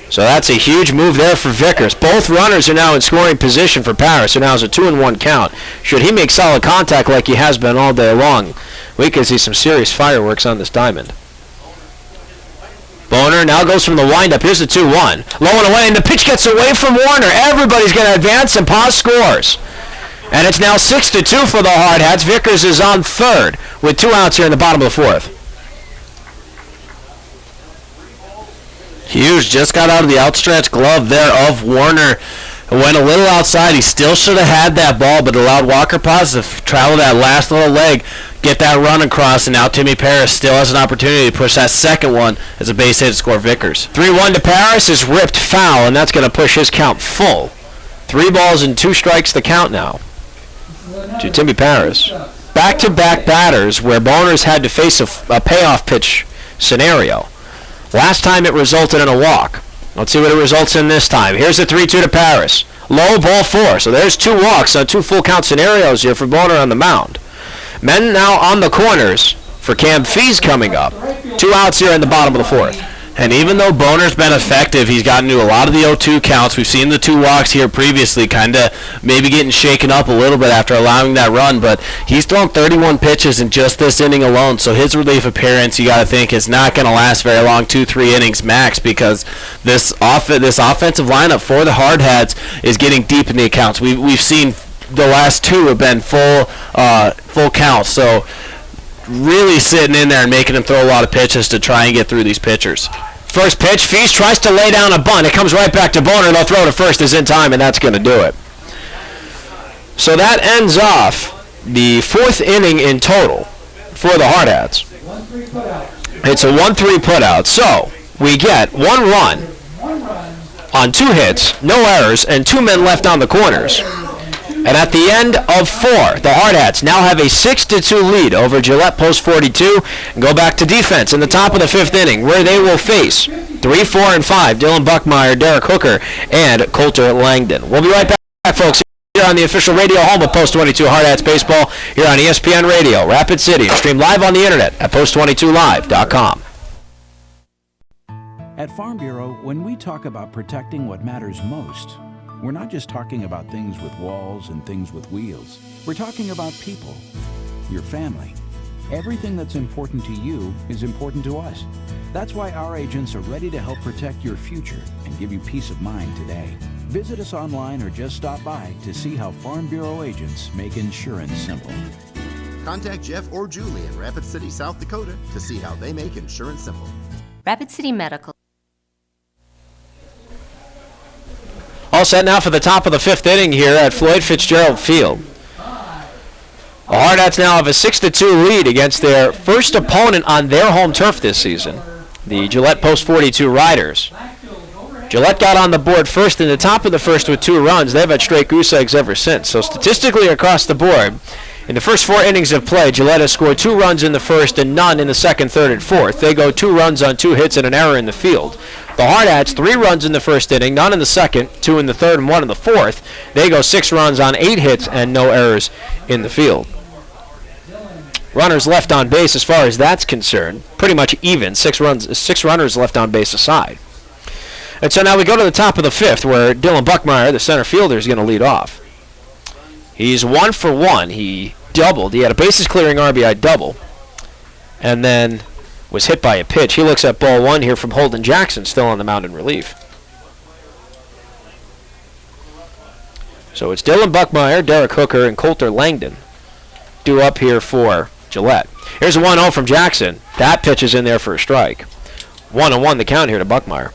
So that's a huge move there for Vickers. Both runners are now in scoring position for Paris, who now has a 2-1 count. Should he make solid contact like he has been all day long, we could see some serious fireworks on this diamond. Boner now goes from the windup. Here's the 2-1. Low and away, and the pitch gets away from Warner. Everybody's going to advance, and Paz scores. And it's now 6-2 for the Hardhats. Vickers is on third with 2 outs here in the bottom of the 4th. Hughes just got out of the outstretched glove there of Warner. Went a little outside. He still should have had that ball, but allowed Walker Paz to travel that last little leg, get that run across, and now Timmy Paris still has an opportunity to push that second one as a base hit to score Vickers. 3-1 to Paris is ripped foul, and that's going to push his count full. 3 balls and 2 strikes the count now to Timmy Paris. Back-to-back batters where Boners had to face a payoff pitch scenario. Last time it resulted in a walk. Let's see what it results in this time. Here's the 3-2 to Paris. Low, ball 4. So there's 2 walks on 2 full count scenarios here for Boner on the mound. Men now on the corners for Cam Fees coming up. 2 outs here in the bottom of the 4th. And even though Boner's been effective, he's gotten to a lot of the 0-2 counts. We've seen the 2 walks here previously, kind of maybe getting shaken up a little bit after allowing that run, but he's thrown 31 pitches in just this inning alone, so his relief appearance, you got to think, is not going to last very long, 2-3 innings max, because this offensive lineup for the Hardhats is getting deep in the accounts. We've seen the last 2 have been full counts, so really sitting in there and making him throw a lot of pitches to try and get through these pitchers. First pitch, Feast tries to lay down a bunt. It comes right back to Boner. They'll throw to first is in time, and that's going to do it. So that ends off the 4th inning in total for the Hardhats. It's a 1-3 putout. So we get 1 run on 2 hits, no errors, and 2 men left on the corners. And at the end of 4, the Hardhats now have a 6-2 lead over Gillette post 42 and go back to defense in the top of the 5th inning, where they will face 3, 4, and 5, Dylan Buckmeyer, Derek Hooker, and Coulter Langdon. We'll be right back, folks, here on the official radio home of Post 22 Hardhats Baseball, here on ESPN Radio, Rapid City, and stream live on the internet at post22live.com. At Farm Bureau, when we talk about protecting what matters most, we're not just talking about things with walls and things with wheels. We're talking about people, your family. Everything that's important to you is important to us. That's why our agents are ready to help protect your future and give you peace of mind today. Visit us online or just stop by to see how Farm Bureau agents make insurance simple. Contact Jeff or Julie in Rapid City, South Dakota to see how they make insurance simple. Rapid City Medical. All set now for the top of the 5th inning here at Floyd Fitzgerald Field. The Hardhats now have a 6-2 lead against their first opponent on their home turf this season, the Gillette Post 42 Riders. Gillette got on the board first in the top of the 1st with 2 runs. They've had straight goose eggs ever since. So statistically across the board, in the first 4 innings of play, Gillette has scored 2 runs in the 1st and none in the 2nd, 3rd, and 4th. They go 2 runs on 2 hits and an error in the field. The Hardhats, 3 runs in the 1st inning, none in the 2nd, 2 in the 3rd, and 1 in the 4th. They go 6 runs on 8 hits and no errors in the field. Runners left on base, as far as that's concerned, pretty much even. 6 runners left on base aside. And so now we go to the top of the 5th, where Dylan Buckmeyer, the center fielder, is going to lead off. He's 1 for 1. He doubled. He had a bases clearing RBI double, and then was hit by a pitch. He looks at ball 1 here from Holden Jackson, still on the mound in relief. So it's Dylan Buckmeyer, Derek Hooker, and Coulter Langdon due up here for Gillette. Here's a 1-0 from Jackson. That pitch is in there for a strike. 1-1 the count here to Buckmeyer.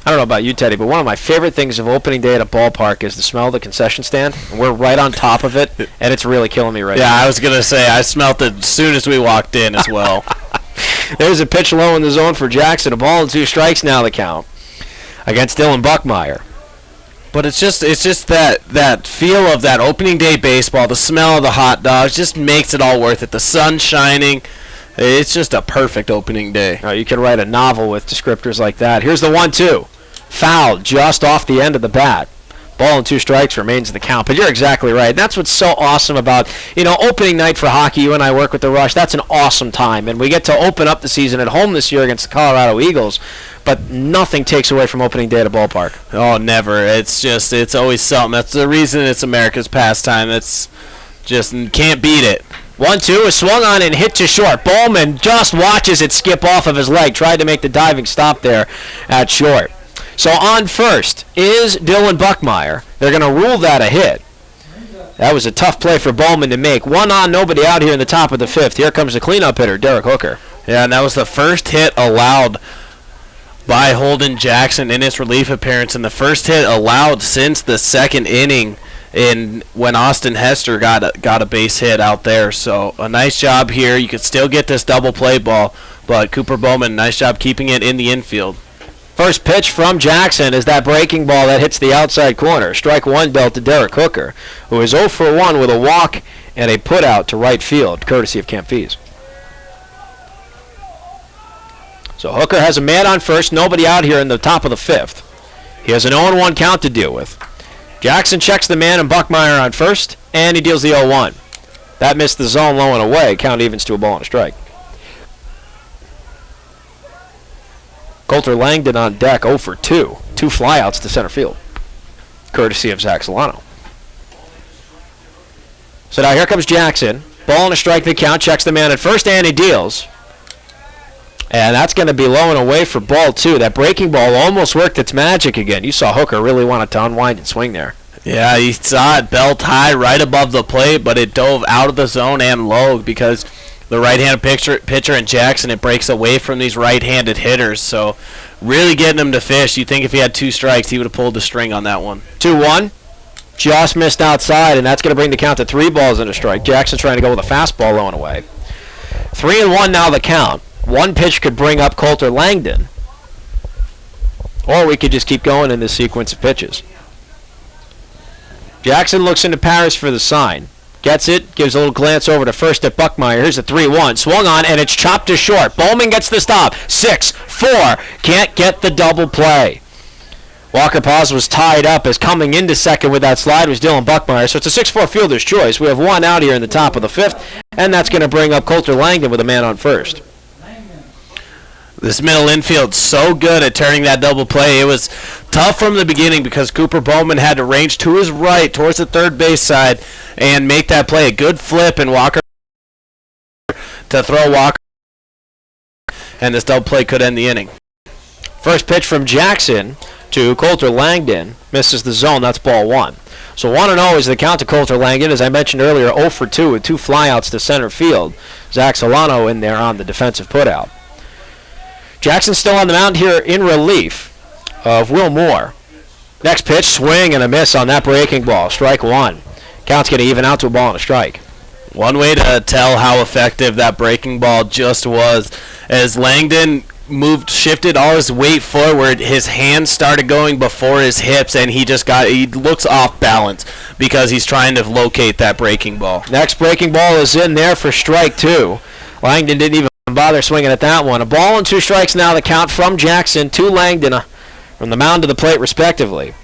I don't know about you, Teddy, but one of my favorite things of opening day at a ballpark is the smell of the concession stand. And we're right on top of it, and it's really killing me right now. Yeah, I was going to say, I smelt it as soon as we walked in as well. There's a pitch low in the zone for Jackson. A ball and 2 strikes now the count. against Dylan Buckmeyer. But it's just that feel of that opening day baseball, the smell of the hot dogs just makes it all worth it. The sun shining. It's just a perfect opening day. You can write a novel with descriptors like that. Here's the 1-2. Foul just off the end of the bat. Ball and 2 strikes remains in the count. But you're exactly right. That's what's so awesome about, opening night for hockey. You and I work with the Rush. That's an awesome time. And we get to open up the season at home this year against the Colorado Eagles. But nothing takes away from opening day at a ballpark. Oh, never. It's always something. That's the reason it's America's pastime. It's just, can't beat it. 1-2 is swung on and hit to short. Bowman just watches it skip off of his leg. Tried to make the diving stop there at short. So on first is Dylan Buckmeyer. They're going to rule that a hit. That was a tough play for Bowman to make. 1 on, nobody out here in the top of the 5th. Here comes the cleanup hitter, Derek Hooker. Yeah, and that was the first hit allowed by Holden Jackson in his relief appearance, and the first hit allowed since the second inning when Austin Hester got a base hit out there. So a nice job here. You could still get this double play ball, but Cooper Bowman, nice job keeping it in the infield. First pitch from Jackson is that breaking ball that hits the outside corner. Strike 1 dealt to Derek Hooker, who is 0 for 1 with a walk and a putout to right field, courtesy of Camp Fees. So Hooker has a man on first, nobody out here in the top of the 5th. He has an 0-1 count to deal with. Jackson checks the man and Buckmeyer on first, and he deals the 0-1. That missed the zone low and away. Count evens to a ball and a strike. Coulter Langdon on deck, 0 for 2. 2 flyouts to center field, courtesy of Zach Solano. So now here comes Jackson. Ball and a strike the count. Checks the man at first, and he deals. And that's going to be low and away for ball 2. That breaking ball almost worked its magic again. You saw Hooker really wanted to unwind and swing there. Yeah, you saw it belt high right above the plate, but it dove out of the zone and low because the right-handed pitcher in Jackson, it breaks away from these right-handed hitters. So really getting him to fish. You think if he had 2 strikes, he would have pulled the string on that one. 2-1. Just missed outside, and that's going to bring the count to 3 balls and a strike. Jackson trying to go with a fastball low and away. 3-1 now the count. 1 pitch could bring up Coulter Langdon. Or we could just keep going in this sequence of pitches. Jackson looks into Paris for the sign. Gets it, gives a little glance over to first at Buckmeyer. Here's a 3-1. Swung on, and it's chopped to short. Bowman gets the stop. 6-4. Can't get the double play. Walker Paz was tied up as coming into second with that slide was Dylan Buckmeyer. So it's a 6-4 fielder's choice. We have 1 out here in the top of the 5th, and that's going to bring up Coulter Langdon with a man on first. This middle infield so good at turning that double play. It was tough from the beginning because Cooper Bowman had to range to his right towards the third base side and make that play. A good flip and Walker to throw Walker, and this double play could end the inning. First pitch from Jackson to Coulter Langdon. Misses the zone. That's ball 1. So 1-0 is the count to Coulter Langdon. As I mentioned earlier, 0 for 2 with 2 flyouts to center field. Zach Solano in there on the defensive putout. Jackson still on the mound here in relief of Will Moore. Next pitch, swing and a miss on that breaking ball. Strike 1. Count's going to even out to a ball and a strike. One way to tell how effective that breaking ball just was, as Langdon shifted all his weight forward, his hands started going before his hips, and he looks off balance because he's trying to locate that breaking ball. Next breaking ball is in there for strike 2. Langdon didn't even bother swinging at that one. A ball and 2 strikes now the count from Jackson to Langdon from the mound to the plate respectively.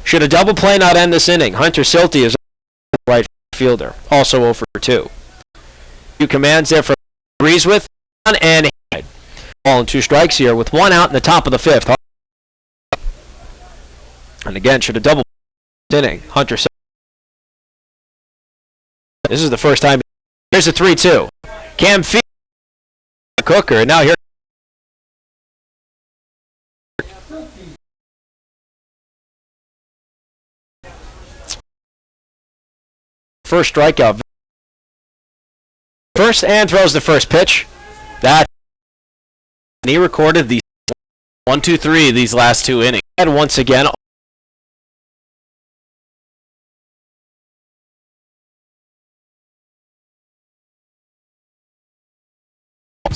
Should a double play not end this inning? Hunter Silty is right fielder, also 0 for 2. 2 commands there for agrees with and ball and 2 strikes here with 1 out in the top of the 5th. And again, should a double inning? Hunter Silty. This is the first time. Here's a 3-2. Cam Fee Cooker, and now here first strikeout. First and throws the first pitch. That and he recorded the 1-2-3 these last 2 innings. And once again,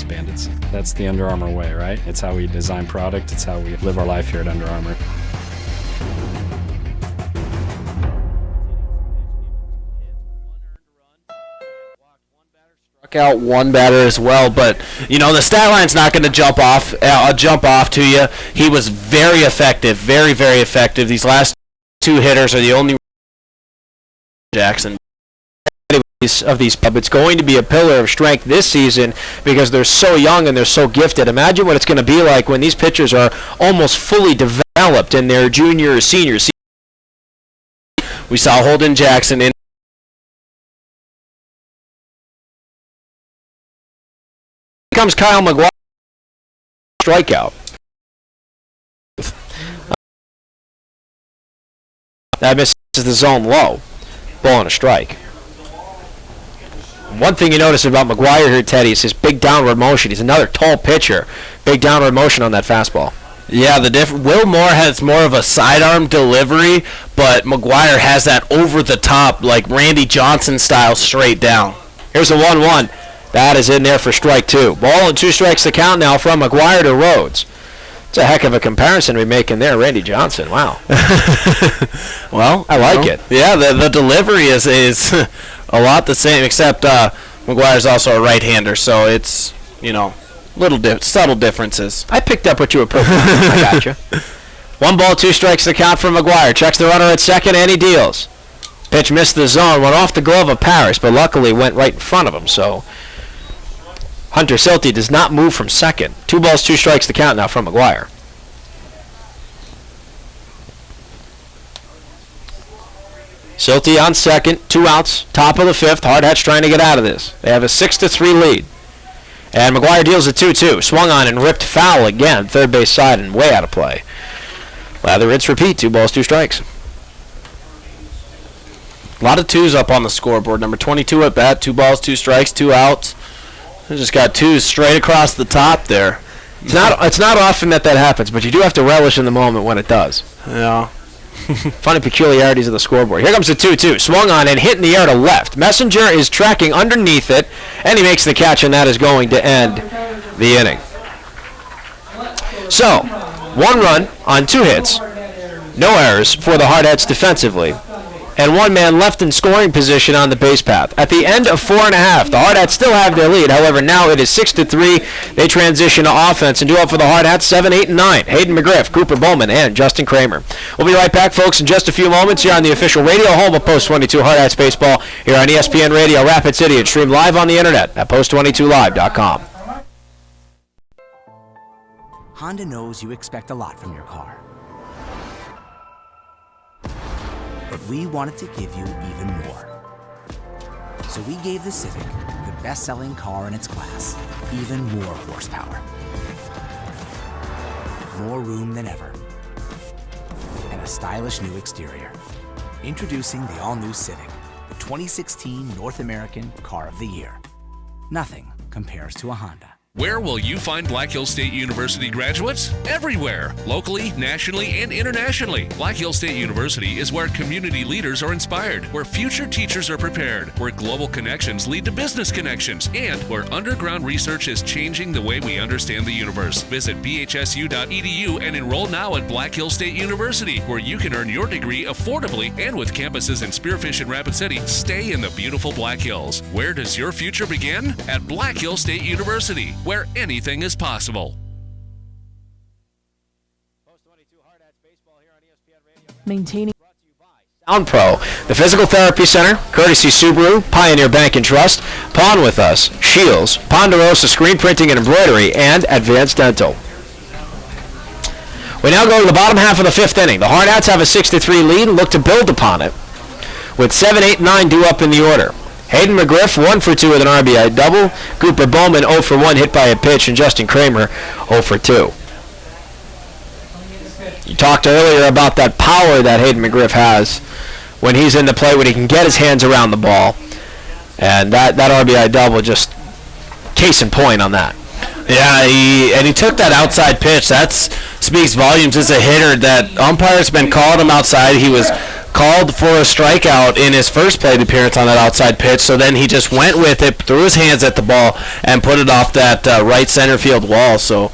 Bandits. That's the Under Armour way, right? It's how we design product. It's how we live our life here at Under Armour. Struck out one batter as well, but the stat line's not going to jump off to you. He was very effective, very, very effective. These last two hitters are the only Jackson of these pubs. It's going to be a pillar of strength this season because they're so young and they're so gifted. Imagine what it's going to be like when these pitchers are almost fully developed in their junior or senior season. We saw Holden Jackson in. Here comes Kyle McGuire. Strikeout. That misses the zone low. Ball and a strike. One thing you notice about McGuire here, Teddy, is his big downward motion. He's another tall pitcher. Big downward motion on that fastball. Yeah, Will Moore has more of a sidearm delivery, but McGuire has that over-the-top, like Randy Johnson style, straight down. Here's a 1-1. That is in there for strike two. Ball and 2 strikes to count now from McGuire to Rhodes. It's a heck of a comparison we're making there, Randy Johnson. Wow. Well, I like it. Yeah, the delivery is a lot the same, except McGuire's also a right-hander, so it's, subtle differences. I picked up what you were putting on. I got you. 1 ball, 2 strikes to count from McGuire. Checks the runner at second, and he deals. Pitch missed the zone, went off the glove of Parrish, but luckily went right in front of him, so Hunter Silty does not move from second. 2 balls, 2 strikes to count now from McGuire. Silty on second, 2 outs, top of the 5th. Hardhats trying to get out of this. They have a 6-3 lead. And McGuire deals a 2-2. Swung on and ripped foul again, third base side and way out of play. Lather, rinse, repeat. 2 balls, 2 strikes. A lot of 2s up on the scoreboard. Number 22 at bat, 2 balls, 2 strikes, 2 outs. They just got 2s straight across the top there. It's not often that happens, but you do have to relish in the moment when it does. Yeah. Funny peculiarities of the scoreboard. Here comes the 2-2. Swung on and hit in the air to left. Messenger is tracking underneath it, and he makes the catch, and that is going to end the inning. So, 1 run on 2 hits. No errors for the Hardhats defensively. And 1 man left in scoring position on the base path. At the end of 4.5, the Hardhats still have their lead. However, now it is 6-3. They transition to offense and do up for the Hardhats 7, 8, and 9. Hayden McGriff, Cooper Bowman, and Justin Kramer. We'll be right back, folks, in just a few moments here on the official radio home of Post 22 Hardhats Baseball here on ESPN Radio Rapid City and stream live on the internet at post22live.com. Honda knows you expect a lot from your car. But we wanted to give you even more. So we gave the Civic, the best-selling car in its class, even more horsepower. More room than ever. And a stylish new exterior. Introducing the all-new Civic, the 2016 North American Car of the Year. Nothing compares to a Honda. Where will you find Black Hills State University graduates? Everywhere, locally, nationally, and internationally. Black Hills State University is where community leaders are inspired, where future teachers are prepared, where global connections lead to business connections, and where underground research is changing the way we understand the universe. Visit bhsu.edu and enroll now at Black Hills State University, where you can earn your degree affordably and with campuses in Spearfish and Rapid City. Stay in the beautiful Black Hills. Where does your future begin? At Black Hills State University, where anything is possible. Maintaining Sound Pro, the Physical Therapy Center, courtesy Subaru, Pioneer Bank and Trust, Pawn With Us, Shields, Ponderosa Screen Printing and Embroidery, and Advanced Dental. We now go to the bottom half of the 5th inning. The Hardhats have a 6-3 lead and look to build upon it with 7, 8, 9 due up in the order. Hayden McGriff, 1 for 2 with an RBI double. Cooper Bowman, 0 for 1 hit by a pitch. And Justin Kramer, 0 for 2. You talked earlier about that power that Hayden McGriff has when he's in the play, when he can get his hands around the ball. And that RBI double, just case in point on that. Yeah, he took that outside pitch. That speaks volumes as a hitter. That umpire's been calling him outside. He was called for a strikeout in his first plate appearance on that outside pitch, so then he just went with it, threw his hands at the ball, and put it off that right center field wall. So,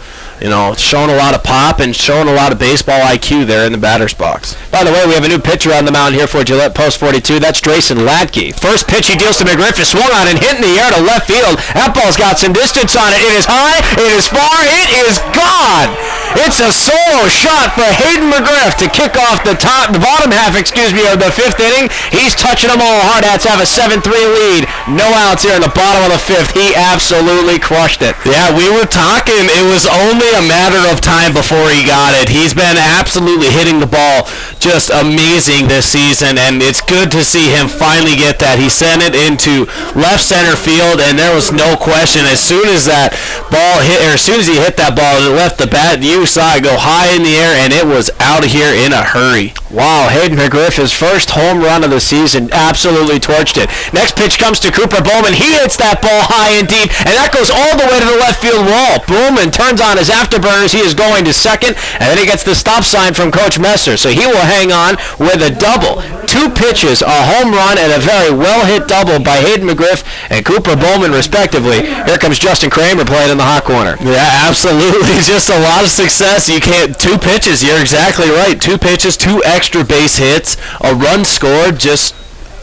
showing a lot of pop and showing a lot of baseball IQ there in the batter's box. By the way, we have a new pitcher on the mound here for Gillette Post 42. That's Drayson Latke. First pitch he deals to McGriff is swung on and hit in the air to left field. That ball's got some distance on it. It is high, it is far, it is gone. It's a solo shot for Hayden McGriff to kick off the bottom half, of the fifth inning. He's touching them all. Hardhats have a 7-3 lead. No outs here in the bottom of the fifth. He absolutely crushed it. Yeah, we were talking. It was only a matter of time before he got it. He's been absolutely hitting the ball just amazing this season, and it's good to see him finally get that. He sent it into left center field, and there was no question. As soon as that ball hit, or as soon as he hit that ball, it left the bat. You saw it go high in the air, and it was out of here in a hurry. Wow, Hayden McGriff, his first home run of the season, absolutely torched it. Next pitch comes to Cooper Bowman. He hits that ball high and deep, and that goes all the way to the left field wall. Bowman turns on his afterburners. He is going to second, and then he gets the stop sign from Coach Messer, so he will hang on with a double. 2 pitches, a home run, and a very well-hit double by Hayden McGriff and Cooper Bowman, respectively. Here comes Justin Kramer playing in the hot corner. Yeah, absolutely. Just a lot of success. You can't. 2 pitches. You're exactly right. 2 pitches, 2 extra base hits, a run scored. Just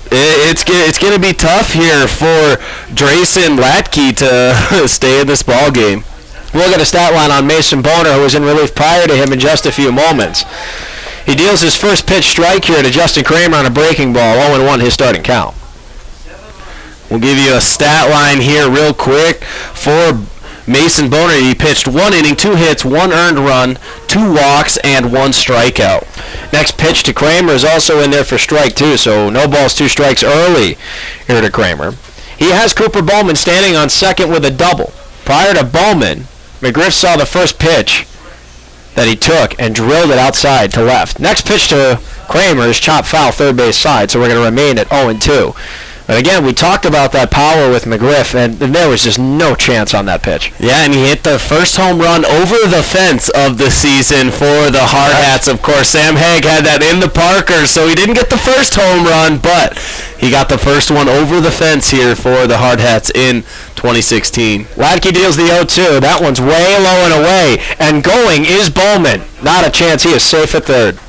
it's going to be tough here for Drayson Latke to stay in this ball game. We'll get a stat line on Mason Boner, who was in relief prior to him, in just a few moments. He deals his first pitch strike here to Justin Kramer on a breaking ball, 0-1 his starting count. We'll give you a stat line here real quick for Mason Boner. He pitched 1 inning, 2 hits, 1 earned run, 2 walks, and 1 strikeout. Next pitch to Kramer is also in there for strike 2, so no balls, 2 strikes early here to Kramer. He has Cooper Bowman standing on second with a double. Prior to Bowman, McGriff saw the first pitch that he took and drilled it outside to left. Next pitch to Kramer is chopped foul third base side, so we're going to remain at 0-2. But again, we talked about that power with McGriff, and there was just no chance on that pitch. Yeah, and he hit the first home run over the fence of the season for the Hardhats. Of course, Sam Haig had that in the Parkers, so he didn't get the first home run, but he got the first one over the fence here for the Hardhats in 2016. Latke deals the 0-2. That one's way low and away, and going is Bowman. Not a chance. He is safe at third.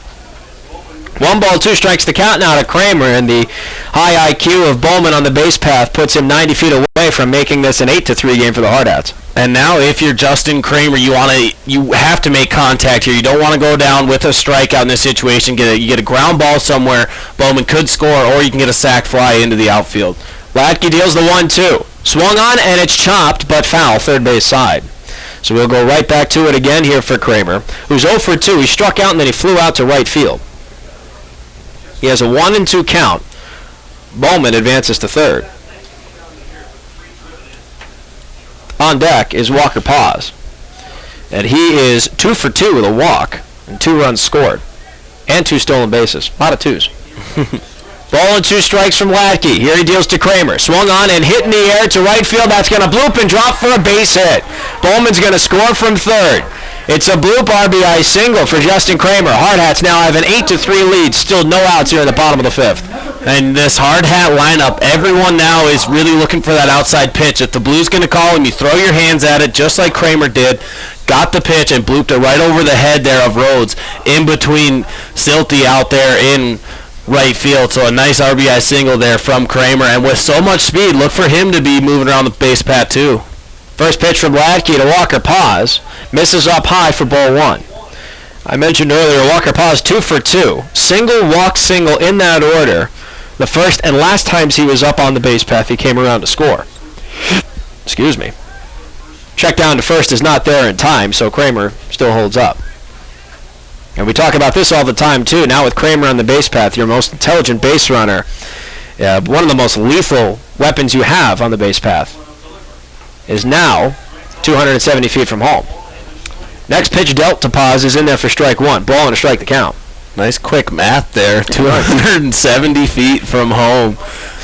1 ball, 2 strikes to count now to Kramer, and the high IQ of Bowman on the base path puts him 90 feet away from making this an 8-3 game for the Hardhats. And now if you're Justin Kramer, you have to make contact here. You don't want to go down with a strikeout in this situation. You get a ground ball somewhere, Bowman could score, or you can get a sac fly into the outfield. Latke deals the 1-2. Swung on, and it's chopped, but foul, third base side. So we'll go right back to it again here for Kramer, who's 0 for 2. He struck out, and then he flew out to right field. He has a 1-2 count. Bowman advances to third. On deck is Walker Paz, and he is 2 for 2 with a walk and 2 runs scored and 2 stolen bases. A lot of 2s. Ball and 2 strikes from Latke. Here he deals to Kramer. Swung on and hit in the air to right field. That's going to bloop and drop for a base hit. Bowman's going to score from third. It's a bloop RBI single for Justin Kramer. Hardhats now have an 8-3 lead. Still no outs here in the bottom of the fifth. And this Hardhat lineup, everyone now is really looking for that outside pitch. If the Blues going to call him, you throw your hands at it just like Kramer did. Got the pitch and blooped it right over the head there of Rhodes, in between Silty out there in right field. So a nice RBI single there from Kramer. And with so much speed, look for him to be moving around the base path too. First pitch from Latke to Walker Paz. Misses up high for ball 1. I mentioned earlier, Walker Paz 2 for 2. Single, walk, single in that order. The first and last times he was up on the base path, he came around to score. Excuse me. Check down to first is not there in time, so Kramer still holds up. And we talk about this all the time, too. Now with Kramer on the base path, your most intelligent base runner, one of the most lethal weapons you have on the base path, is now 270 feet from home. Next pitch dealt to Paz is in there for strike 1. Ball and a strike to count. Nice quick math there. 270 feet from home.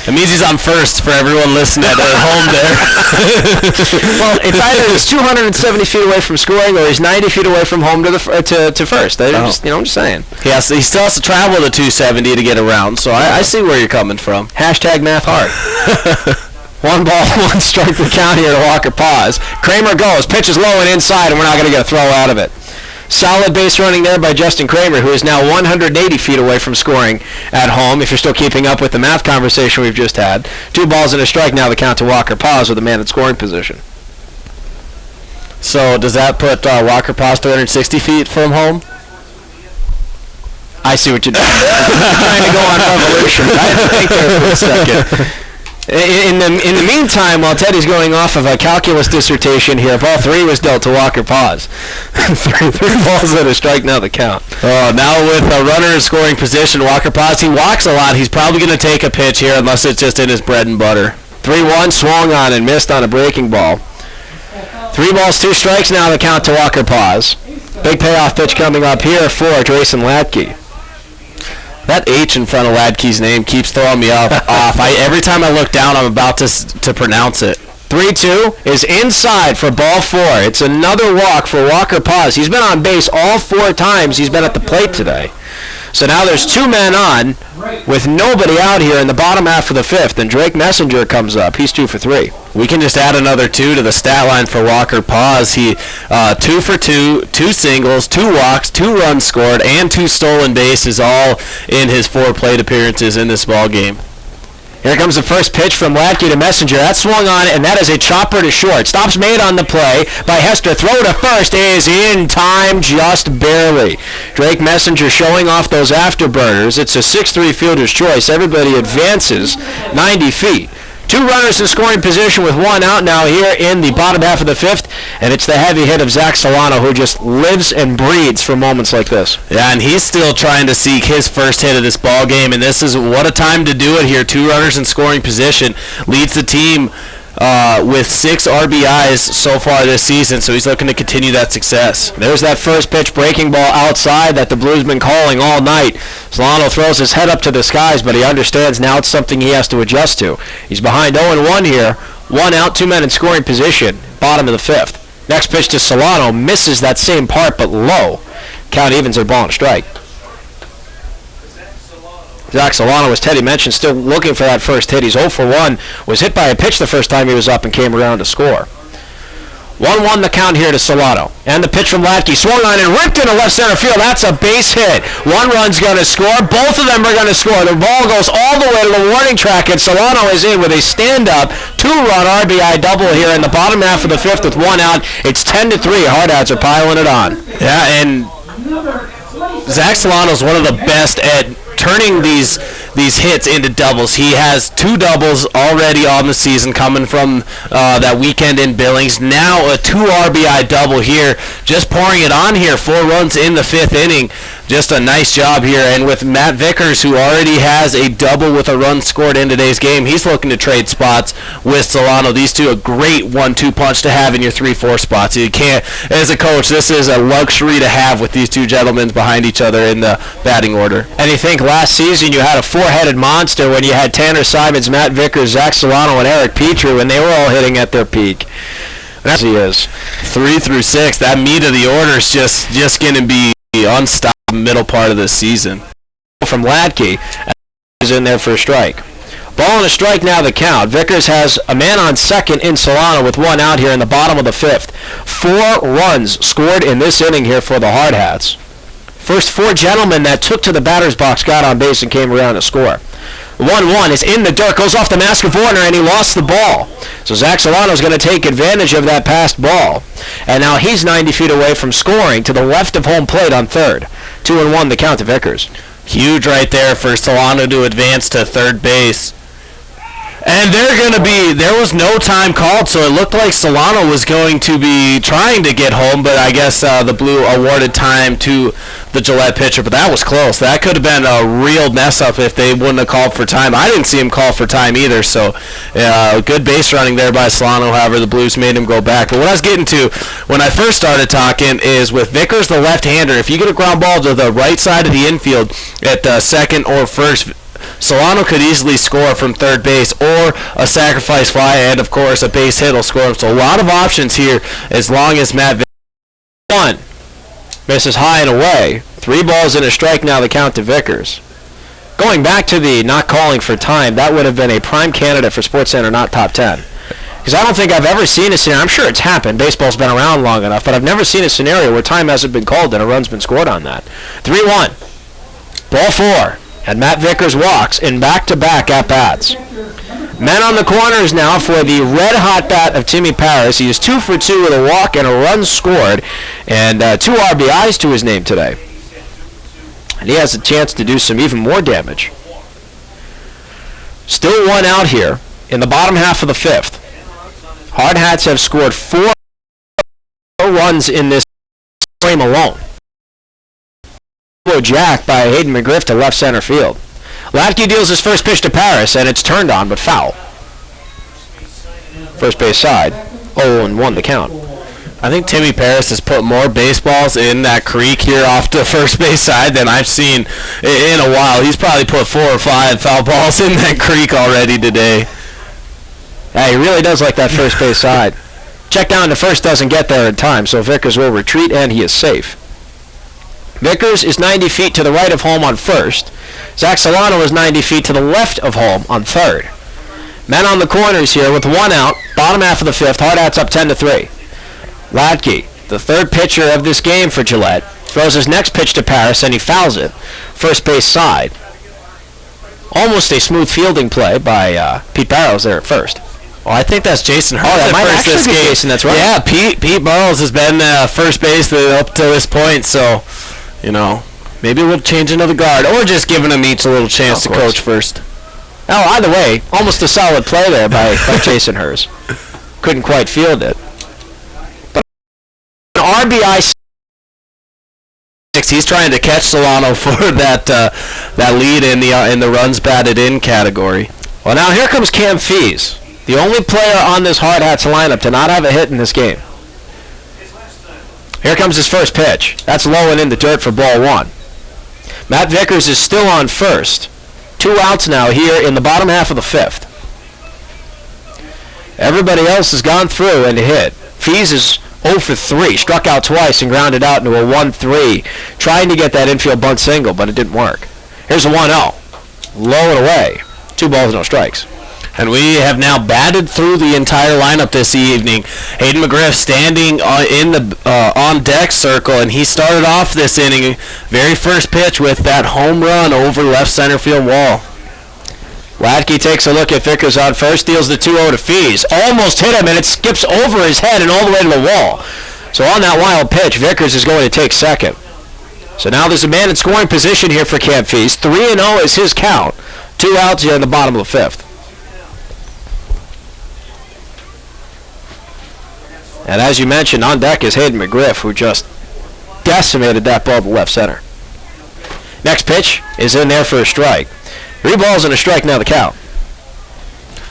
It means he's on first for everyone listening at home there. Well, it's either he's 270 feet away from scoring or he's 90 feet away from home to first. I'm just saying. He still has to travel to 270 to get around, so I see where you're coming from. Hashtag math hard. 1 ball, 1 strike the count here to Walker Paz. Kramer goes. Pitch is low and inside, and we're not going to get a throw out of it. Solid base running there by Justin Kramer, who is now 180 feet away from scoring at home, if you're still keeping up with the math conversation we've just had. 2 balls and a strike now the count to Walker Paz with a man in scoring position. So does that put Walker Paz 260 feet from home? I see what you're doing. You're trying to go on revolution. I had to think there for a second. In the meantime, while Teddy's going off of a calculus dissertation here, ball 3 was dealt to Walker Paz. 3 balls and a strike now the count. Oh, now with a runner in scoring position, Walker Paz, he walks a lot. He's probably going to take a pitch here unless it's just in his bread and butter. 3-1, swung on and missed on a breaking ball. 3 balls, 2 strikes now the count to Walker Paz. Big payoff pitch coming up here for Drayson Latke. That H in front of Ladke's name keeps throwing me off. Every time I look down, I'm about to pronounce it. 3-2 is inside for ball 4. It's another walk for Walker Paz. He's been on base all 4 times he's been at the plate today. So now there's 2 men on with nobody out here in the bottom half of the 5th, and Drake Messenger comes up. He's 2 for 3. We can just add another 2 to the stat line for Walker Paz. He 2 for 2, 2 singles, 2 walks, 2 runs scored, and 2 stolen bases, all in his 4 plate appearances in this ball game. Here comes the first pitch from Latke to Messenger. That swung on, and that is a chopper to short. Stops made on the play by Hester. Throw to first is in time, just barely. Drake Messenger showing off those afterburners. It's a 6-3 fielder's choice. Everybody advances 90 feet. 2 runners in scoring position with 1 out now here in the bottom half of the 5th, and it's the heavy hit of Zach Solano, who just lives and breathes for moments like this. Yeah, and he's still trying to seek his first hit of this ball game, and this is what a time to do it here. 2 runners in scoring position, leads the team with 6 RBIs so far this season, so he's looking to continue that success. There's that first pitch breaking ball outside that the Blues been calling all night. Solano throws his head up to the skies, but he understands now it's something he has to adjust to. He's behind 0-1 here. 1 out, 2 men in scoring position, bottom of the 5th. Next pitch to Solano, misses that same part, but low. Count evens are ball and strike. Zach Solano, as Teddy mentioned, still looking for that first hit. He's 0 for 1. Was hit by a pitch the first time he was up and came around to score. 1-1 the count here to Solano. And the pitch from Latke. Swung on and ripped into left center field. That's a base hit. 1 run's going to score. Both of them are going to score. The ball goes all the way to the warning track, and Solano is in with a stand-up 2-run RBI double here in the bottom half of the 5th with 1 out. It's 10-3. Hardhats are piling it on. Yeah, and Zach Solano's one of the best at turning these hits into doubles. He has 2 doubles already on the season coming from that weekend in Billings. Now a 2 RBI double here, just pouring it on here. 4 runs in the 5th inning. Just a nice job here. And with Matt Vickers, who already has a double with a run scored in today's game, he's looking to trade spots with Solano. These two, a great 1-2 punch to have in your 3-4 spots. You can't, as a coach, this is a luxury to have with these 2 gentlemen behind each other in the batting order. And you think last season you had a 4-headed monster when you had Tanner Simons, Matt Vickers, Zach Solano, and Eric Petrie when they were all hitting at their peak. That's he is. 3 through 6, that meat of the order is just going to be unstoppable middle part of the season. From Latke, is in there for a strike. Ball and a strike now the count. Vickers has a man on second in Solano with 1 out here in the bottom of the 5th. 4 runs scored in this inning here for the Hardhats. First 4 gentlemen that took to the batter's box got on base and came around to score. 1-1 is in the dirt, goes off the mask of Warner, and he lost the ball. So Zach Solano's going to take advantage of that passed ball. And now he's 90 feet away from scoring to the left of home plate on third. 2-1 the count to Vickers. Huge right there for Solano to advance to third base. And there was no time called, so it looked like Solano was going to be trying to get home, but I guess the Blue awarded time to the Gillette pitcher, but that was close. That could have been a real mess-up if they wouldn't have called for time. I didn't see him call for time either, so good base running there by Solano. However, the Blues made him go back. But what I was getting to when I first started talking is with Vickers, the left-hander, if you get a ground ball to the right side of the infield at second or first, Solano could easily score from third base, or a sacrifice fly, and of course a base hit will score him. So a lot of options here as long as Matt one misses high and away. 3 balls and a strike now the count to Vickers. Going back to the not calling for time, that would have been a prime candidate for SportsCenter not top 10. Because I don't think I've ever seen a scenario, I'm sure it's happened, baseball's been around long enough, but I've never seen a scenario where time hasn't been called and a run's been scored on that. 3-1. Ball 4. And Matt Vickers walks in back-to-back at-bats. Men on the corners now for the red-hot bat of Timmy Paris. He is 2 for 2 with a walk and a run scored, and 2 RBIs to his name today. And he has a chance to do some even more damage. Still 1 out here in the bottom half of the 5th. Hardhats have scored 4 runs in this frame alone. Jack by Hayden McGriff to left center field. Latke deals his first pitch to Paris, and it's turned on, but foul. First base side. 0-1 the count. I think Timmy Paris has put more baseballs in that creek here off the first base side than I've seen in a while. He's probably put 4 or 5 foul balls in that creek already today. Yeah, he really does like that first base side. Check down to first doesn't get there in time, so Vickers will retreat, and he is safe. Vickers is 90 feet to the right of home on first. Zach Solano is 90 feet to the left of home on third. Men on the corners here with 1 out, bottom half of the 5th, Hardhats up 10-3. Latke, the third pitcher of this game for Gillette, throws his next pitch to Paris, and he fouls it. First base side. Almost a smooth fielding play by Pete Barrows there at first. Well, I think that's Jason Hurts. Oh, that might actually be Jason, that's right. Yeah, Pete Barrows has been first base up to this point, so, maybe we'll change another guard, or just giving them each a little chance to coach first. Oh, either way, almost a solid play there by Jason Hurts. Couldn't quite field it. But an RBI 6, he's trying to catch Solano for that lead in the runs batted in category. Well, now here comes Cam Fees, the only player on this Hardhats lineup to not have a hit in this game. Here comes his first pitch. That's low and in the dirt for ball 1. Matt Vickers is still on first. 2 outs now here in the bottom half of the 5th. Everybody else has gone through and hit. Fees is 0 for 3, struck out twice and grounded out into a 1-3, trying to get that infield bunt single, but it didn't work. Here's a 1-0. Low and away. 2 balls, no strikes. And we have now batted through the entire lineup this evening. Hayden McGriff standing in the on-deck circle, and he started off this inning, very first pitch, with that home run over left center field wall. Latke takes a look at Vickers on first, deals the 2-0 to Fees. Almost hit him, and it skips over his head and all the way to the wall. So on that wild pitch, Vickers is going to take second. So now there's a man in scoring position here for Cam Fees. 3-0 is his count. 2 outs here in the bottom of the 5th. And as you mentioned, on deck is Hayden McGriff, who just decimated that ball to left center. Next pitch is in there for a strike. 3 balls and a strike now the count.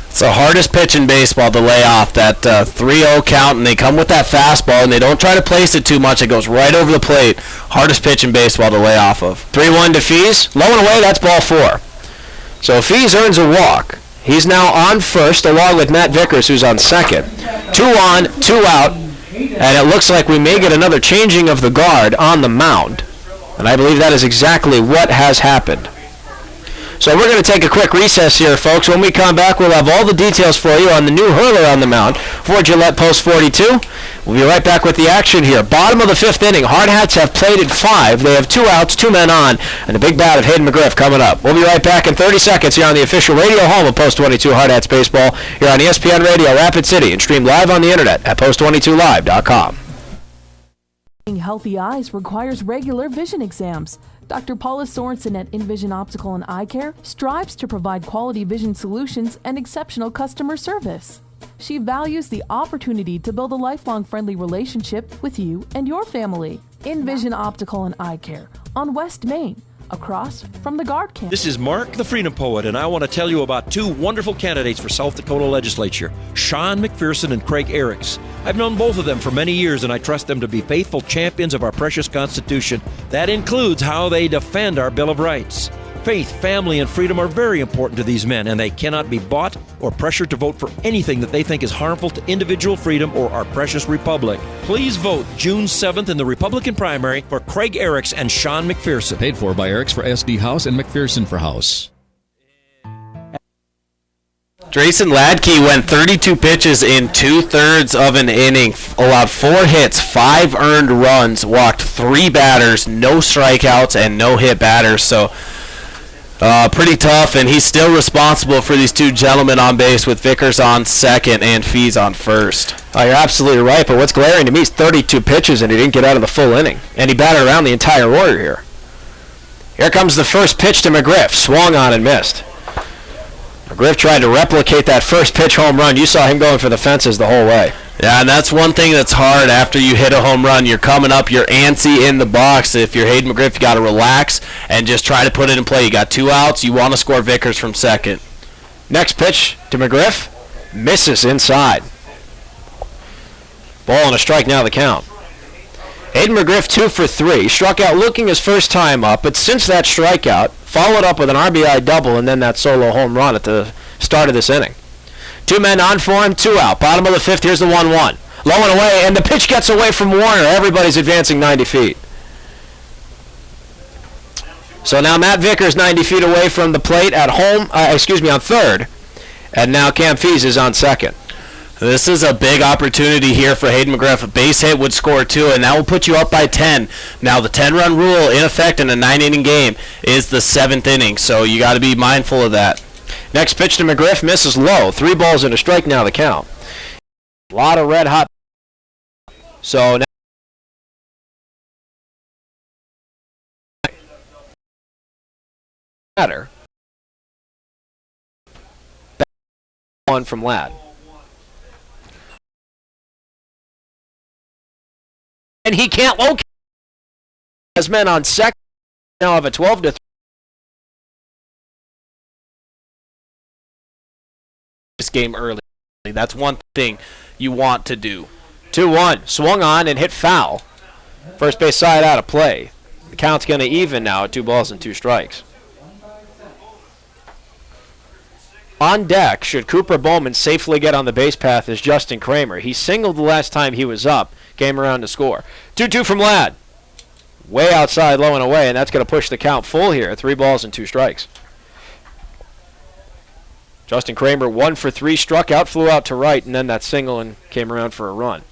It's the hardest pitch in baseball to lay off, that 3-0 count, and they come with that fastball, and they don't try to place it too much. It goes right over the plate. Hardest pitch in baseball to lay off of. 3-1 to Fees. Low and away, that's ball 4. So Fees earns a walk. He's now on first, along with Matt Vickers, who's on second. 2 on, 2 out, and it looks like we may get another changing of the guard on the mound. And I believe that is exactly what has happened. So we're going to take a quick recess here, folks. When we come back, we'll have all the details for you on the new hurler on the mound for Gillette Post 42. We'll be right back with the action here. Bottom of the 5th inning. Hardhats have played at 5. They have 2 outs, 2 men on, and a big bat of Hayden McGriff coming up. We'll be right back in 30 seconds here on the official radio home of Post 22 Hardhats Baseball here on ESPN Radio Rapid City and streamed live on the internet at post22live.com. Healthy eyes requires regular vision exams. Dr. Paula Sorensen at Envision Optical and Eye Care strives to provide quality vision solutions and exceptional customer service. She values the opportunity to build a lifelong friendly relationship with you and your family. Envision Optical and Eye Care on West Main, across from the Guard Camp. This is Mark the Freedom Poet, and I want to tell you about 2 wonderful candidates for South Dakota legislature, Sean McPherson and Craig Eriks. I've known both of them for many years, and I trust them to be faithful champions of our precious Constitution. That includes how they defend our Bill of Rights. Faith, family, and freedom are very important to these men, and they cannot be bought or pressured to vote for anything that they think is harmful to individual freedom or our precious republic. Please vote June 7th in the Republican primary for Craig Eriks and Sean McPherson. Paid for by Eriks for SD House and McPherson for House. Drayson Ladke went 32 pitches in 2/3 of an inning, allowed 4 hits, 5 earned runs, walked 3 batters, no strikeouts, and no hit batters. So pretty tough, and he's still responsible for these 2 gentlemen on base with Vickers on second and Fees on first. Oh, you're absolutely right, but what's glaring to me is 32 pitches and he didn't get out of the full inning, and he batted around the entire order here. Here comes the first pitch to McGriff, swung on and missed. McGriff tried to replicate that first pitch home run. You saw him going for the fences the whole way. Yeah, and that's one thing that's hard after you hit a home run. You're coming up, you're antsy in the box. If you're Hayden McGriff, you got to relax and just try to put it in play. You got 2 outs. You want to score Vickers from second. Next pitch to McGriff. Misses inside. Ball and a strike now the count. Hayden McGriff 2 for 3. Struck out looking his first time up, but since that strikeout, followed up with an RBI double and then that solo home run at the start of this inning. 2 men on for him, 2 out. Bottom of the 5th, here's the 1-1. Low and away, and the pitch gets away from Warner. Everybody's advancing 90 feet. So now Matt Vickers 90 feet away from the plate at home, on third. And now Cam Fees is on second. This is a big opportunity here for Hayden McGriff. A base hit would score 2, and that will put you up by 10. Now, the 10-run rule in effect in a 9-inning game is the 7th inning, so you got to be mindful of that. Next pitch to McGriff, misses low. 3 balls and a strike now the count. A lot of red hot. So now one from Ladd. And he can't locate as men on second. Now have a 12-3. This game early. That's one thing you want to do. 2-1. Swung on and hit foul. First base side out of play. The count's going to even now at 2 balls and 2 strikes. On deck, should Cooper Bowman safely get on the base path, is Justin Kramer. He singled the last time he was up. Came around to score. 2-2 from Ladd. Way outside, low and away, and that's going to push the count full here. 3 balls and 2 strikes. Justin Kramer 1 for 3, struck out, flew out to right, and then that single and came around for a run.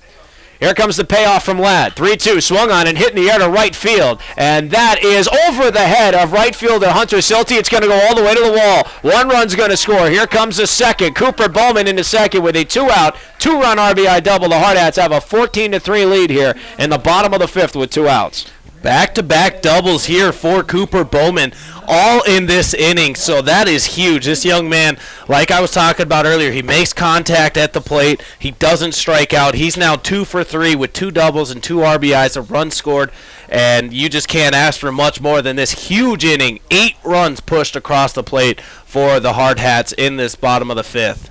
Here comes the payoff from Ladd. 3-2, swung on and hit in the air to right field. And that is over the head of right fielder Hunter Silty. It's going to go all the way to the wall. 1 run's going to score. Here comes the second. Cooper Bowman into second with a 2-out, 2-run RBI double. The Hardhats have a 14-3 lead here in the bottom of the 5th with 2 outs. Back-to-back doubles here for Cooper Bowman, all in this inning, so that is huge. This young man, like I was talking about earlier, he makes contact at the plate. He doesn't strike out. He's now 2 for 3 with 2 doubles and 2 RBIs, a run scored, and you just can't ask for much more than this huge inning. 8 runs pushed across the plate for the Hardhats in this bottom of the 5th.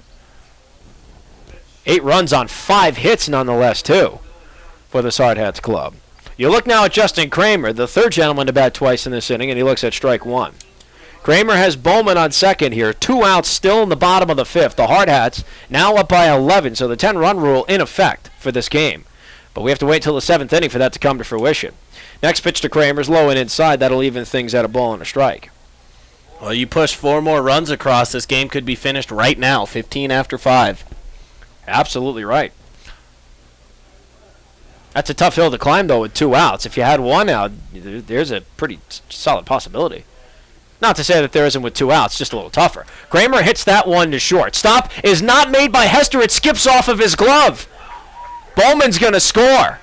8 runs on 5 hits nonetheless, too, for this Hardhats club. You look now at Justin Kramer, the 3rd gentleman to bat twice in this inning, and he looks at strike 1. Kramer has Bowman on second here. 2 outs still in the bottom of the 5th. The Hardhats now up by 11, so the 10-run rule in effect for this game. But we have to wait till the 7th inning for that to come to fruition. Next pitch to Kramer's low and inside. That'll even things at a ball and a strike. Well, you push 4 more runs across, this game could be finished right now, 15 after 5. Absolutely right. That's a tough hill to climb, though, with 2 outs. If you had 1 out, there's a pretty solid possibility. Not to say that there isn't with 2 outs, just a little tougher. Kramer hits that one to short. Stop is not made by Hester. It skips off of his glove. Bowman's going to score.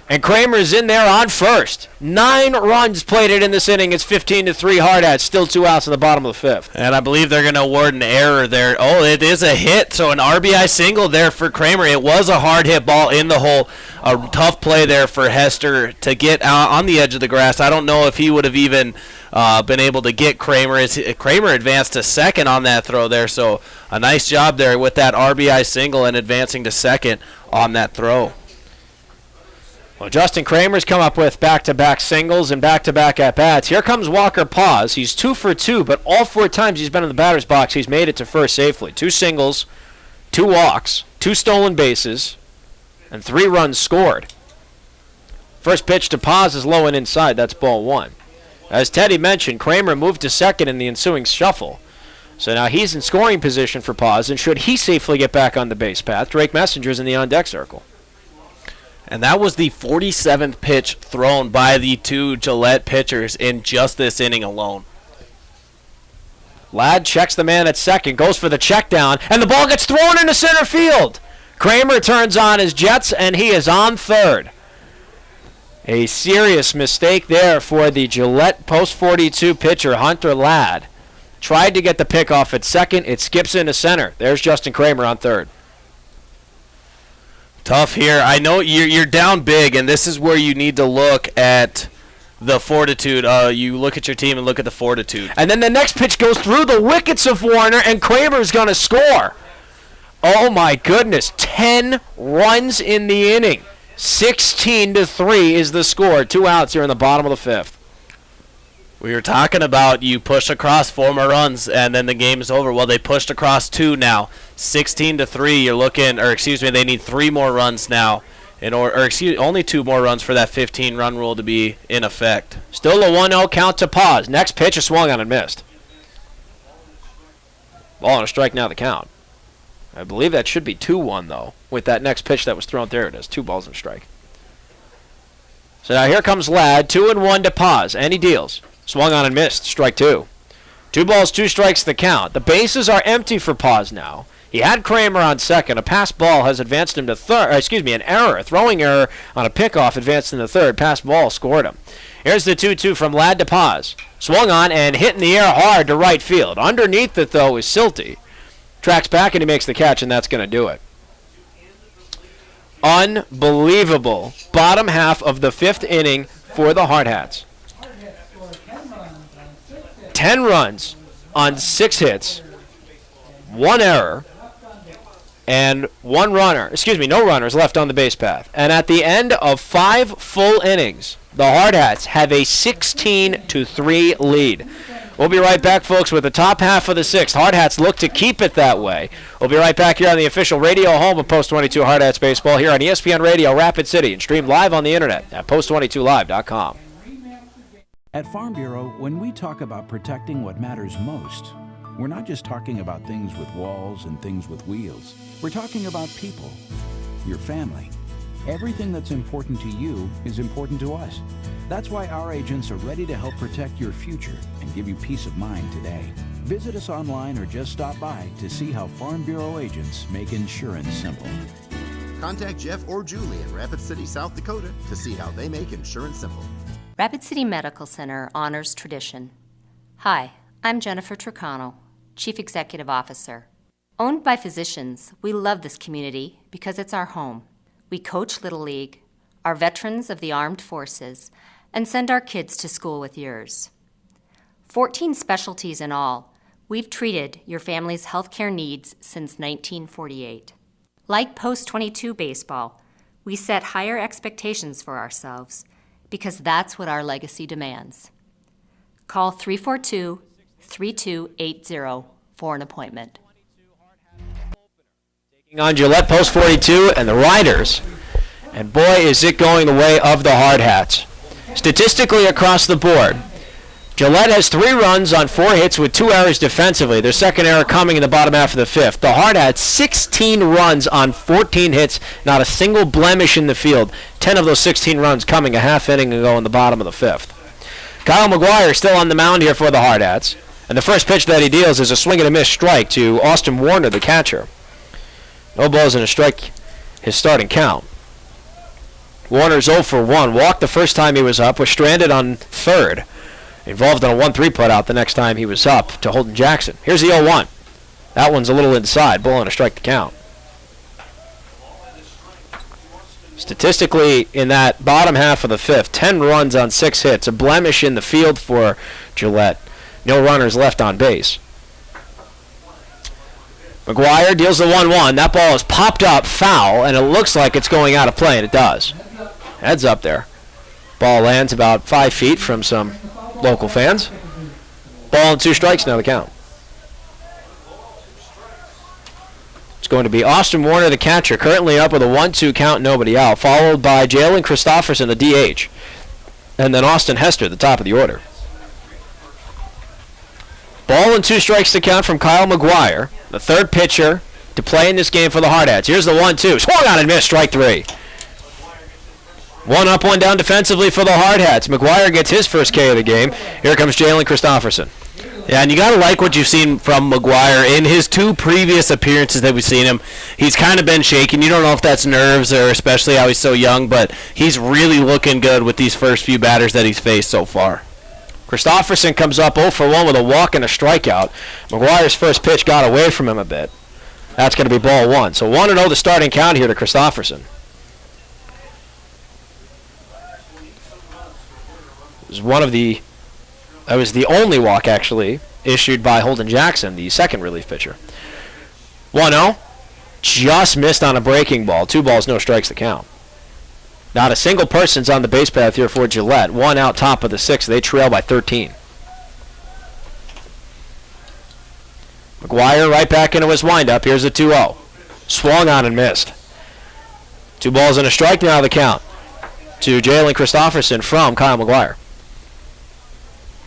And Kramer's in there on first. 9 runs plated in this inning. It's 15-3 Hardhats. Still 2 outs in the bottom of the 5th. And I believe they're going to award an error there. Oh, it is a hit. So an RBI single there for Kramer. It was a hard hit ball in the hole. A tough play there for Hester to get out on the edge of the grass. I don't know if he would have even been able to get Kramer. Kramer advanced to second on that throw there. So a nice job there with that RBI single and advancing to second on that throw. Well, Justin Kramer's come up with back-to-back singles and back-to-back at-bats. Here comes Walker Paz. He's 2 for 2, but all 4 times he's been in the batter's box, he's made it to first safely. 2 singles, 2 walks, 2 stolen bases, and 3 runs scored. First pitch to Paz is low and inside. That's ball 1. As Teddy mentioned, Kramer moved to second in the ensuing shuffle. So now he's in scoring position for Paz, and should he safely get back on the base path, Drake Messenger's in the on-deck circle. And that was the 47th pitch thrown by the 2 Gillette pitchers in just this inning alone. Ladd checks the man at second, goes for the check down, and the ball gets thrown into center field. Kramer turns on his jets, and he is on third. A serious mistake there for the Gillette post-42 pitcher, Hunter Ladd. Tried to get the pick off at second. It skips into center. There's Justin Kramer on third. Tough here. I know you're down big, and this is where you need to look at the fortitude. You look at your team and look at the fortitude. And then the next pitch goes through the wickets of Warner, and Kramer's going to score. Oh, my goodness. 10 runs in the inning. 16-3 is the score. 2 outs here in the bottom of the 5th. We were talking about you push across 4 more runs and then the game is over. Well, they pushed across 2 now. 16-3. You're looking, or excuse me, they need 3 more runs now, only 2 more runs for that 15-run rule to be in effect. Still a 1-0 count to Paz. Next pitch is swung on and missed. Ball on a strike now the count. I believe that should be 2-1 though. With that next pitch that was thrown, there it is. 2 balls and a strike. So now here comes Ladd. 2-1 to Paz, and he deals. Swung on and missed. Strike 2. 2 balls, 2 strikes the count. The bases are empty for Paz now. He had Kramer on second. A pass ball has advanced him to third. An error. A throwing error on a pickoff advanced him to third. Pass ball scored him. Here's the 2-2 from Ladd to Paz. Swung on and hit in the air hard to right field. Underneath it, though, is Silty. Tracks back and he makes the catch, and that's going to do it. Unbelievable. Bottom half of the 5th inning for the Hardhats. 10 runs on 6 hits, 1 error, and no runners left on the base path. And at the end of 5 full innings, the Hardhats have a 16-3 lead. We'll be right back, folks, with the top half of the 6th. Hardhats look to keep it that way. We'll be right back here on the official radio home of Post 22 Hardhats Baseball here on ESPN Radio Rapid City and streamed live on the internet at post22live.com. At Farm Bureau, when we talk about protecting what matters most, we're not just talking about things with walls and things with wheels. We're talking about people, your family. Everything that's important to you is important to us. That's why our agents are ready to help protect your future and give you peace of mind today. Visit us online or just stop by to see how Farm Bureau agents make insurance simple. Contact Jeff or Julie in Rapid City, South Dakota to see how they make insurance simple. Rapid City Medical Center honors tradition. Hi, I'm Jennifer Tricano, Chief Executive Officer. Owned by physicians, we love this community because it's our home. We coach Little League, are veterans of the armed forces, and send our kids to school with yours. 14 specialties in all, we've treated your family's healthcare needs since 1948. Like Post 22 Baseball, we set higher expectations for ourselves because that's what our legacy demands. Call 342-3280 for an appointment. On Gillette Post 42 and the Riders. And boy, is it going the way of the Hardhats. Statistically across the board, Gillette has 3 runs on 4 hits with 2 errors defensively. Their second error coming in the bottom half of the 5th. The Hardhats, 16 runs on 14 hits, not a single blemish in the field. 10 of those 16 runs coming a half inning ago in the bottom of the 5th. Kyle McGuire still on the mound here for the Hardhats. And the first pitch that he deals is a swing and a miss strike to Austin Warner, the catcher. No balls and a strike, his starting count. Warner's 0 for 1. Walked the first time he was up, was stranded on third. Involved in a 1-3 putout the next time he was up to Holden Jackson. Here's the 0-1. That one's a little inside. Ball and a strike to count. Statistically, in that bottom half of the 5th, 10 runs on 6 hits. A blemish in the field for Gillette. No runners left on base. McGuire deals the 1-1. That ball is popped up, foul, and it looks like it's going out of play, and it does. Heads up there. Ball lands about 5 feet from some local fans. Ball and 2 strikes now the count. It's going to be Austin Warner, the catcher, currently up with a 1-2 count, nobody out, followed by Jalen Christofferson, the DH, and then Austin Hester, the top of the order. Ball and 2 strikes to count from Kyle McGuire, the third pitcher to play in this game for the Hardhats. Here's the 1-2. Swung on and missed, strike 3. 1 up, 1 down defensively for the Hardhats. McGuire gets his first K of the game. Here comes Jalen Christofferson. Yeah, and you got to like what you've seen from McGuire. In his 2 previous appearances that we've seen him, he's kind of been shaking. You don't know if that's nerves or especially how he's so young, but he's really looking good with these first few batters that he's faced so far. Christofferson comes up 0 for 1 with a walk and a strikeout. McGuire's first pitch got away from him a bit. That's going to be ball 1. So 1-0 the starting count here to Christofferson. That was the only walk, actually, issued by Holden Jackson, the second relief pitcher. 1-0. Just missed on a breaking ball. 2 balls, no strikes to count. Not a single person's on the base path here for Gillette. 1 out, top of the 6th. They trail by 13. McGuire right back into his windup. Here's the 2-0. Swung on and missed. 2 balls and a strike now the count to Jalen Christofferson from Kyle McGuire.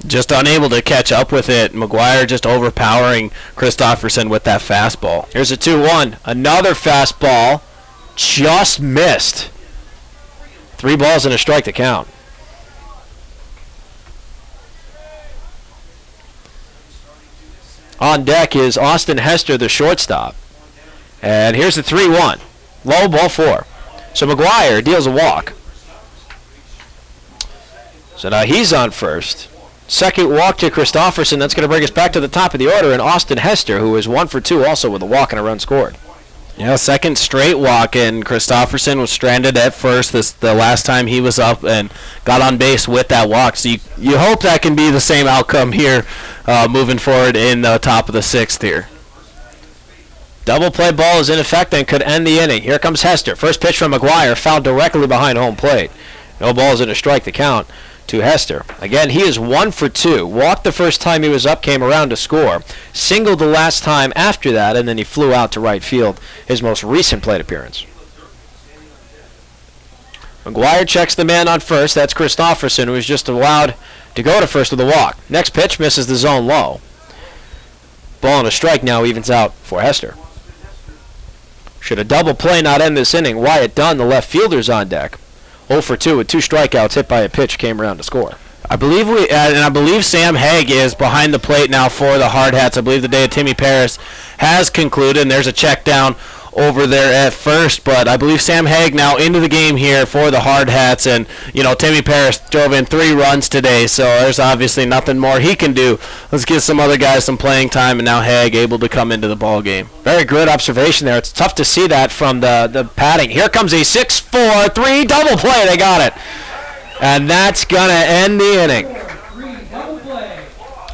Just unable to catch up with it. McGuire just overpowering Christofferson with that fastball. Here's a 2-1. Another fastball. Just missed. 3 balls and a strike to count. On deck is Austin Hester, the shortstop. And here's the 3-1. Low, ball 4. So McGuire deals a walk. So now he's on first. Second walk to Christofferson. That's going to bring us back to the top of the order. And Austin Hester, who is 1 for 2 also with a walk and a run scored. Yeah, second straight walk, and Christofferson was stranded at first the last time he was up and got on base with that walk. So you hope that can be the same outcome here moving forward in the top of the 6th here. Double play ball is in effect and could end the inning. Here comes Hester. First pitch from McGuire, fouled directly behind home plate. No balls and a strike to count to Hester. Again, he is 1 for 2. Walked the first time he was up, came around to score. Singled the last time after that, and then he flew out to right field, his most recent plate appearance. McGuire checks the man on first. That's Christofferson, who is just allowed to go to first with a walk. Next pitch misses the zone low. Ball and a strike now evens out for Hester. Should a double play not end this inning, Wyatt Dunn, the left fielder's on deck. 0 for 2 with 2 strikeouts, hit by a pitch, came around to score. I believe Sam Haig is behind the plate now for the Hardhats. I believe the day of Timmy Paris has concluded, and there's a check down over there at first, but I believe Sam Haig now into the game here for the Hardhats, and Timmy Paris drove in 3 runs today, so there's obviously nothing more he can do. Let's give some other guys some playing time, and now Haig able to come into the ball game. Very good observation there. It's tough to see that from the padding. Here comes a 6-4-3 double play. They got it. And that's going to end the inning.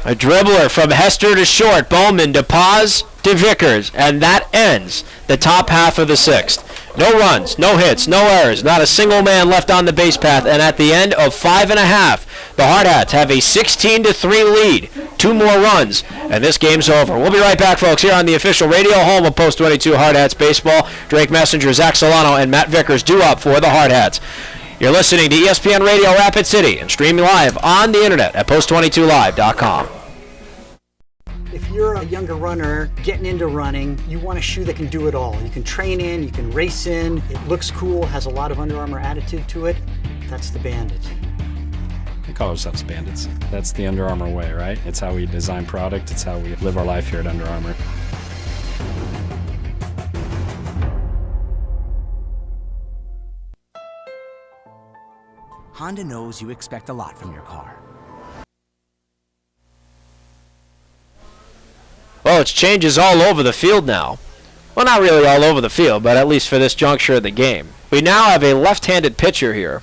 A dribbler from Hester to short, Bowman to Paz to Vickers, and that ends the top half of the 6th. No runs, no hits, no errors, not a single man left on the base path, and at the end of 5.5, the Hardhats have a 16-3 lead. 2 more runs, and this game's over. We'll be right back, folks, here on the official radio home of Post 22 Hardhats Baseball. Drake Messenger, Zach Solano, and Matt Vickers due up for the Hardhats. You're listening to ESPN Radio Rapid City and streaming live on the internet at post22live.com. If you're a younger runner getting into running, you want a shoe that can do it all. You can train in, you can race in, it looks cool, has a lot of Under Armour attitude to it. That's the Bandit. We call ourselves bandits. That's the Under Armour way, right? It's how we design product. It's how we live our life here at Under Armour. Honda knows you expect a lot from your car. Well, it's changes all over the field now. Well, not really all over the field, but at least for this juncture of the game. We now have a left-handed pitcher here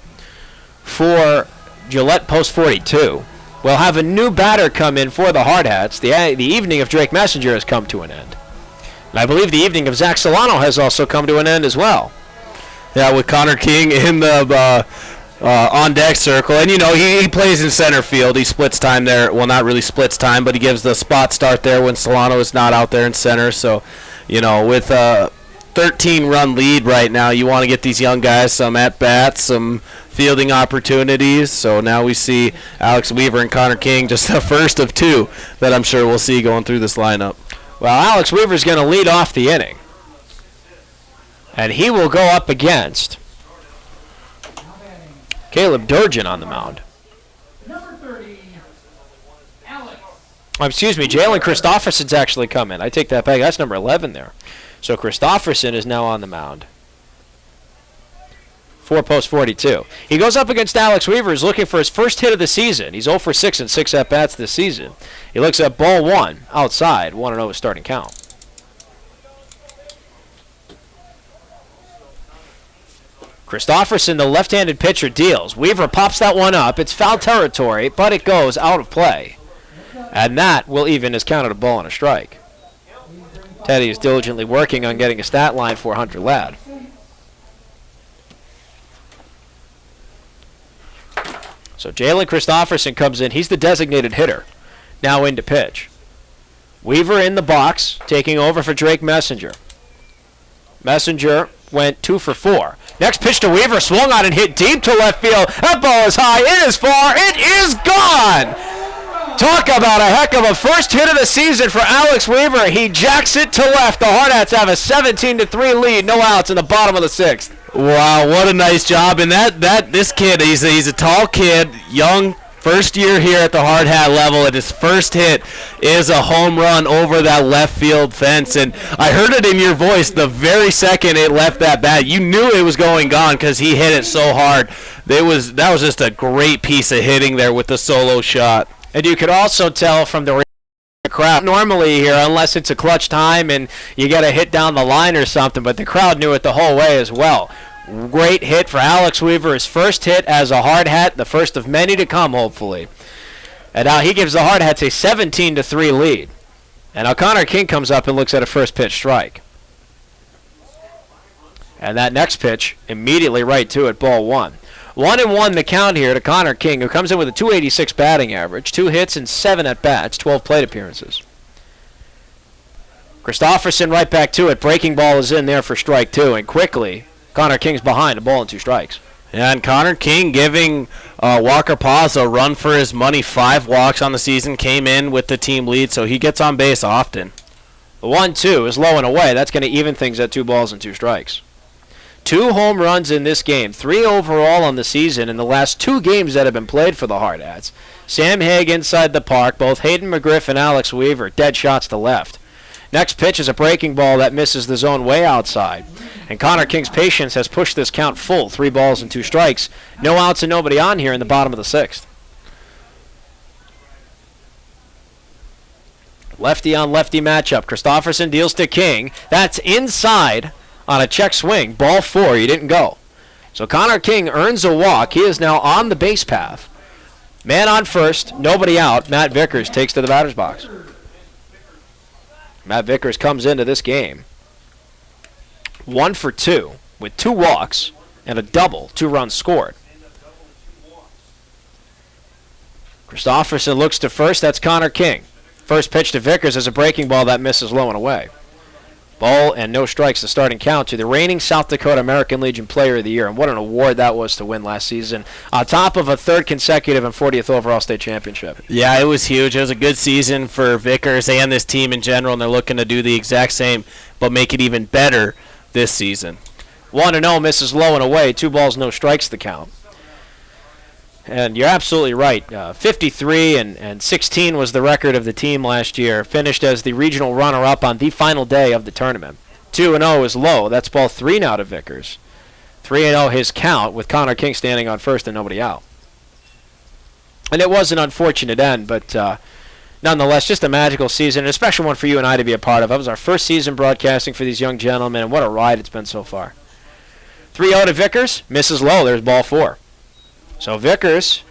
for Gillette Post 42. We'll have a new batter come in for the Hardhats. The evening of Drake Messenger has come to an end. And I believe the evening of Zach Solano has also come to an end as well. Yeah, with Connor King in the on deck circle, and he plays in center field. He splits time there. Well, not really splits time, but he gives the spot start there when Solano is not out there in center. So, with a 13-run lead right now, you want to get these young guys some at bats, some fielding opportunities. So now we see Alex Weaver and Connor King, just the first of two that I'm sure we'll see going through this lineup. Well, Alex Weaver's going to lead off the inning, and he will go up against Caleb Durgin on the mound. Number 30, Alex. Excuse me, Jalen Christofferson's actually coming. I take that back. That's number 11 there. So Christofferson is now on the mound. 4-post-42. He goes up against Alex Weaver, who's looking for his first hit of the season. He's 0 for 6 in 6 at-bats this season. He looks at ball 1 outside. 1-0 his starting count. Christofferson, the left-handed pitcher, deals. Weaver pops that one up. It's foul territory, but it goes out of play. And that will even his count at a ball and a strike. Teddy is diligently working on getting a stat line for Hunter Ladd. So Jalen Christofferson comes in. He's the designated hitter. Now in to pitch. Weaver in the box, taking over for Drake Messenger. Messenger went 2 for 4. Next pitch to Weaver, swung on and hit deep to left field. That ball is high, it is far, it is gone! Talk about a heck of a first hit of the season for Alex Weaver. He jacks it to left. The Hardhats have a 17-3 lead, no outs in the bottom of the 6th. Wow, what a nice job. And this kid, he's a tall kid, young, first year here at the hard hat level, and his first hit is a home run over that left field fence. And I heard it in your voice the very second it left that bat. You knew it was going gone because he hit it so hard. That was just a great piece of hitting there with the solo shot. And you could also tell from the crowd, normally here, unless it's a clutch time and you get a hit down the line or something, but the crowd knew it the whole way as well. Great hit for Alex Weaver, his first hit as a hard hat, the first of many to come, hopefully. And now he gives the Hard Hats a 17-3 lead. And now Connor King comes up and looks at a first pitch strike. And that next pitch, immediately right to it, ball 1. 1-1 the count here to Connor King, who comes in with a .286 batting average, 2 hits and 7 at-bats, 12 plate appearances. Christofferson right back to it. Breaking ball is in there for strike 2, and quickly Connor King's behind, a ball and 2 strikes. And Connor King giving Walker Paz a run for his money. 5 walks on the season, came in with the team lead, so he gets on base often. The 1-2 is low and away. That's going to even things at 2 balls and 2 strikes. 2 home runs in this game, 3 overall on the season in the last 2 games that have been played for the Hardhats. Sam Haig inside the park, both Hayden McGriff and Alex Weaver, dead shots to left. Next pitch is a breaking ball that misses the zone way outside. And Connor King's patience has pushed this count full, 3 balls and 2 strikes. No outs and nobody on here in the bottom of the 6th. Lefty on lefty matchup. Christofferson deals to King. That's inside on a check swing. Ball 4. He didn't go. So Connor King earns a walk. He is now on the base path. Man on first. Nobody out. Matt Vickers takes to the batter's box. Matt Vickers comes into this game 1 for 2 with 2 walks and a double, 2 runs scored. Christofferson looks to first. That's Connor King. First pitch to Vickers is a breaking ball that misses low and away. Ball and no strikes, the starting count to the reigning South Dakota American Legion Player of the Year. And what an award that was to win last season, on top of a 3rd consecutive and 40th overall state championship. Yeah, it was huge. It was a good season for Vickers and this team in general, and they're looking to do the exact same, but make it even better this season. 1-0, misses low and away, 2 balls, no strikes the count. And you're absolutely right. 53 and 16 was the record of the team last year. Finished as the regional runner-up on the final day of the tournament. 2-0 is low. That's ball 3 now to Vickers. 3-0 his count with Connor King standing on first and nobody out. And it was an unfortunate end, but nonetheless, just a magical season, and a special one for you and I to be a part of. That was our first season broadcasting for these young gentlemen, and what a ride it's been so far. 3-0 to Vickers. Misses low. There's ball 4. So Vickers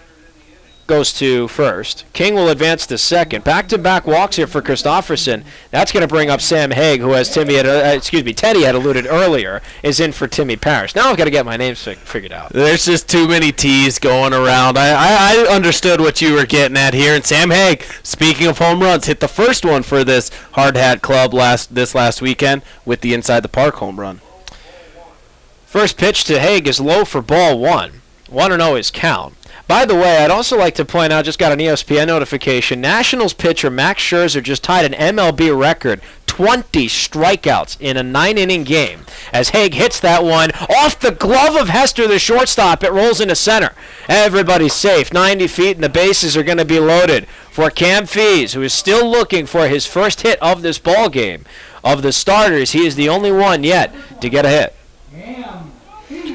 goes to first. King will advance to second. Back-to-back walks here for Christofferson. That's going to bring up Sam Haig, who, as Teddy had alluded earlier, is in for Timmy Parrish. Now I've got to get my names figured out. There's just too many T's going around. I understood what you were getting at here. And Sam Haig, speaking of home runs, hit the first one for this Hardhat club this last weekend with the inside the park home run. First pitch to Haig is low for ball 1. 1-0 is count. By the way, I'd also like to point out, just got an ESPN notification, Nationals pitcher Max Scherzer just tied an MLB record, 20 strikeouts in a 9-inning game. As Haig hits that one off the glove of Hester, the shortstop, it rolls into center. Everybody's safe, 90 feet, and the bases are going to be loaded for Cam Fees, who is still looking for his first hit of this ball game. Of the starters, he is the only one yet to get a hit.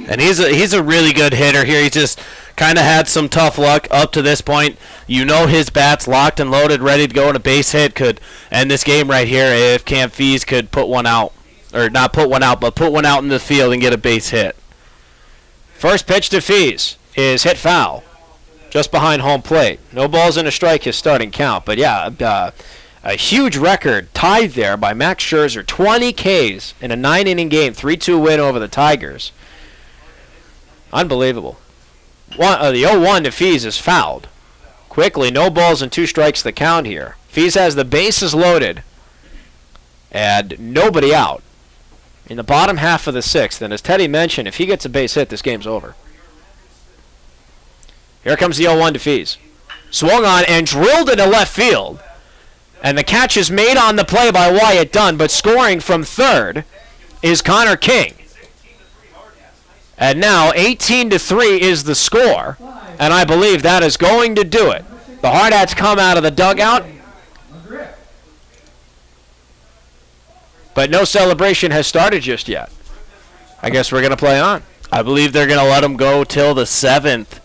And he's a really good hitter here. He just kind of had some tough luck up to this point. You know his bat's locked and loaded, ready to go, and a base hit could end this game right here if Cam Fees could put one out. Or not put one out, but put one out in the field and get a base hit. First pitch to Fees is hit foul, just behind home plate. No balls and a strike, his starting count. But yeah, a huge record tied there by Max Scherzer. 20 Ks in a 9-inning game, 3-2 win over the Tigers. Unbelievable. The 0-1 to Fees is fouled. Quickly, no balls and 2 strikes the count here. Fees has the bases loaded and nobody out in the bottom half of the 6th. And as Teddy mentioned, if he gets a base hit, this game's over. Here comes the 0-1 to Fees. Swung on and drilled into left field. And the catch is made on the play by Wyatt Dunn, but scoring from third is Connor King. And now 18-3 is the score, and I believe that is going to do it. The Hardhats come out of the dugout, but no celebration has started just yet. I guess we're going to play on. I believe they're going to let them go till the 7th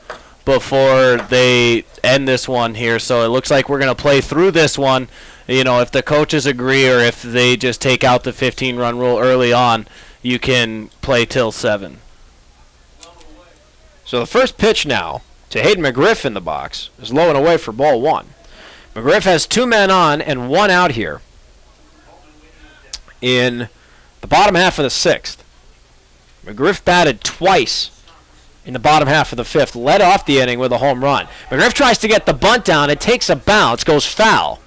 before they end this one here. So it looks like we're going to play through this one. You know, if the coaches agree or if they just take out the 15-run rule early on, you can play till 7. So the first pitch now to Hayden McGriff in the box is low and away for ball 1. McGriff has 2 men on and 1 out here in the bottom half of the 6th. McGriff batted twice in the bottom half of the 5th, led off the inning with a home run. McGriff tries to get the bunt down. It takes a bounce, goes foul.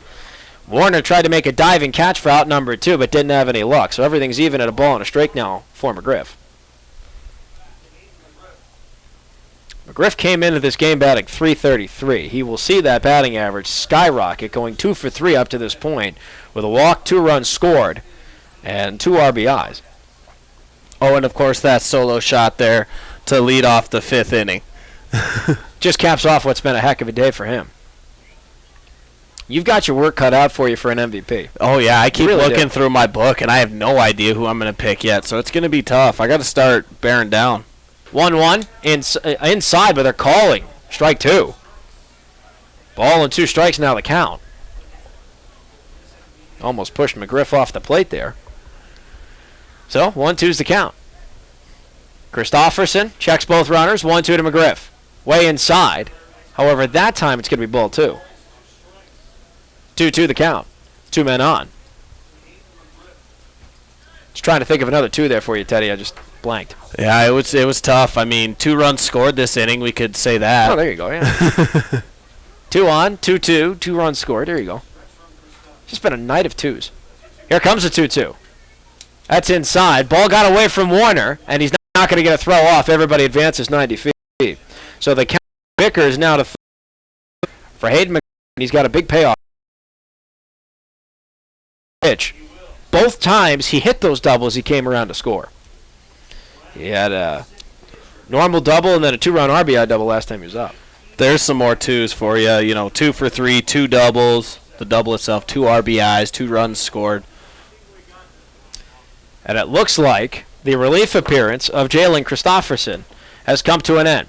Warner tried to make a diving catch for out number 2, but didn't have any luck. So everything's even at a ball and a strike now for McGriff. McGriff came into this game batting .333. He will see that batting average skyrocket, going 2 for 3 up to this point, with a walk, 2 runs scored, and 2 RBIs. Oh, and of course that solo shot there to lead off the 5th inning. Just caps off what's been a heck of a day for him. You've got your work cut out for you for an MVP. Oh, yeah, I keep really looking through my book, and I have no idea who I'm going to pick yet, so it's going to be tough. I got to start bearing down. 1-1 inside, but they're calling. Strike 2. Ball and 2 strikes now the count. Almost pushed McGriff off the plate there. So 1-2's the count. Christofferson checks both runners. 1-2 to McGriff. Way inside. However, that time it's going to be ball 2. 2-2 the count. 2 men on. Just trying to think of another 2 there for you, Teddy. I just blanked. Yeah, it was tough. I mean, 2 runs scored this inning. We could say that. Oh, there you go. Yeah. 2 on, 2-2, 2 runs scored. There you go. It's just been a night of 2s. Here comes the 2-2. That's inside. Ball got away from Warner, and he's not going to get a throw off. Everybody advances 90 feet. So the count Vickers now to for Hayden McGriff. He's got a big payoff. Pitch. Both times he hit those doubles, he came around to score. He had a normal double and then a 2-run RBI double last time he was up. There's some more 2s for you. You know, 2 for 3, 2 doubles. The double itself, 2 RBIs, 2 runs scored. And it looks like the relief appearance of Jalen Christofferson has come to an end.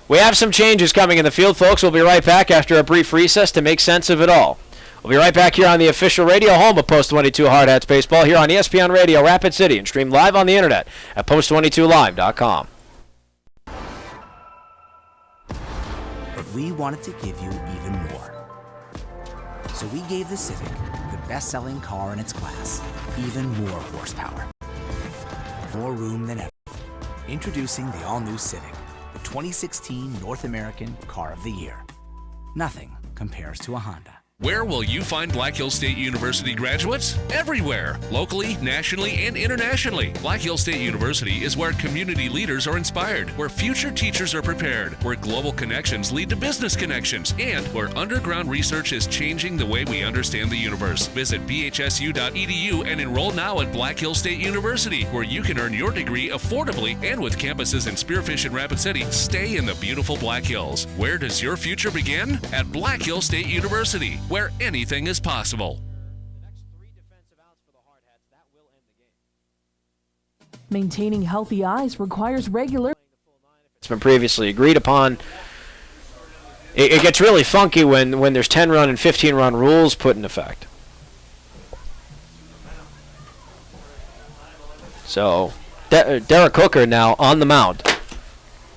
We have some changes coming in the field, folks. We'll be right back after a brief recess to make sense of it all. We'll be right back here on the official radio home of Post 22 Hardhats Baseball here on ESPN Radio Rapid City and streamed live on the internet at post22live.com. we wanted to give you even more. So we gave the Civic, the best-selling car in its class, even more horsepower. More room than ever. Introducing the all-new Civic, the 2016 North American Car of the Year. Nothing compares to a Honda. Where will you find Black Hills State University graduates? Everywhere, locally, nationally, and internationally. Black Hills State University is where community leaders are inspired, where future teachers are prepared, where global connections lead to business connections, and where underground research is changing the way we understand the universe. Visit bhsu.edu and enroll now at Black Hills State University, where you can earn your degree affordably and with campuses in Spearfish and Rapid City. Stay in the beautiful Black Hills. Where does your future begin? At Black Hills State University, where anything is possible. Maintaining healthy eyes requires regular. It's been previously agreed upon. It gets really funky when there's 10-run and 15-run rules put in effect. So, Derek Hooker now on the mound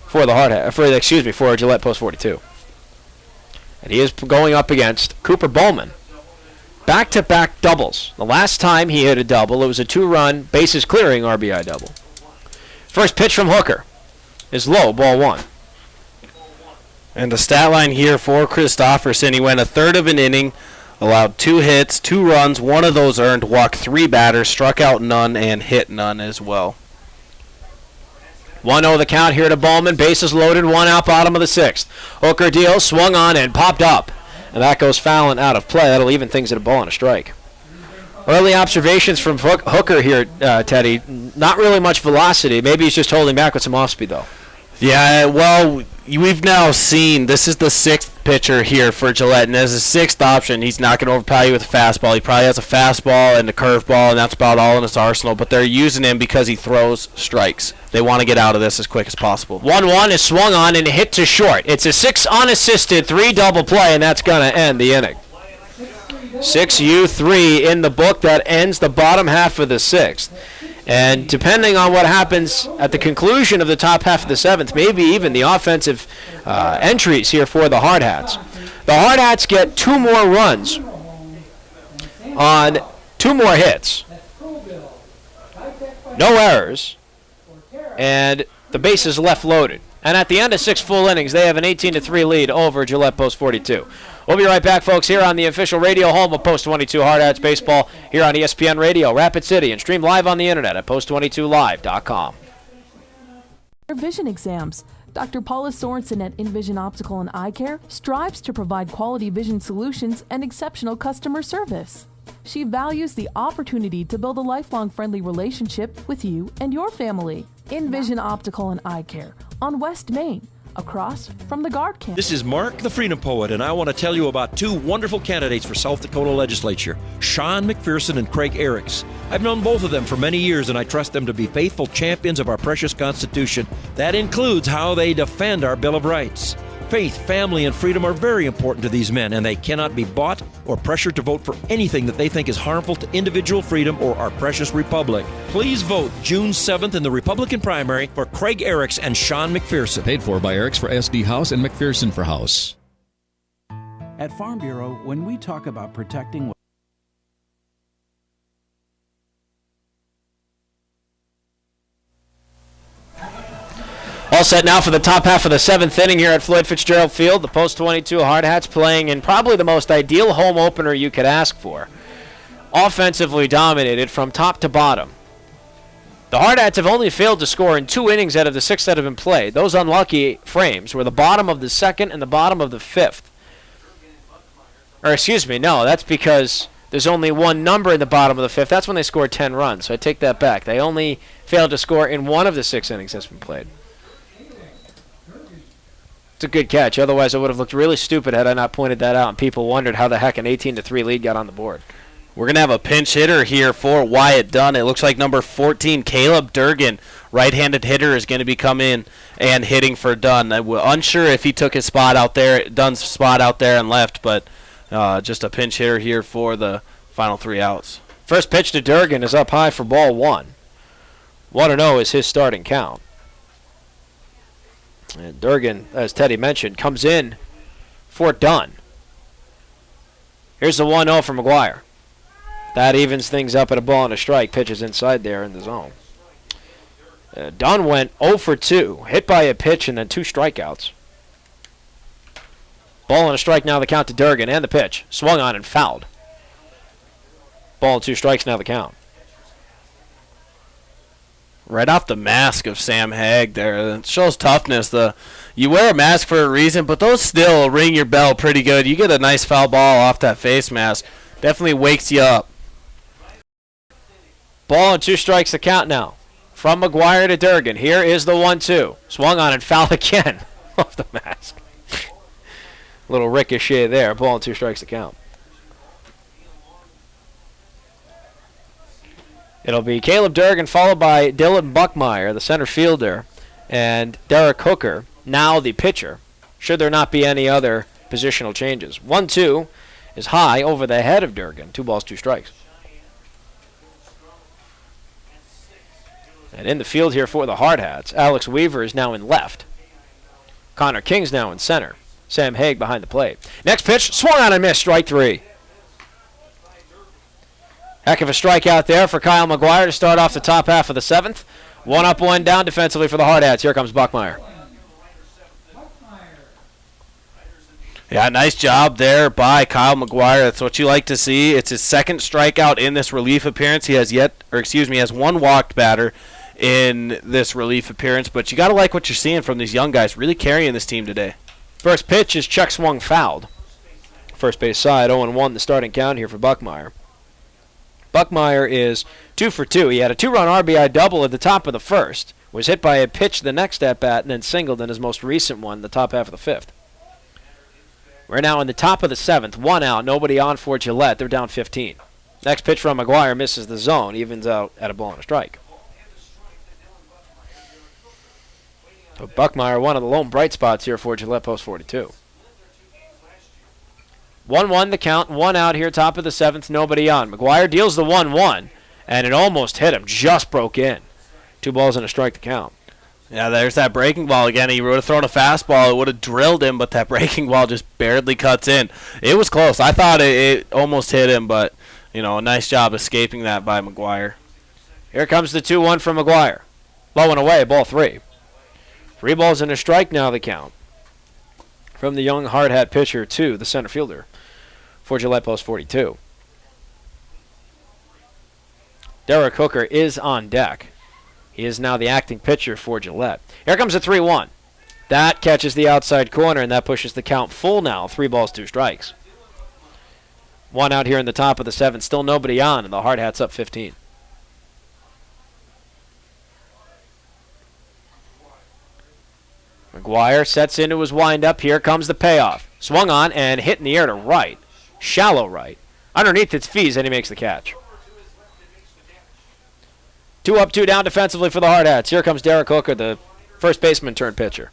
for the for Gillette Post 42. And he is going up against Cooper Bowman. Back-to-back doubles. The last time he hit a double, it was a 2-run, bases clearing RBI double. First pitch from Hooker is low, ball 1. And the stat line here for Christofferson, he went a third of an inning, allowed 2 hits, 2 runs, 1 of those earned, walked 3 batters, struck out none, and hit none as well. 1-0 the count here to Bowman. Bases loaded, 1 out, bottom of the 6th. Hooker deals, swung on, and popped up. And that goes foul and out of play. That'll even things at a ball and a strike. Early observations from Hooker here, Teddy. Not really much velocity. Maybe he's just holding back with some off-speed, though. Yeah, well, we've now seen this is the 6th pitcher here for Gillette, and as a 6th option, he's not going to overpower you with a fastball. He probably has a fastball and a curveball, and that's about all in his arsenal, but they're using him because he throws strikes. They want to get out of this as quick as possible. 1-1 is swung on and hit to short. It's a 6 unassisted, 3 double play, and that's going to end the inning. 6U3 in the book. That ends the bottom half of the 6th. And depending on what happens at the conclusion of the top half of the 7th, maybe even the offensive entries here for the Hardhats. The Hardhats get 2 more runs on 2 more hits. No errors. And the bases left loaded. And at the end of 6 full innings, they have an 18-3 lead over Gillette Post 42. We'll be right back, folks, here on the official radio home of Post 22 Hardhats Baseball here on ESPN Radio, Rapid City, and stream live on the internet at post22live.com. Vision exams. Dr. Paula Sorensen at Envision Optical and Eye Care strives to provide quality vision solutions and exceptional customer service. She values the opportunity to build a lifelong friendly relationship with you and your family. Envision Optical and Eye Care on West Main, across from the Guard Camp. This is Mark the Freedom Poet, and I want to tell you about 2 wonderful candidates for South Dakota legislature, Sean McPherson and Craig Eriks. I've known both of them for many years, and I trust them to be faithful champions of our precious Constitution. That includes how they defend our Bill of Rights. Faith, family, and freedom are very important to these men, and they cannot be bought or pressured to vote for anything that they think is harmful to individual freedom or our precious republic. Please vote June 7th in the Republican primary for Craig Eriks and Sean McPherson. Paid for by Eriks for SD House and McPherson for House. At Farm Bureau, when we talk about protecting All set now for the top half of the 7th inning here at Floyd Fitzgerald Field. The Post 22 Hardhats playing in probably the most ideal home opener you could ask for. Offensively dominated from top to bottom. The Hardhats have only failed to score in 2 innings out of the 6 that have been played. Those unlucky frames were the bottom of the 2nd and the bottom of the 5th. Or excuse me, no, that's because there's only one number in the bottom of the 5th. That's when they scored 10 runs, so I take that back. They only failed to score in 1 of the 6 innings that's been played. It's a good catch. Otherwise, I would have looked really stupid had I not pointed that out, and people wondered how the heck an 18-3 lead got on the board. We're going to have a pinch hitter here for Wyatt Dunn. It looks like number 14, Caleb Durgan, right-handed hitter, is going to be coming in and hitting for Dunn. I'm unsure if he took his spot out there, Dunn's spot out there and left, but just a pinch hitter here for the final 3 outs. First pitch to Durgan is up high for ball 1. 1-0 is his starting count. And Durgan, as Teddy mentioned, comes in for Dunn. Here's the 1-0 for McGuire. That evens things up at a ball and a strike. Pitches inside there in the zone. Dunn went 0 for 2. Hit by a pitch and then 2 strikeouts. Ball and a strike now the count to Durgan, and the pitch. Swung on and fouled. Ball and 2 strikes now the count. Right off the mask of Sam Hague there. It shows toughness. You wear a mask for a reason, but those still ring your bell pretty good. You get a nice foul ball off that face mask. Definitely wakes you up. Ball and 2 strikes the count now. From McGuire to Durgan. Here is the 1-2. Swung on and fouled again off the mask. Little ricochet there. Ball and 2 strikes the count. It'll be Caleb Durgan followed by Dylan Buckmeyer, the center fielder, and Derek Hooker, now the pitcher, should there not be any other positional changes. 1-2 is high over the head of Durgan. 2 balls, 2 strikes. And in the field here for the Hardhats, Alex Weaver is now in left. Connor King's now in center. Sam Hague behind the plate. Next pitch, swung on and missed, strike 3. Heck of a strikeout there for Kyle McGuire to start off the top half of the 7th. 1 up, 1 down defensively for the Hardhats. Here comes Buckmeyer. Yeah, nice job there by Kyle McGuire. That's what you like to see. It's his 2nd strikeout in this relief appearance. He has has 1 walked batter in this relief appearance, but you got to like what you're seeing from these young guys really carrying this team today. First pitch is check swung fouled. First base side, 0-1 the starting count here for Buckmeyer. Buckmeyer is 2 for 2. He had a 2-run RBI double at the top of the 1st, was hit by a pitch the next at-bat, and then singled in his most recent one, the top half of the 5th. We're now in the top of the 7th, 1 out, nobody on for Gillette. They're down 15. Next pitch from McGuire misses the zone, evens out at a ball and a strike. So Buckmeyer, one of the lone bright spots here for Gillette Post 42. 1-1 the count, 1 out here, top of the 7th, nobody on. McGuire deals the 1-1, and it almost hit him, just broke in. 2 balls and a strike to count. Yeah, there's that breaking ball again. He would have thrown a fastball. It would have drilled him, but that breaking ball just barely cuts in. It was close. I thought it almost hit him, but, a nice job escaping that by McGuire. Here comes the 2-1 from McGuire. Low and away, ball 3. 3 balls and a strike now the count. From the young hard-hat pitcher to the center fielder for Gillette Post 42. Derek Hooker is on deck. He is now the acting pitcher for Gillette. Here comes a 3-1. That catches the outside corner, and that pushes the count full now. 3 balls, 2 strikes. 1 out here in the top of the 7th. Still nobody on, and the Hardhats up 15. McGuire sets into his windup. Here comes the payoff. Swung on and hit in the air to right. Shallow right. Underneath its fees, and he makes the catch. 2 up, 2 down defensively for the Hardhats. Here comes Derek Hooker, the first baseman turned pitcher.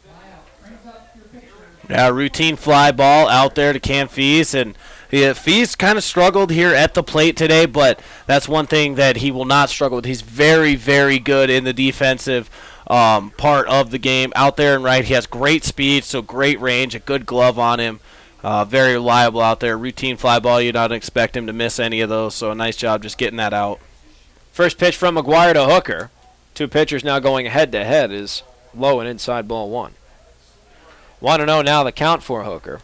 Yeah, routine fly ball out there to Cam Fees, and Fees kind of struggled here at the plate today, but that's one thing that he will not struggle with. He's very, very good in the defensive part of the game. Out there and right, he has great speed, so great range, a good glove on him. Very reliable out there. Routine fly ball, you don't expect him to miss any of those, so a nice job just getting that out. First pitch from McGuire to Hooker. 2 pitchers now going head-to-head is low and inside ball 1. 1-0 now the count for Hooker.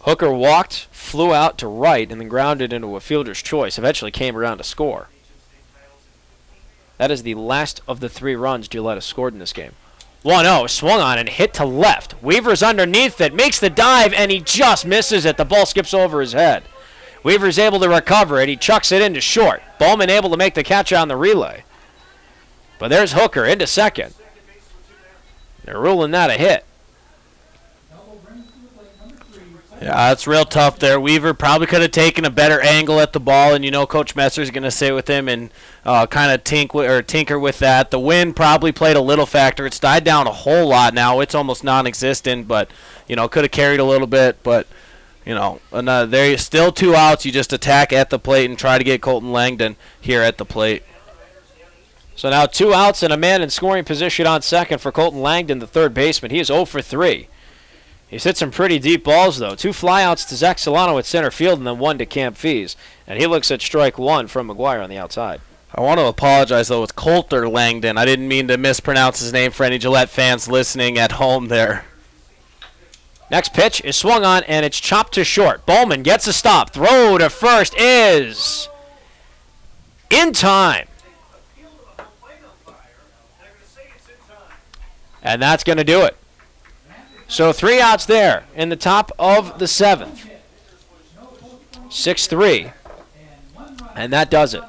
Hooker walked, flew out to right, and then grounded into a fielder's choice. Eventually came around to score. That is the last of the 3 runs Gillette has scored in this game. 1-0, swung on and hit to left. Weaver's underneath it, makes the dive, and he just misses it. The ball skips over his head. Weaver's able to recover it. He chucks it into short. Bowman able to make the catch on the relay. But there's Hooker into second. They're ruling that a hit. Yeah, that's real tough there. Weaver probably could have taken a better angle at the ball, and Coach Messer's going to sit with him and kind of tinker with that. The wind probably played a little factor. It's died down a whole lot now. It's almost non-existent, but could have carried a little bit. But there's still 2 outs. You just attack at the plate and try to get Colton Langdon here at the plate. So now 2 outs and a man in scoring position on second for Colton Langdon, the third baseman. He is 0 for 3. He's hit some pretty deep balls, though. 2 flyouts to Zach Solano at center field and then 1 to Camp Fees. And he looks at strike 1 from McGuire on the outside. I want to apologize, though, with Coulter Langdon. I didn't mean to mispronounce his name for any Gillette fans listening at home there. Next pitch is swung on, and it's chopped to short. Bowman gets a stop. Throw to first is in time. And that's going to do it. So 3 outs there in the top of the 7th. 6-3. And that does it.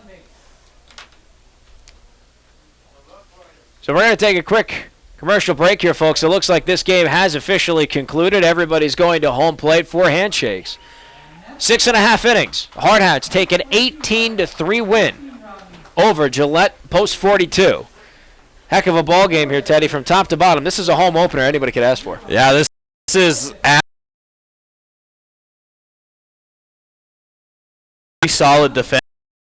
So we're going to take a quick commercial break here, folks. It looks like this game has officially concluded. Everybody's going to home plate for handshakes. 6.5 innings. Hardhats take an 18-3 win over Gillette Post 42. Heck of a ball game here, Teddy, from top to bottom. This is a home opener anybody could ask for. Yeah, this is solid defense.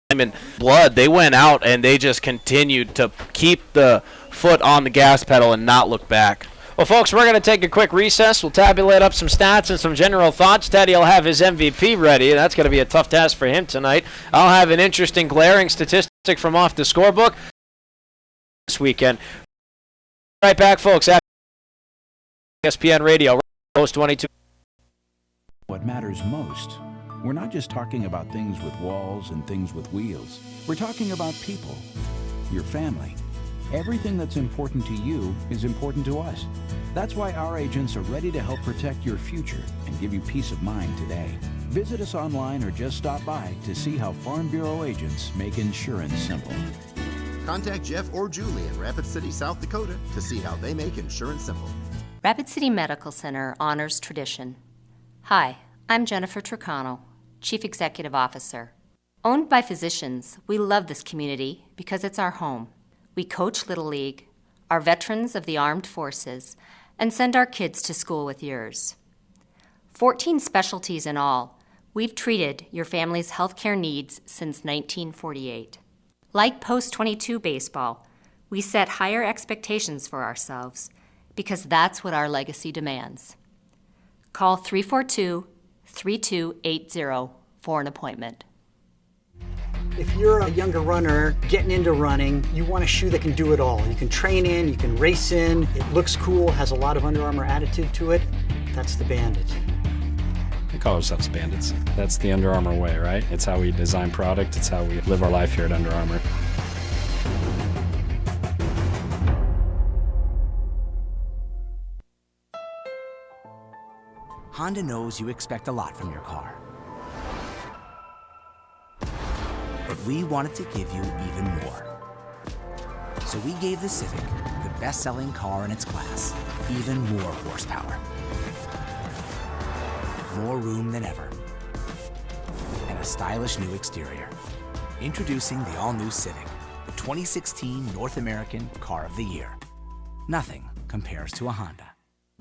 And blood, they went out and they just continued to keep the foot on the gas pedal and not look back. Well, folks, we're going to take a quick recess. We'll tabulate up some stats and some general thoughts. Teddy will have his MVP ready. That's going to be a tough task for him tonight. I'll have an interesting glaring statistic from off the scorebook this weekend. Right back, folks, at ESPN Radio, Post 22. What matters most? We're not just talking about things with walls and things with wheels. We're talking about people, your family. Everything that's important to you is important to us. That's why our agents are ready to help protect your future and give you peace of mind today. Visit us online or just stop by to see how Farm Bureau agents make insurance simple. Contact Jeff or Julie in Rapid City, South Dakota to see how they make insurance simple. Rapid City Medical Center honors tradition. Hi, I'm Jennifer Tricano, Chief Executive Officer. Owned by physicians, we love this community because it's our home. We coach Little League, are veterans of the armed forces, and send our kids to school with yours. 14 specialties in all, we've treated your family's healthcare needs since 1948. Like Post 22 baseball, we set higher expectations for ourselves because that's what our legacy demands. Call 342-3280 for an appointment. If you're a younger runner getting into running, you want a shoe that can do it all. You can train in, you can race in, it looks cool, has a lot of Under Armour attitude to it. That's the Bandit. We call ourselves Bandits. That's the Under Armour way, right? It's how we design product. It's how we live our life here at Under Armour. Honda knows you expect a lot from your car. But we wanted to give you even more. So we gave the Civic, the best-selling car in its class, even more horsepower. More room than ever. And a stylish new exterior. Introducing the all-new Civic, the 2016 North American Car of the Year. Nothing compares to a Honda.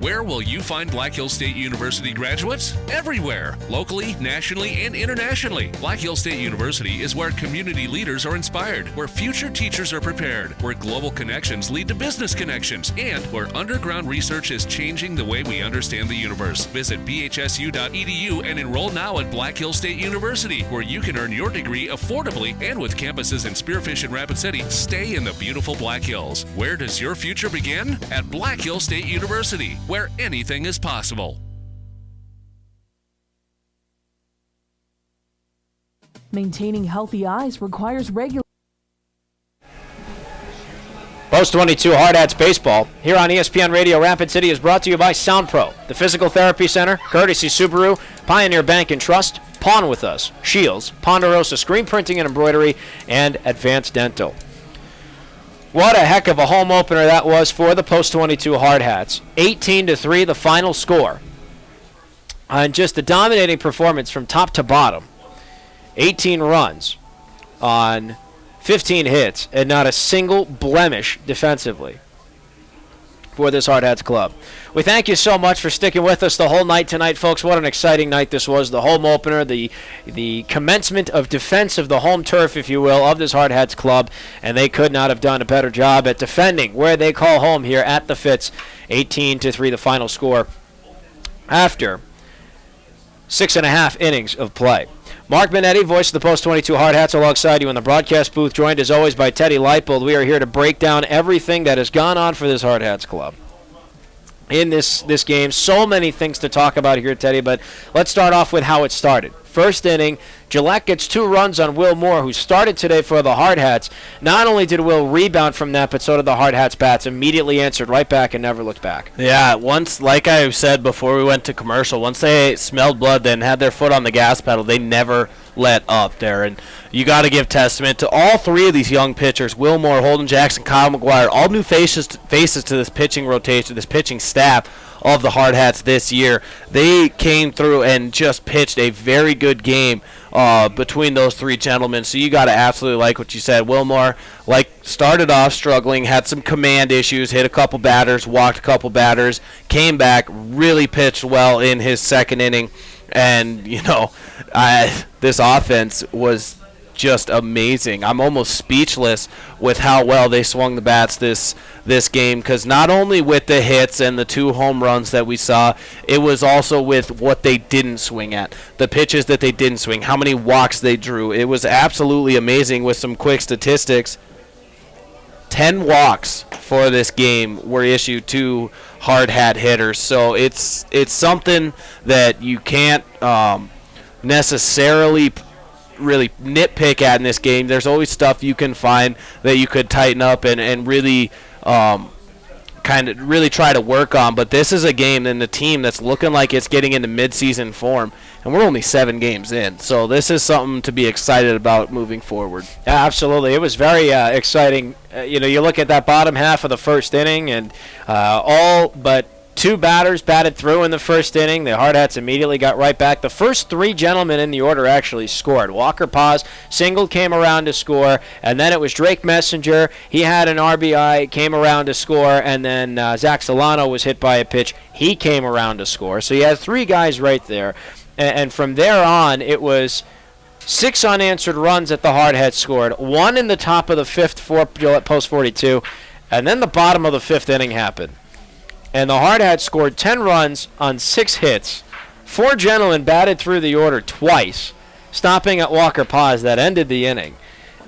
Where will you find Black Hills State University graduates? Everywhere, locally, nationally, and internationally. Black Hills State University is where community leaders are inspired, where future teachers are prepared, where global connections lead to business connections, and where underground research is changing the way we understand the universe. Visit bhsu.edu and enroll now at Black Hills State University, where you can earn your degree affordably and with campuses in Spearfish and Rapid City. Stay in the beautiful Black Hills. Where does your future begin? At Black Hills State University, where anything is possible. Maintaining healthy eyes requires regular. Post 22 Hardhats Baseball here on ESPN Radio Rapid City is brought to you by SoundPro, the Physical Therapy Center, Courtesy Subaru, Pioneer Bank and Trust, Pawn With Us, Shields, Ponderosa Screen Printing and Embroidery, and Advanced Dental. What a heck of a home opener that was for the Post 22 Hardhats. 18-3 the final score. And just a dominating performance from top to bottom. 18 runs on 15 hits and not a single blemish defensively for this Hardhats club. We thank you so much for sticking with us the whole night tonight, folks. What an exciting night this was. The home opener, the commencement of defense of the home turf, if you will, of this Hardhats club, and they could not have done a better job at defending where they call home here at the Fitz. 18-3 the final score. after 6.5 innings of play. Mark Benetti, voice of the Post 22 Hardhats, alongside you in the broadcast booth, joined as always by Teddy Leipold. We are here to break down everything that has gone on for this Hardhats club in this game. So many things to talk about here, Teddy, but let's start off with how it started. First inning, Gillette gets 2 runs on Will Moore, who started today for the Hardhats. Not only did Will rebound from that, but so did the Hardhats bats. Immediately answered right back and never looked back. Yeah, once, like I said before we went to commercial, once they smelled blood and had their foot on the gas pedal, they never let up there. And you got to give testament to all 3 of these young pitchers, Will Moore, Holden Jackson, Kyle McGuire, all new faces to this pitching rotation, this pitching staff of the Hardhats this year. They came through and just pitched a very good game between those 3 gentlemen. So you got to absolutely like what you said. Wilmore, started off struggling, had some command issues, hit a couple batters, walked a couple batters, came back, really pitched well in his second inning. And, this offense was just amazing. I'm almost speechless with how well they swung the bats this game, because not only with the hits and the 2 home runs that we saw, it was also with what they didn't swing at, the pitches that they didn't swing, how many walks they drew. It was absolutely amazing. With some quick statistics, 10 walks for this game were issued to hard hat hitters. So it's something that you can't necessarily really nitpick at in this game. There's always stuff you can find that you could tighten up and really really try to work on. But this is a game and a team that's looking like it's getting into midseason form, and we're only 7 games in. So this is something to be excited about moving forward. Yeah, absolutely. It was very exciting. You look at that bottom half of the first inning, and all but 2 batters batted through in the first inning. The Hardhats immediately got right back. The first 3 gentlemen in the order actually scored. Walker Paz single, came around to score, and then it was Drake Messenger. He had an RBI, came around to score, and then Zach Solano was hit by a pitch. He came around to score. So you had 3 guys right there. And from there on, it was 6 unanswered runs that the Hardhats scored, 1 in the top of the 5th for Gillette Post 42, and then the bottom of the 5th inning happened. And the Hardhats scored 10 runs on 6 hits. 4 gentlemen batted through the order twice, stopping at Walker Paz. That ended the inning.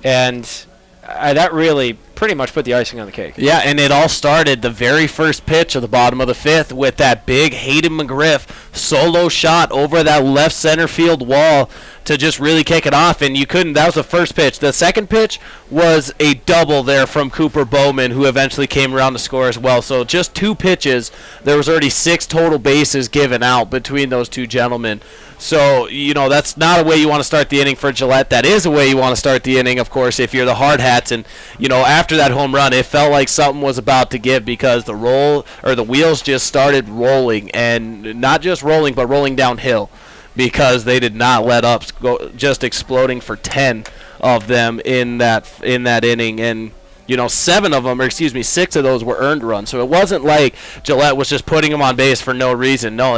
And that really pretty much put the icing on the cake. Yeah, and it all started the very first pitch of the bottom of the 5th with that big Hayden McGriff solo shot over that left center field wall to just really kick it off, and that was the first pitch. The second pitch was a double there from Cooper Bowman, who eventually came around to score as well. So just 2 pitches, there was already 6 total bases given out between those 2 gentlemen. So, that's not a way you want to start the inning for Gillette. That is a way you want to start the inning, of course, if you're the Hardhats. And, after that home run, it felt like something was about to give, because the wheels just started rolling, and not just rolling, but rolling downhill, because they did not let up, just exploding for 10 of them in that inning. And 6 of those were earned runs. So it wasn't like Gillette was just putting them on base for no reason. No,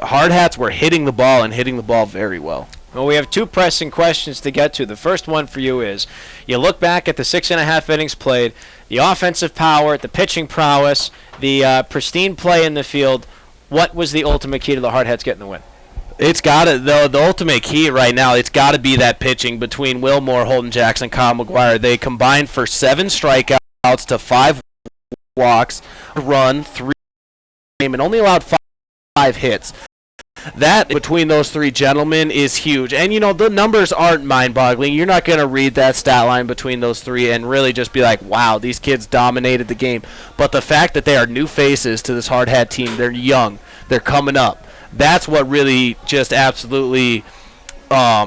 Hardhats were hitting the ball, and hitting the ball very well. Well, we have 2 pressing questions to get to. The first one for you is, you look back at the 6.5 innings played, the offensive power, the pitching prowess, the pristine play in the field. What was the ultimate key to the Hardhats getting the win? It's got to, the ultimate key right now, it's got to be that pitching between Will Moore, Holden Jackson, Kyle McGuire. They combined for 7 strikeouts to 5 walks, run 3, and only allowed 5 hits. That, between those 3 gentlemen, is huge. And, the numbers aren't mind-boggling. You're not going to read that stat line between those 3 and really just be like, wow, these kids dominated the game. But the fact that they are new faces to this Hardhat team, they're young, they're coming up. That's what really just absolutely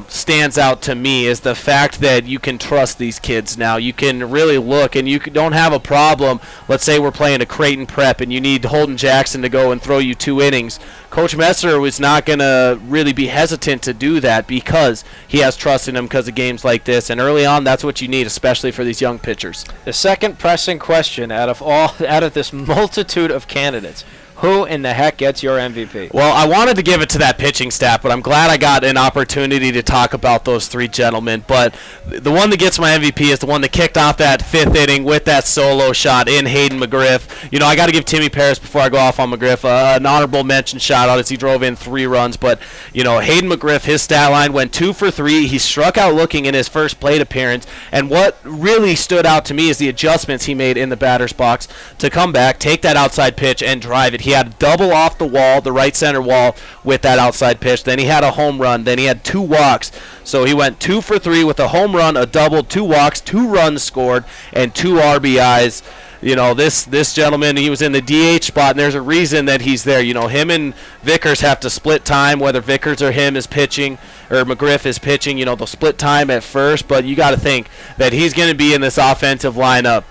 stands out to me, is the fact that you can trust these kids now. You can really look, and you don't have a problem. Let's say we're playing a Creighton Prep, and you need Holden Jackson to go and throw you 2 innings. Coach Messer was not going to really be hesitant to do that, because he has trust in him because of games like this. And early on, that's what you need, especially for these young pitchers. The second pressing question out of this multitude of candidates: Who in the heck gets your MVP? Well, I wanted to give it to that pitching staff, but I'm glad I got an opportunity to talk about those three gentlemen. But the one that gets my MVP is the one that kicked off that fifth inning with that solo shot in Hayden McGriff. You know, I got to give Timmy Paris, before I go off on McGriff, an honorable mention shout out as he drove in 3 runs. But, you know, Hayden McGriff, his stat line went 2 for 3. He struck out looking in his first plate appearance. And what really stood out to me is the adjustments he made in the batter's box to come back, take that outside pitch, and drive it. He had a double off the wall, the right center wall, with that outside pitch. Then he had a home run. Then he had 2 walks. So he went 2 for 3 with a home run, a double, 2 walks, 2 runs scored, and 2 RBIs. You know, this gentleman, he was in the DH spot, and there's a reason that he's there. You know, him and Vickers have to split time, whether Vickers or him is pitching, or McGriff is pitching. You know, they'll split time at first, but you got to think that he's going to be in this offensive lineup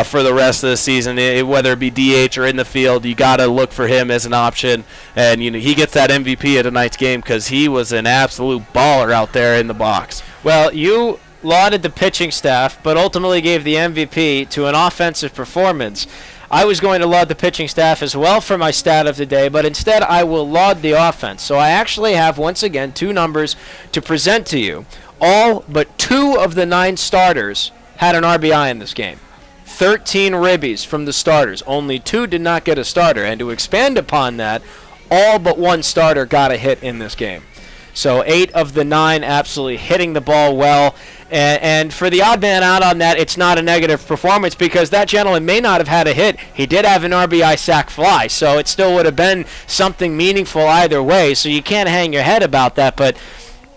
for the rest of the season, whether it be DH or in the field. You got to look for him as an option, and you know he gets that MVP at tonight's game because he was an absolute baller out there in the box. Well, you lauded the pitching staff, but ultimately gave the MVP to an offensive performance. I was going to laud the pitching staff as well for my stat of the day, but instead I will laud the offense. So I actually have, once again, 2 numbers to present to you. All but 2 of the 9 starters had an RBI in this game. 13 ribbies from the starters. Only 2 did not get a starter. And to expand upon that, all but 1 starter got a hit in this game. So 8 of the 9 absolutely hitting the ball well. And for the odd man out on that, it's not a negative performance because that gentleman may not have had a hit. He did have an RBI sac fly, so it still would have been something meaningful either way. So you can't hang your head about that. But,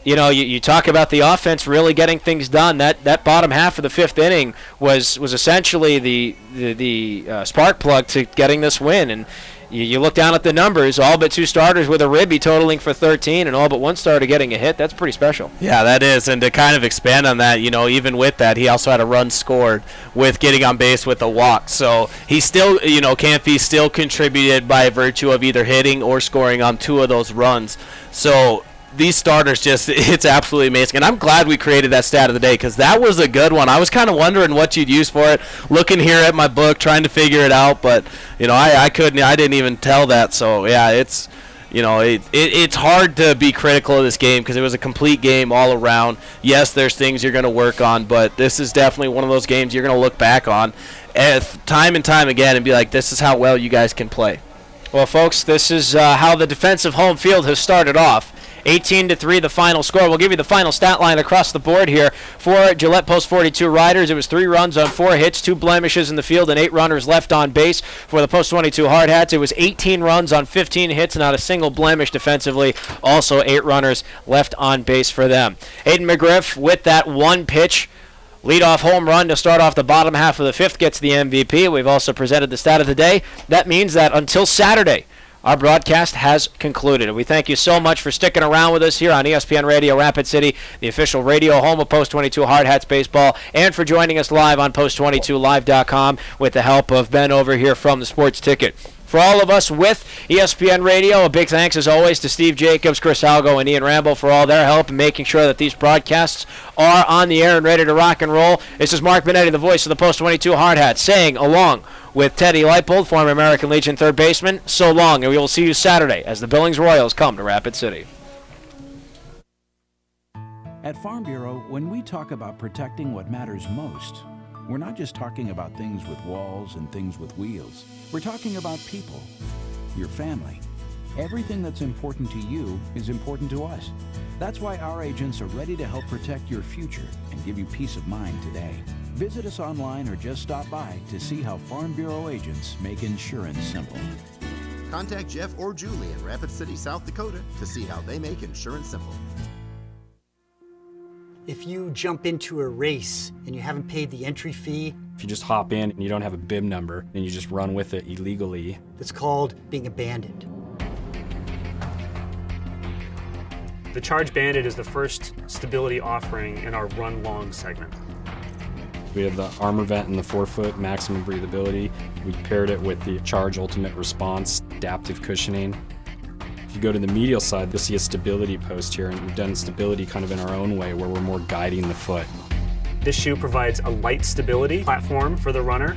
you know, you talk about the offense really getting things done. That bottom half of the 5th inning was essentially the spark plug to getting this win. And you look down at the numbers, all but 2 starters with a ribby totaling for 13 and all but 1 starter getting a hit. That's pretty special. Yeah, that is. And to kind of expand on that, you know, even with that, he also had a run scored with getting on base with a walk. So he still, you know, Campy still contributed by virtue of either hitting or scoring on 2 of those runs. So these starters just, it's absolutely amazing. And I'm glad we created that stat of the day because that was a good one. I was kind of wondering what you'd use for it, looking here at my book, trying to figure it out. But, you know, I didn't even tell that. So, yeah, it's, you know, it's hard to be critical of this game because it was a complete game all around. Yes, there's things you're going to work on, but this is definitely one of those games you're going to look back on time and time again and be like, this is how well you guys can play. Well, folks, this is how the defensive home field has started off. 18-3 the final score. We'll give you the final stat line across the board here for Gillette Post 42 Riders. It was 3 runs on 4 hits, 2 blemishes in the field, and 8 runners left on base. For the Post 22 Hardhats, it was 18 runs on 15 hits, not a single blemish defensively. Also 8 runners left on base for them. Hayden McGriff with that 1 pitch leadoff home run to start off the bottom half of the 5th gets the MVP. We've also presented the stat of the day. That means that until Saturday, our broadcast has concluded. And we thank you so much for sticking around with us here on ESPN Radio Rapid City, the official radio home of Post 22 Hardhats Baseball, and for joining us live on Post22Live.com with the help of Ben over here from the Sports Ticket. For all of us with ESPN Radio, a big thanks as always to Steve Jacobs, Chris Algo, and Ian Rambo for all their help in making sure that these broadcasts are on the air and ready to rock and roll. This is Mark Benetti, the voice of the Post 22 Hardhats, saying along with Teddy Leipold, former American Legion third baseman, so long, and we will see you Saturday as the Billings Royals come to Rapid City. At Farm Bureau, when we talk about protecting what matters most, we're not just talking about things with walls and things with wheels. We're talking about people, your family. Everything that's important to you is important to us. That's why our agents are ready to help protect your future and give you peace of mind today. Visit us online or just stop by to see how Farm Bureau agents make insurance simple. Contact Jeff or Julie in Rapid City, South Dakota to see how they make insurance simple. If you jump into a race and you haven't paid the entry fee, If you just hop in and you don't have a bib number and you just run with it illegally, it's called being a bandit. The Charge Bandit is the first stability offering in our Run Long segment. we have the armor vent and the 4-foot maximum breathability. We paired it with the Charge Ultimate Response adaptive cushioning. If you go to the medial side, you'll see a stability post here, and we've done stability kind of in our own way where we're more guiding the foot. This shoe provides a light stability platform for the runner.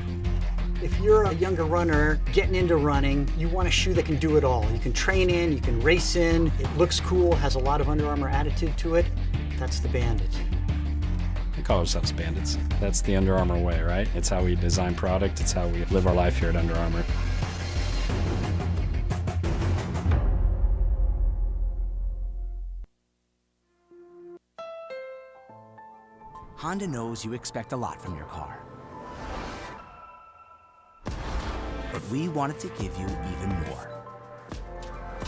If you're a younger runner getting into running, you want a shoe that can do it all. You can train in, you can race in, it looks cool, has a lot of Under Armour attitude to it. That's the Bandit. We call ourselves bandits. That's the Under Armour way, right? It's how we design product. It's how we live our life here at Under Armour. Honda knows you expect a lot from your car. But we wanted to give you even more.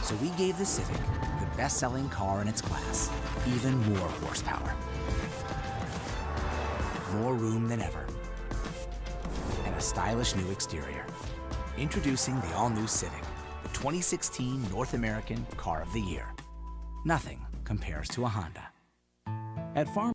So we gave the Civic, the best-selling car in its class, even more horsepower. More room than ever. And a stylish new exterior. Introducing the all-new Civic, the 2016 North American Car of the Year. Nothing compares to a Honda. At Farm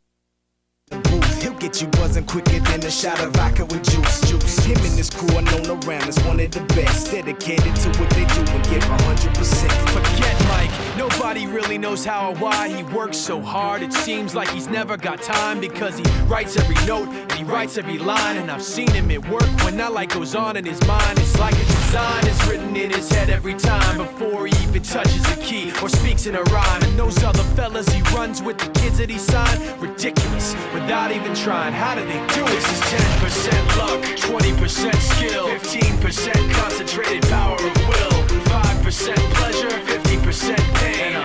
He'll get you buzzing quicker than a shot of vodka with juice. Him and his crew are known around as one of the best. Dedicated to what they do and give 100%. Forget Mike, nobody really knows how or why he works so hard. It seems like he's never got time because he writes every note and he writes every line. And I've seen him at work when that light goes on in his mind. It's like a design is written in his head every time before he even touches a key or speaks in a rhyme. And those other fellas he runs with, the kids that he signed, ridiculous, without even trying. How do they do it? This is 10% luck, 20% skill, 15% concentrated power of will, 5% pleasure, 50% pain, and